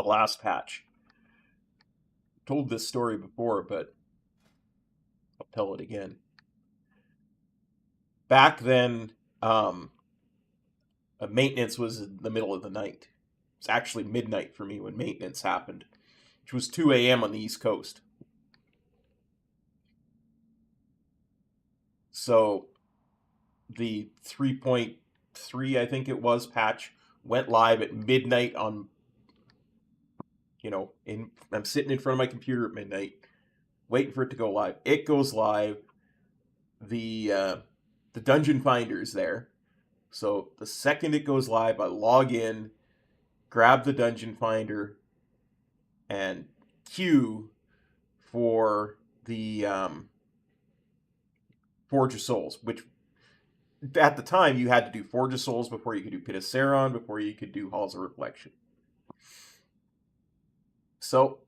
S1: last patch. Told this story before, but I'll tell it again. Back then, maintenance was in the middle of the night. It's actually midnight for me when maintenance happened, which was 2 a.m. on the East Coast. So the 3.3, I think it was, patch went live at midnight on, I'm sitting in front of my computer at midnight, waiting for it to go live. It goes live. The dungeon finder is there. So the second it goes live, I log in, grab the dungeon finder, and queue for the Forge of Souls, which at the time you had to do Forge of Souls before you could do Pit of Saron, before you could do Halls of Reflection. So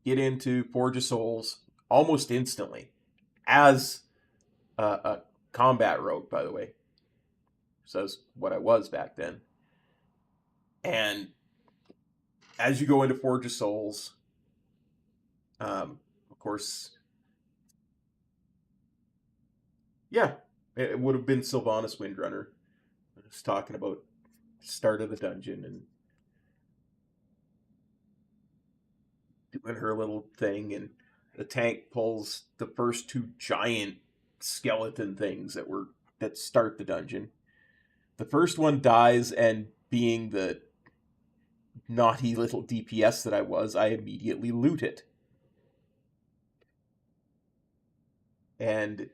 S1: get into Forge of Souls almost instantly as a combat rogue, by the way. So that's what I was back then. And as you go into Forge of Souls, of course, yeah, it would have been Sylvanas Windrunner. I was talking about start of the dungeon and doing her little thing, and the tank pulls the first 2 giant skeleton things that start the dungeon. The first one dies, and being the naughty little DPS that I was, I immediately loot it. And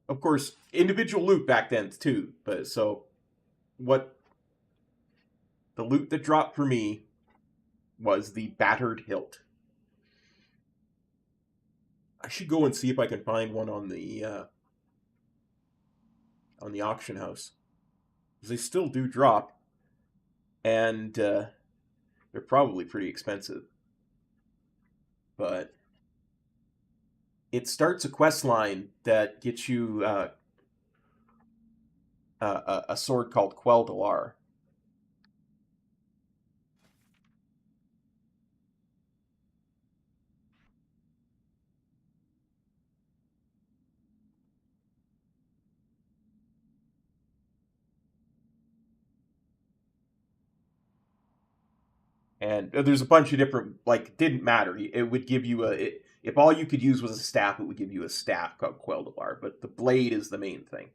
S1: of course, individual loot back then too. But so what the loot that dropped for me was the battered hilt. I should go and see if I can find one on the auction house. Because they still do drop, and they're probably pretty expensive. But it starts a quest line that gets you a sword called Quell Delar. And there's a bunch of different, like, it didn't matter. It would give you if all you could use was a staff, it would give you a staff called Quel'Dalar. But the blade is the main thing.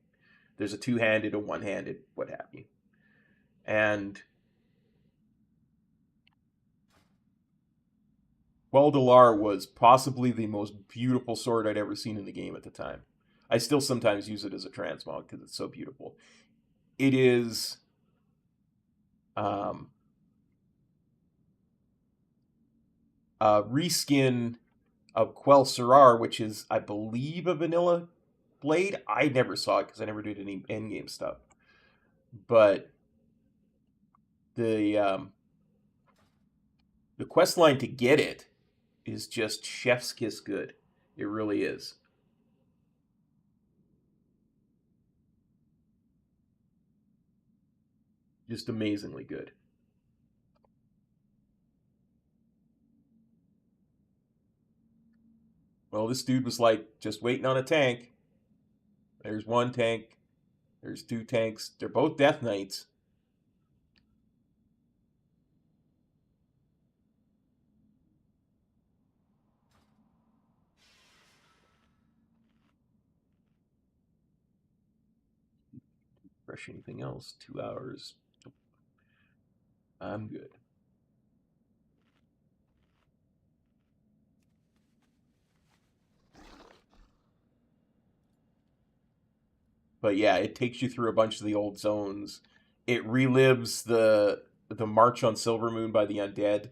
S1: There's a two-handed, a one-handed, what have you. And Quel'Dalar was possibly the most beautiful sword I'd ever seen in the game at the time. I still sometimes use it as a transmog because it's so beautiful. It is a reskin of Quel'Serrar, which is, I believe, a vanilla blade. I never saw it because I never did any endgame stuff. But the quest line to get it is just chef's kiss good. It really is. Just amazingly good. Well, this dude was like just waiting on a tank. There's one tank. There's two tanks. They're both Death Knights. Fresh anything else? 2 hours. I'm good. But yeah, it takes you through a bunch of the old zones. It relives the March on Silvermoon by the Undead.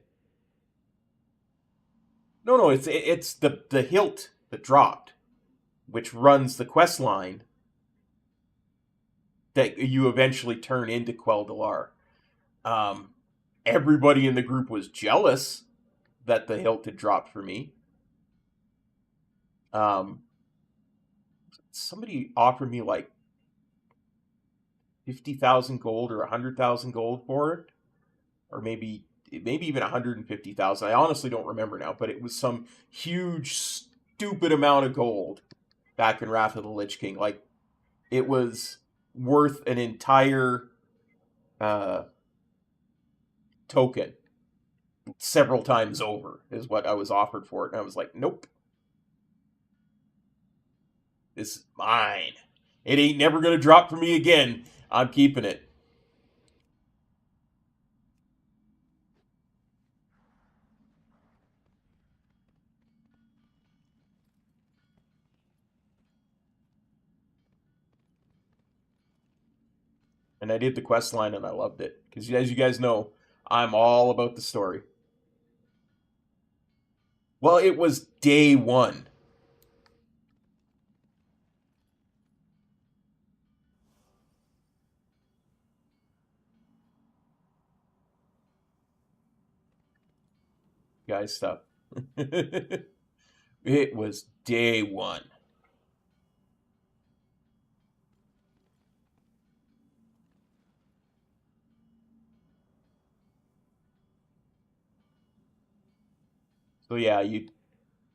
S1: No, it's the hilt that dropped, which runs the quest line that you eventually turn into Quel'Dalar. Everybody in the group was jealous that the hilt had dropped for me. Somebody offered me like 50,000 gold or 100,000 gold for it, or maybe even 150,000. I honestly don't remember now, but it was some huge, stupid amount of gold back in Wrath of the Lich King. Like, it was worth an entire token several times over, is what I was offered for it. And I was like, nope. This is mine. It ain't never going to drop for me again. I'm keeping it. And I did the quest line and I loved it. Because as you guys know, I'm all about the story. Well, it was day one. Guys, stuff. It was day one. So yeah,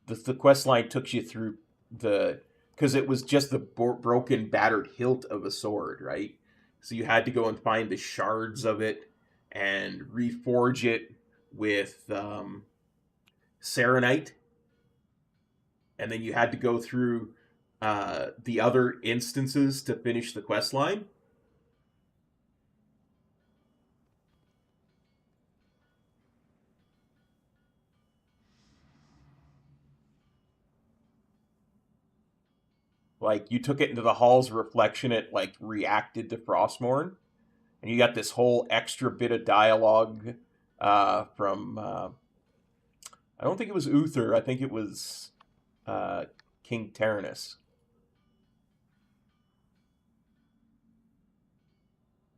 S1: the quest line took you through because it was just the broken, battered hilt of a sword, right? So you had to go and find the shards of it and reforge it with Serenite, and then you had to go through the other instances to finish the quest line. Like, you took it into the Hall's Reflection, it like reacted to Frostmourne, and you got this whole extra bit of dialogue from I don't think it was Uther. I think it was King Tyrannus.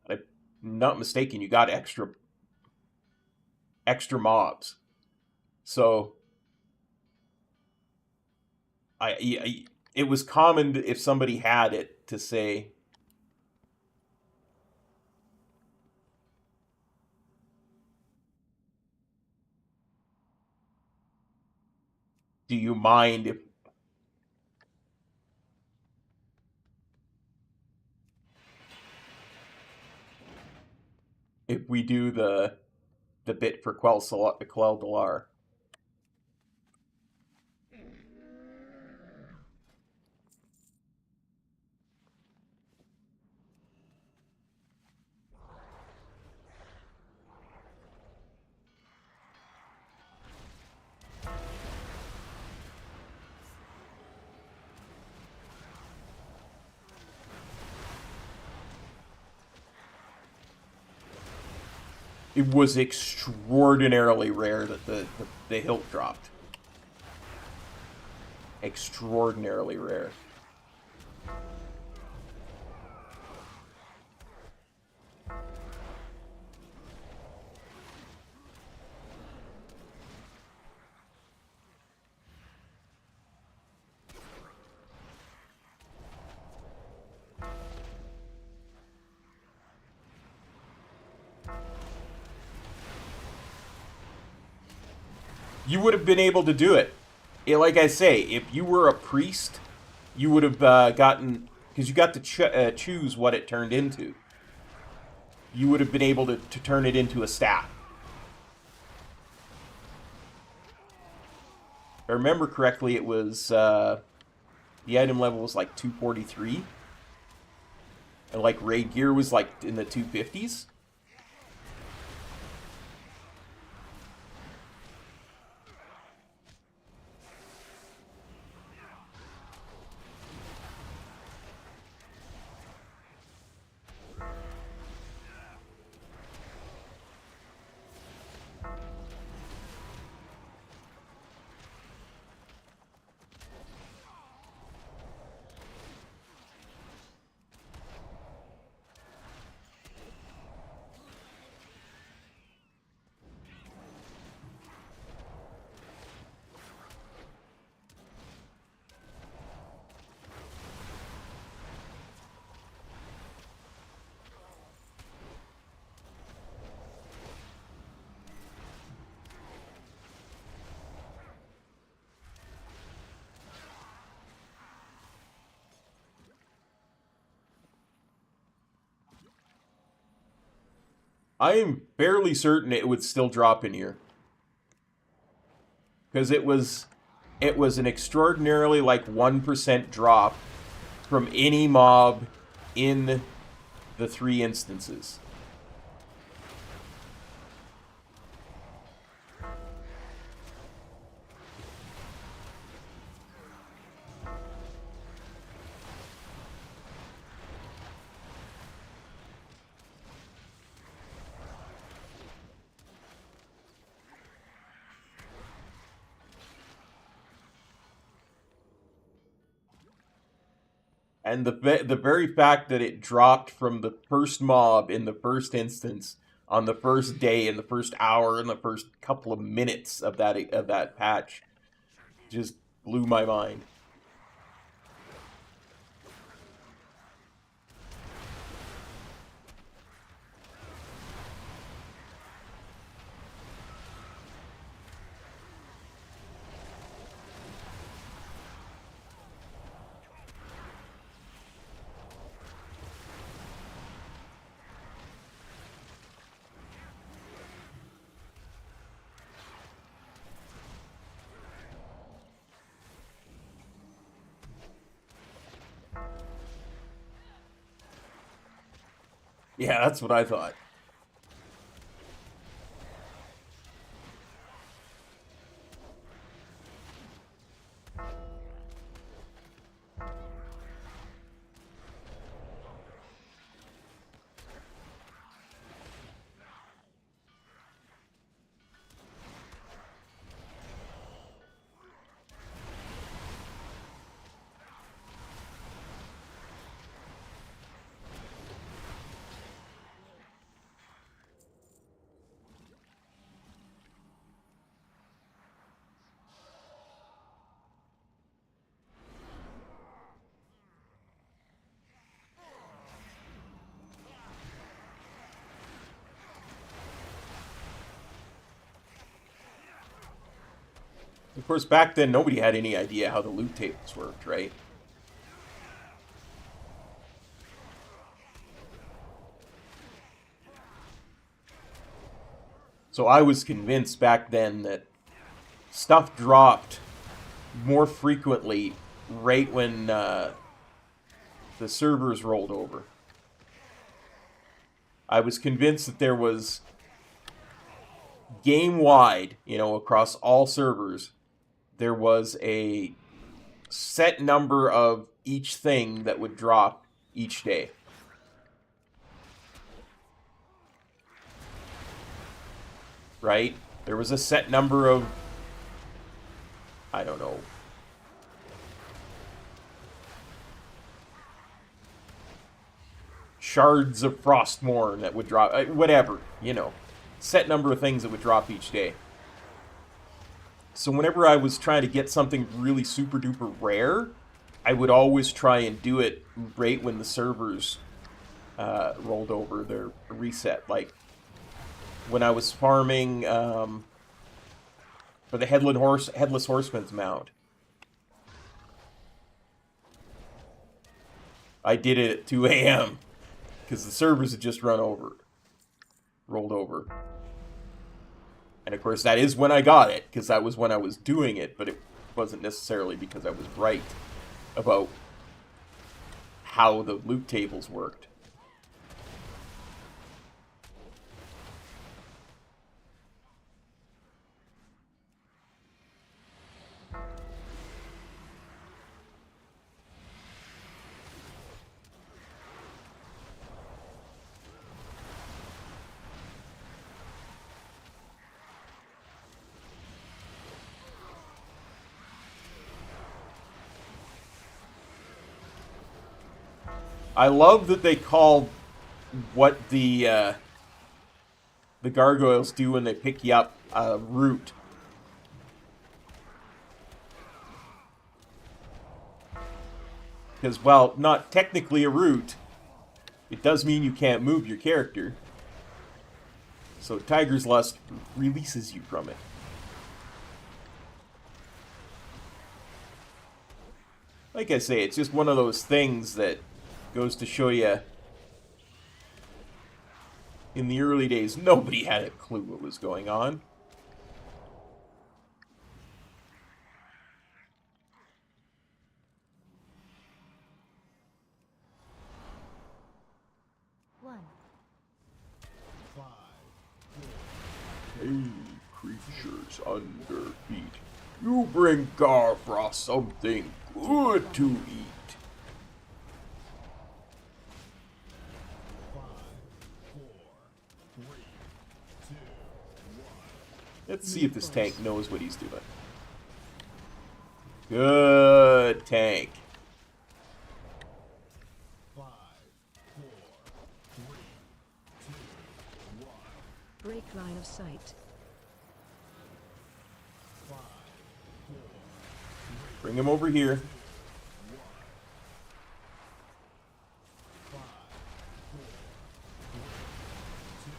S1: If I'm not mistaken, you got extra mobs. So it was common if somebody had it to say, "Do you mind if we do the the bit for Quel'Dalar. It was extraordinarily rare that the hilt dropped. Extraordinarily rare. You would have been able to do it. Like I say, if you were a priest, you would have gotten... Because you got to choose what it turned into. You would have been able to turn it into a staff. If I remember correctly, it was... the item level was like 243. And like raid gear was like in the 250s. I am fairly certain it would still drop in here. Because it was an extraordinarily like 1% drop from any mob in the 3 instances. And the very fact that it dropped from the first mob in the first instance on the first day, in the first hour, in the first couple of minutes of that patch, just blew my mind. Yeah, that's what I thought. Of course, back then, nobody had any idea how the loot tables worked, right? So I was convinced back then that stuff dropped more frequently right when the servers rolled over. I was convinced that there was game-wide, across all servers, there was a set number of each thing that would drop each day. Right? There was a set number of, I don't know, shards of Frostmourne that would drop, whatever, set number of things that would drop each day. So whenever I was trying to get something really super duper rare, I would always try and do it right when the servers rolled over their reset. Like when I was farming for the Headless Horseman's mount. I did it at 2 a.m. because the servers had just rolled over. And of course, that is when I got it, because that was when I was doing it, but it wasn't necessarily because I was right about how the loot tables worked. I love that they call what the gargoyles do when they pick you up a root. Because, well, not technically a root, it does mean you can't move your character. So Tiger's Lust releases you from it. Like I say, it's just one of those things that goes to show you, in the early days, nobody had a clue what was going on.
S6: One.
S1: Hey, creatures under feet, you bring Garfrost something good to eat. Let's see if this tank knows what he's doing. Good tank.
S5: 5, 4, 3, 2, 1.
S4: Break line of sight.
S5: 5, 4,
S1: Bring him over here.
S5: 5, 4, 3, 2,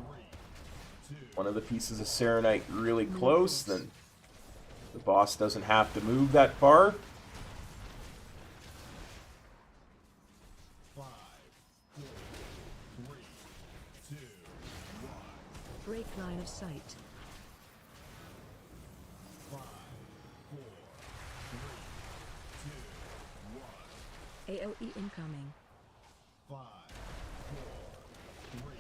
S5: 1.
S1: One of the pieces of Serenite really close, then the boss doesn't have to move that far.
S5: 5, 4, 3, 2, 1.
S4: Break line of sight.
S5: 5, 4, 3, 2, 1.
S4: AOE incoming.
S5: 5, 4, 3.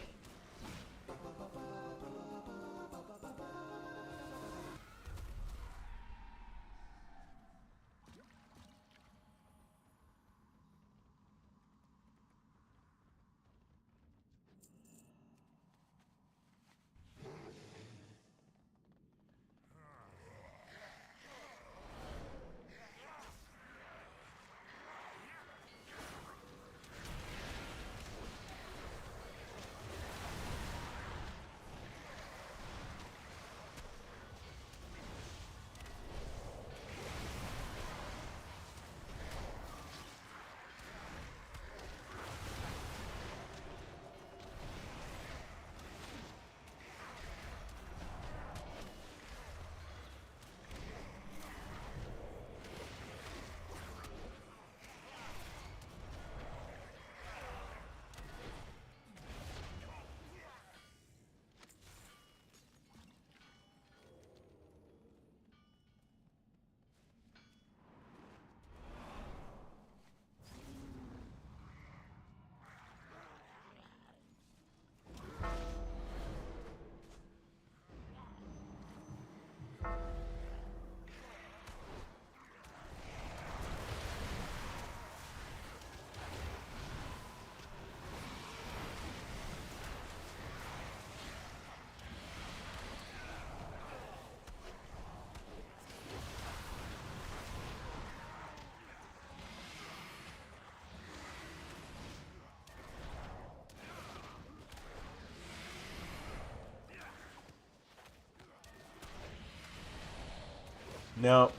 S1: Now,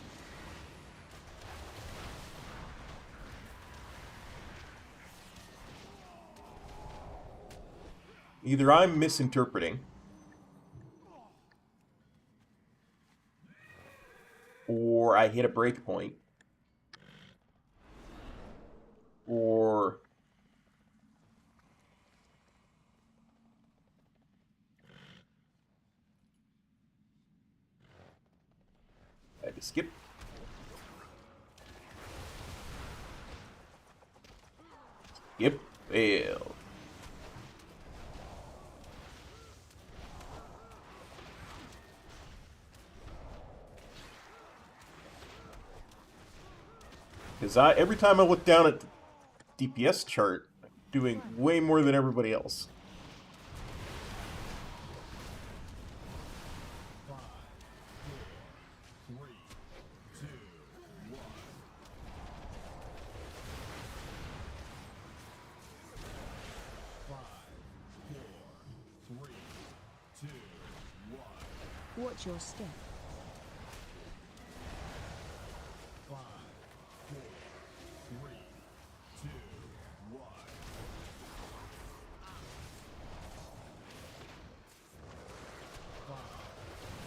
S1: either I'm misinterpreting, or I hit a breakpoint, or I had to skip. Skip failed. Because every time I look down at the DPS chart, I'm doing way more than everybody else.
S5: Five, four, three, two, one. Five, four, three, two, one.
S4: Watch your step.
S5: 5, 4, 3, 2, 1. 5,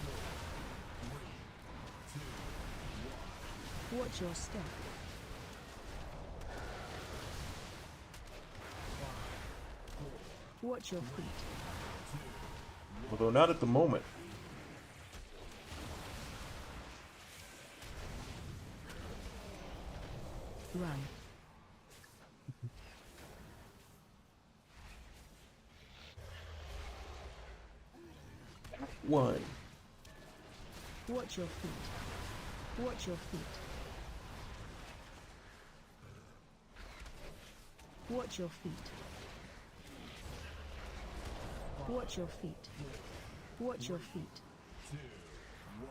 S5: 4, 3, 2, 1.
S4: Watch your step.
S5: 5, 4,
S4: Watch your feet.
S5: 2,
S1: Although not at the moment.
S4: Run.
S1: One.
S4: Watch your feet. Watch your feet. Watch your feet. Watch your feet. Watch your feet.
S5: 2, 1.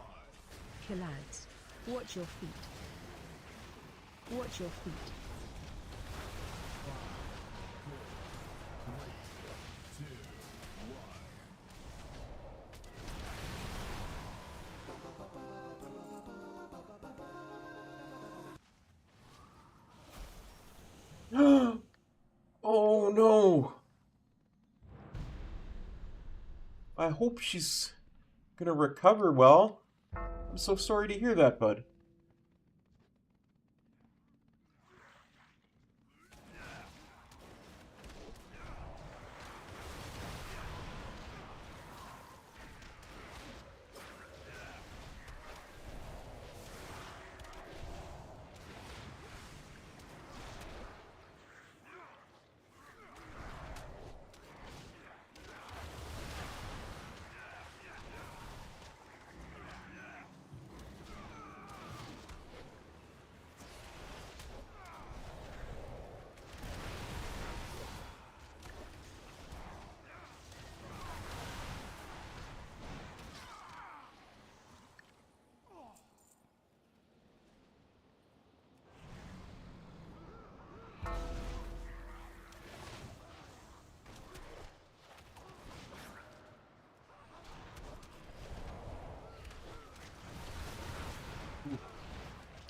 S4: Killads. Watch your feet. Watch your feet.
S5: 5, 4, 3, 2, 1.
S1: Oh no! I hope she's gonna recover well. I'm so sorry to hear that, bud.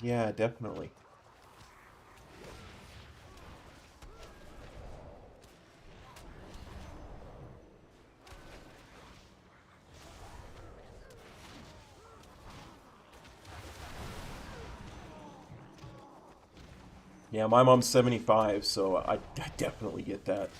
S1: Yeah, definitely. Yeah, my mom's 75, so I definitely get that.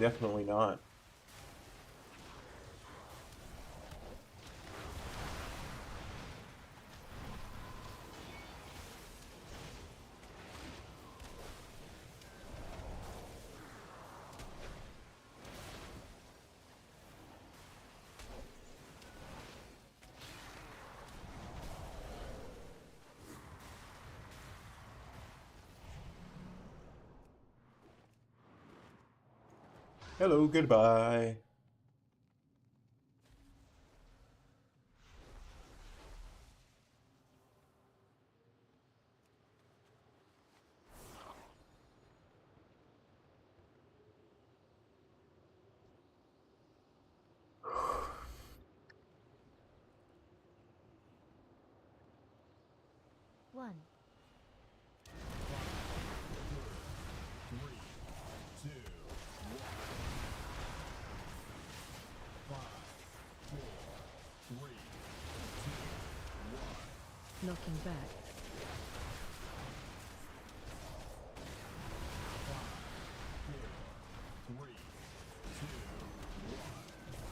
S1: definitely not. Hello, goodbye.
S6: One.
S4: Knocking back.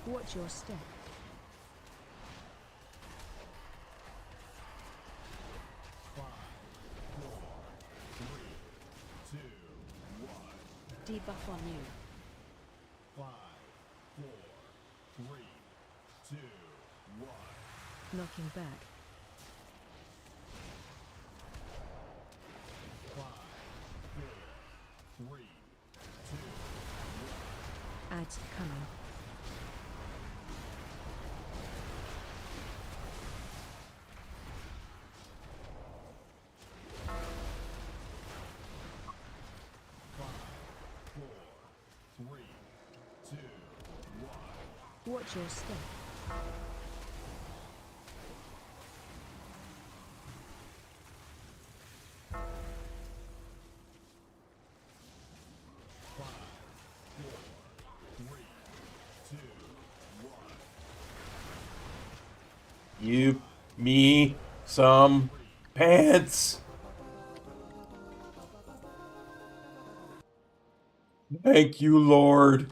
S4: Watch your step. Debuff on you.
S5: 5, 4, 3, 2, 1.
S4: Knocking back.
S5: 5, 4, 3, 2,
S4: Ads coming. Watch your step.
S1: Give me some pants. Thank you, Lord.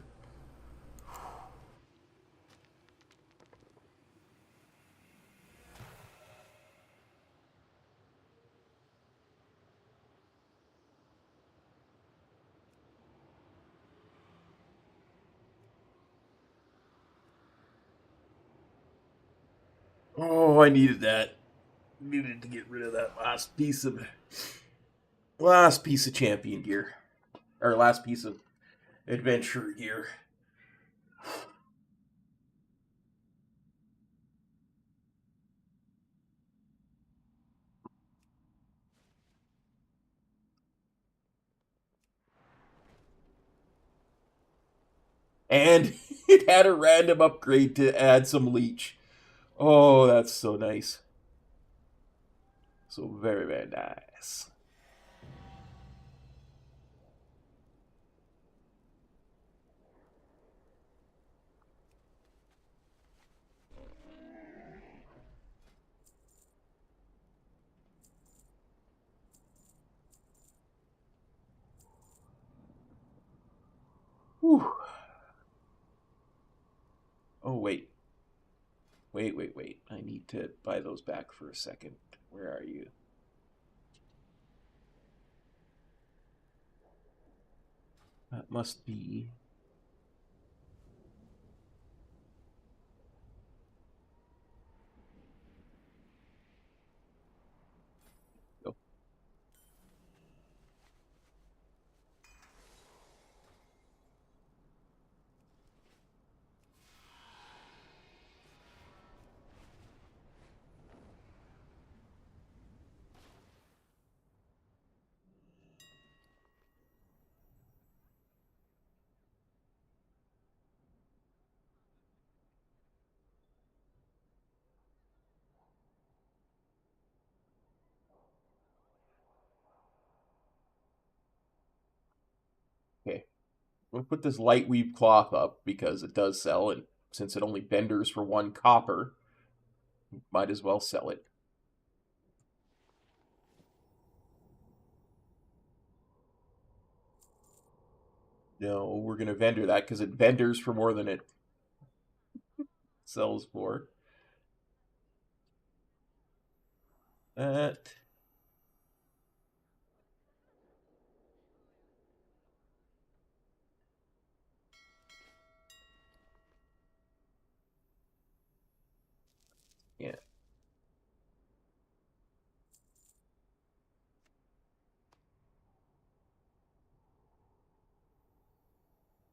S1: Oh, I needed that. Needed to get rid of that last piece of champion gear. Or last piece of adventure gear. And it had a random upgrade to add some leech. Oh, that's so nice. So very, very nice. Whew. Oh, wait. Wait. I need to buy those back for a second. Where are you? That must be... Oh. Okay. I'm going to put this light weave cloth up because it does sell, and since it only benders for 1 copper, might as well sell it. No, we're gonna vendor that because it vendors for more than it sells for. That. Yeah.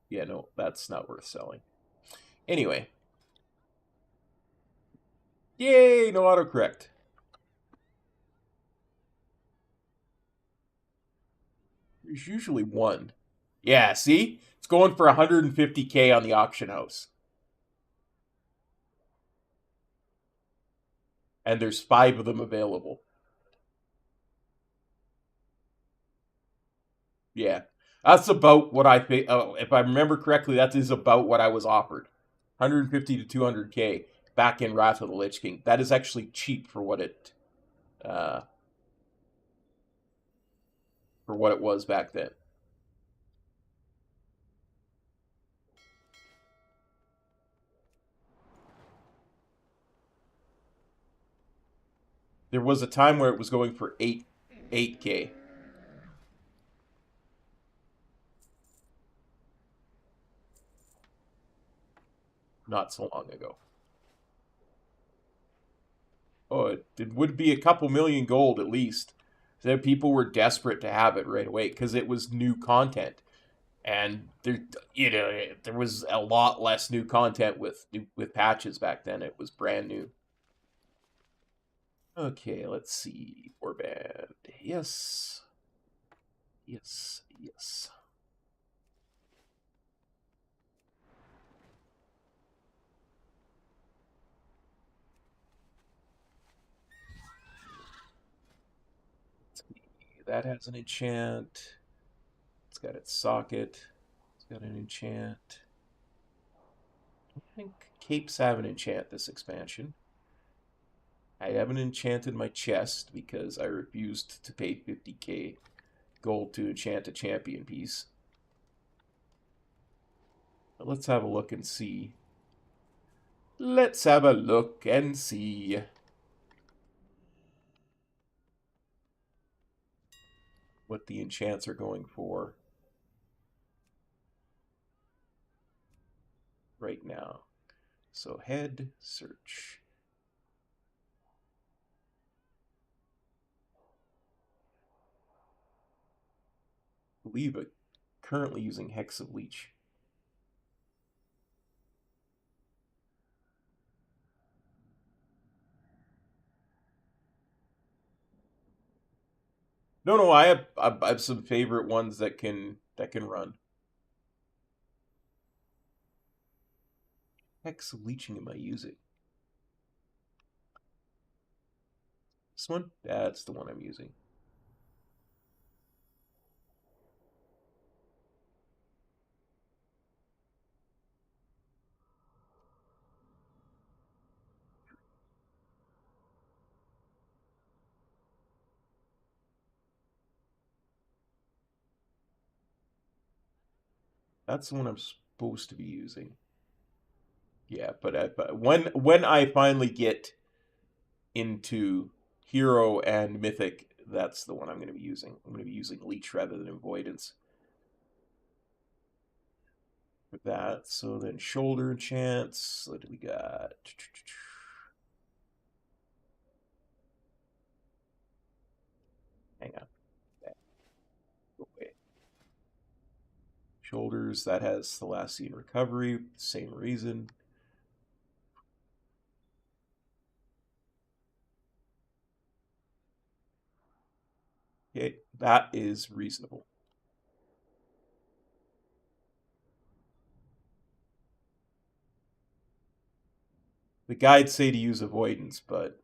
S1: Yeah, no, that's not worth selling. Anyway. Yay, no autocorrect. There's usually one. Yeah, see? It's going for 150K on the auction house. And there's 5 of them available. Yeah. That's about what I pay. If I remember correctly, that is about what I was offered. 150 to 200K back in Wrath of the Lich King. That is actually cheap for what it was back then. There was a time where it was going for 8K. Not so long ago. Oh, it would be a couple million gold at least. So people were desperate to have it right away because it was new content, and there was a lot less new content with patches back then. It was brand new. Okay, let's see. Warband. Yes. Yes. Yes. That has an enchant. It's got its socket. It's got an enchant. I think capes have an enchant this expansion. I haven't enchanted my chest because I refused to pay 50K gold to enchant a champion piece. But let's have a look and see. Let's have a look and see. What the enchants are going for right now. So head search. I believe it currently using Hex of Leech. No, I have some favorite ones that can run. Hex of Leeching am I using? This one? That's the one I'm using. That's the one I'm supposed to be using. Yeah, but when I finally get into Hero and Mythic, that's the one I'm going to be using. I'm going to be using Leech rather than Avoidance for that. So then Shoulder Enchants. What do we got? Hang on. Okay. Shoulders, that has Thalassian Recovery. Same reason. Okay, that is reasonable. The guides say to use Avoidance, but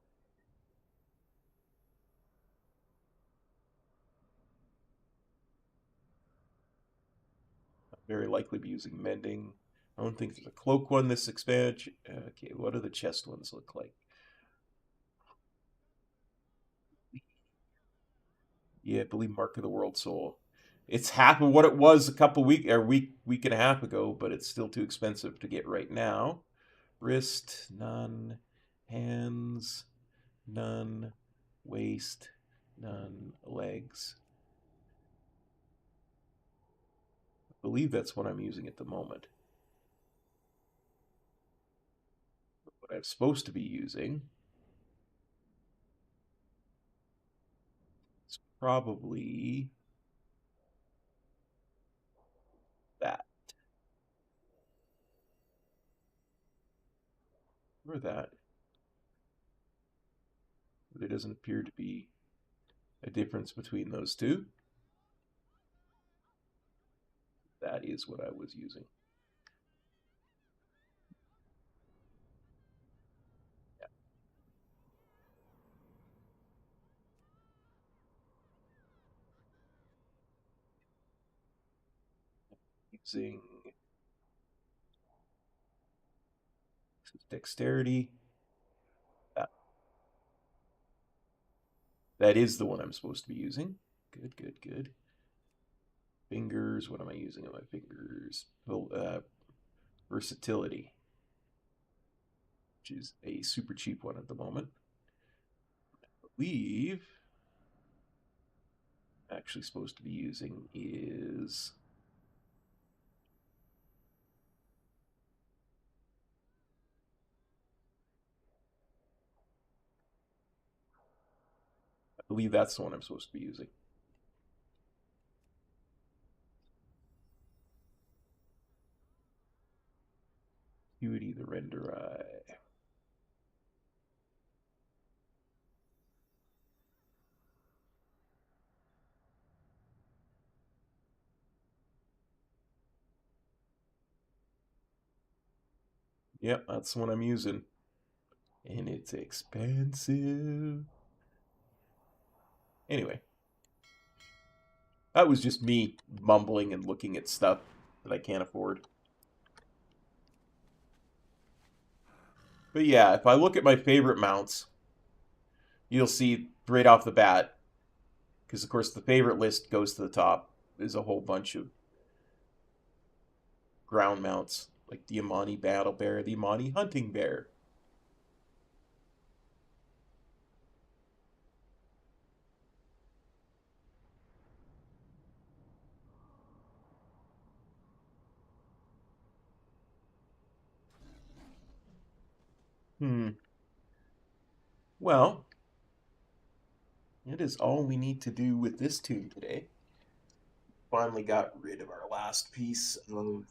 S1: I'll very likely be using Mending. I don't think there's a Cloak one this expansion. Okay, what do the chest ones look like? Yeah, I believe Mark of the World Soul. It's half of what it was a couple week and a half ago, but it's still too expensive to get right now. Wrist, none. Hands, none. Waist, none. Legs. I believe that's what I'm using at the moment. What I'm supposed to be using is probably that. Or that. There doesn't appear to be a difference between those two. That is what I was using. Yeah. Using dexterity. That is the one I'm supposed to be using. Good, good, good. Fingers. What am I using on my fingers? Versatility, which is a super cheap one at the moment. I believe I'm actually supposed to be using is I believe that's the one I'm supposed to be using. Acuity, the render eye. Yep, that's the one I'm using. And it's expensive. Anyway. That was just me mumbling and looking at stuff that I can't afford. But yeah, if I look at my favorite mounts, you'll see right off the bat, because of course the favorite list goes to the top, there's a whole bunch of ground mounts, like the Imani Battle Bear, the Imani Hunting Bear. Well, it is all we need to do with this tune today. Finally got rid of our last piece of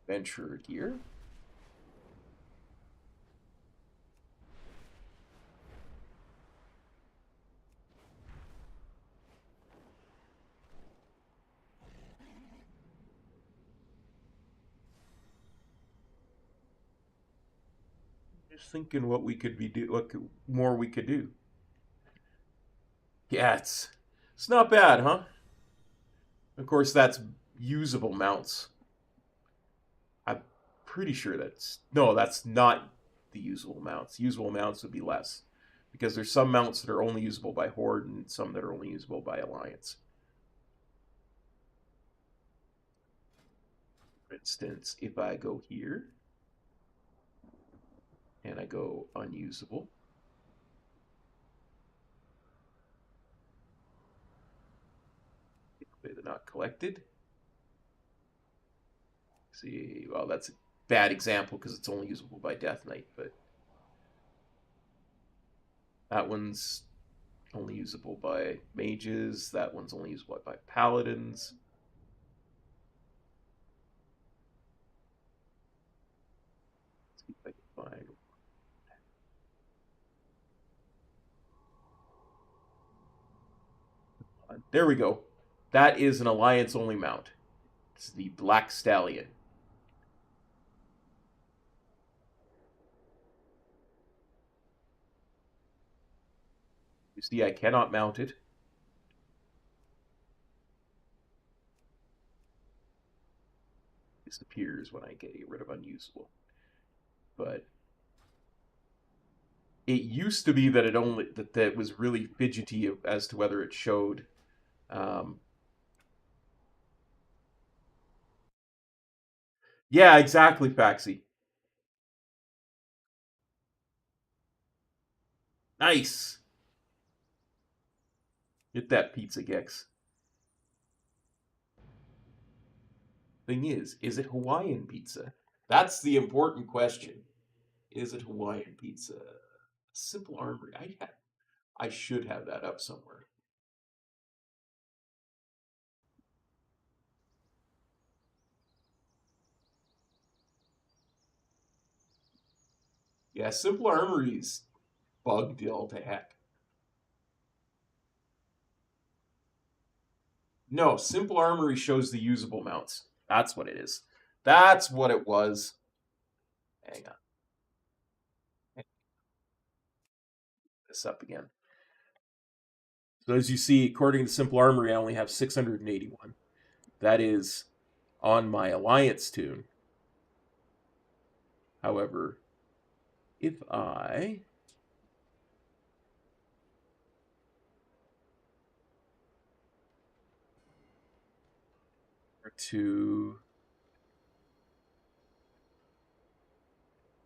S1: adventurer gear. Just thinking what we could what more we could do. Yeah, it's not bad, huh? Of course, that's usable mounts. I'm pretty sure that's not the usable mounts. Usable mounts would be less, because there's some mounts that are only usable by Horde and some that are only usable by Alliance. For instance, if I go here and I go unusable, they're not collected. See, well, that's a bad example because it's only usable by Death Knight, but that one's only usable by mages. That one's only usable by paladins. Let's see if I can find. There we go. That is an Alliance-only mount. It's the Black Stallion. You see, I cannot mount it. Disappears when I get rid of unusable. But it used to be that it only that was really fidgety as to whether it showed. Yeah, exactly, Faxi. Nice. Get that pizza, Gex. Thing is it Hawaiian pizza? That's the important question. Is it Hawaiian pizza? Simple Armory. I should have that up somewhere. Yeah, Simple Armory's bugged all to heck. No, Simple Armory shows the usable mounts. That's what it is. That's what it was. Hang on. This up again. So as you see, according to Simple Armory, I only have 681. That is on my Alliance tune. However, if I were to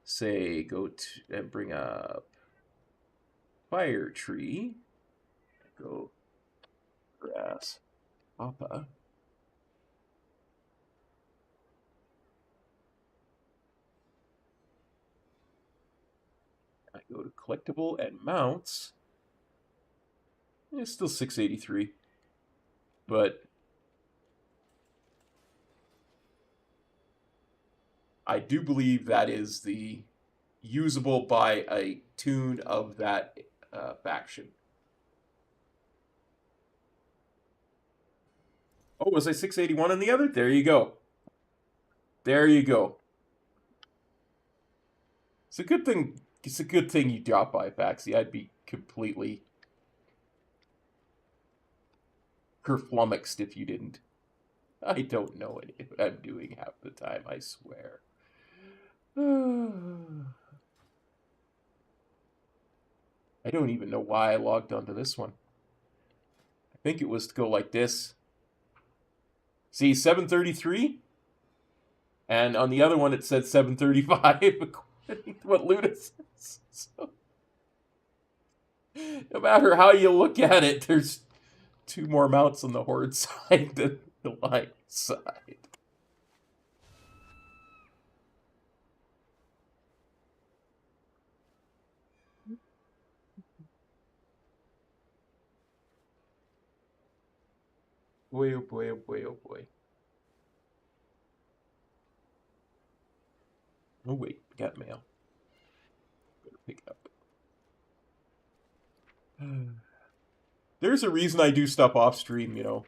S1: say go to and bring up Fire Tree, go grass, Papa. I go to collectible and mounts. It's still 683, but I do believe that is the usable by a tune of that faction. Oh, was I 681 on the other? There you go. There you go. It's a good thing. It's a good thing you dropped by, Faxi. I'd be completely kerflummoxed if you didn't. I don't know what I'm doing half the time, I swear. I don't even know why I logged onto this one. I think it was to go like this. See, 733? And on the other one it said 735, according to what Luna says. So, no matter how you look at it, there's 2 more mounts on the Horde side than the Alliance side. Boy, oh boy, oh boy, oh boy. Oh wait, got mail. Better pick it up. There's a reason I do stuff off stream, you know.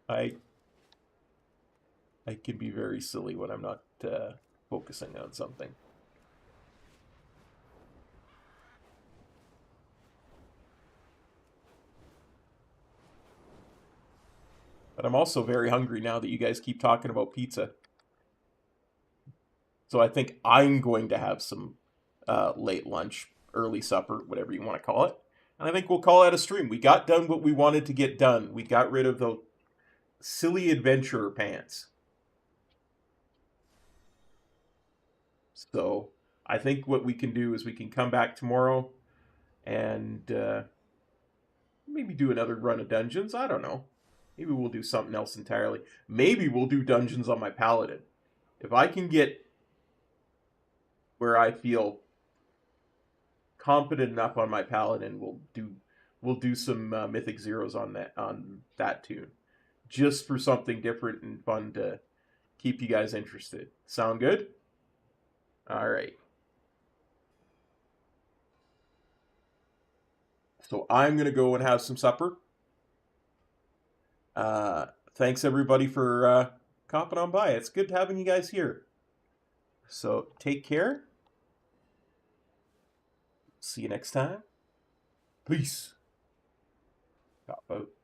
S1: I can be very silly when I'm not focusing on something. But I'm also very hungry now that you guys keep talking about pizza. So I think I'm going to have some late lunch, early supper, whatever you want to call it. And I think we'll call it a stream. We got done what we wanted to get done. We got rid of the silly adventurer pants. So I think what we can do is we can come back tomorrow and maybe do another run of dungeons. I don't know. Maybe we'll do something else entirely. Maybe we'll do dungeons on my paladin. If I can get where I feel confident enough on my paladin, we'll do some Mythic Zeros on that tune, just for something different and fun to keep you guys interested. Sound good? All right. So I'm gonna go and have some supper. Thanks everybody for copping on by. It's good having you guys here. So take care. See you next time. Peace. Cop out.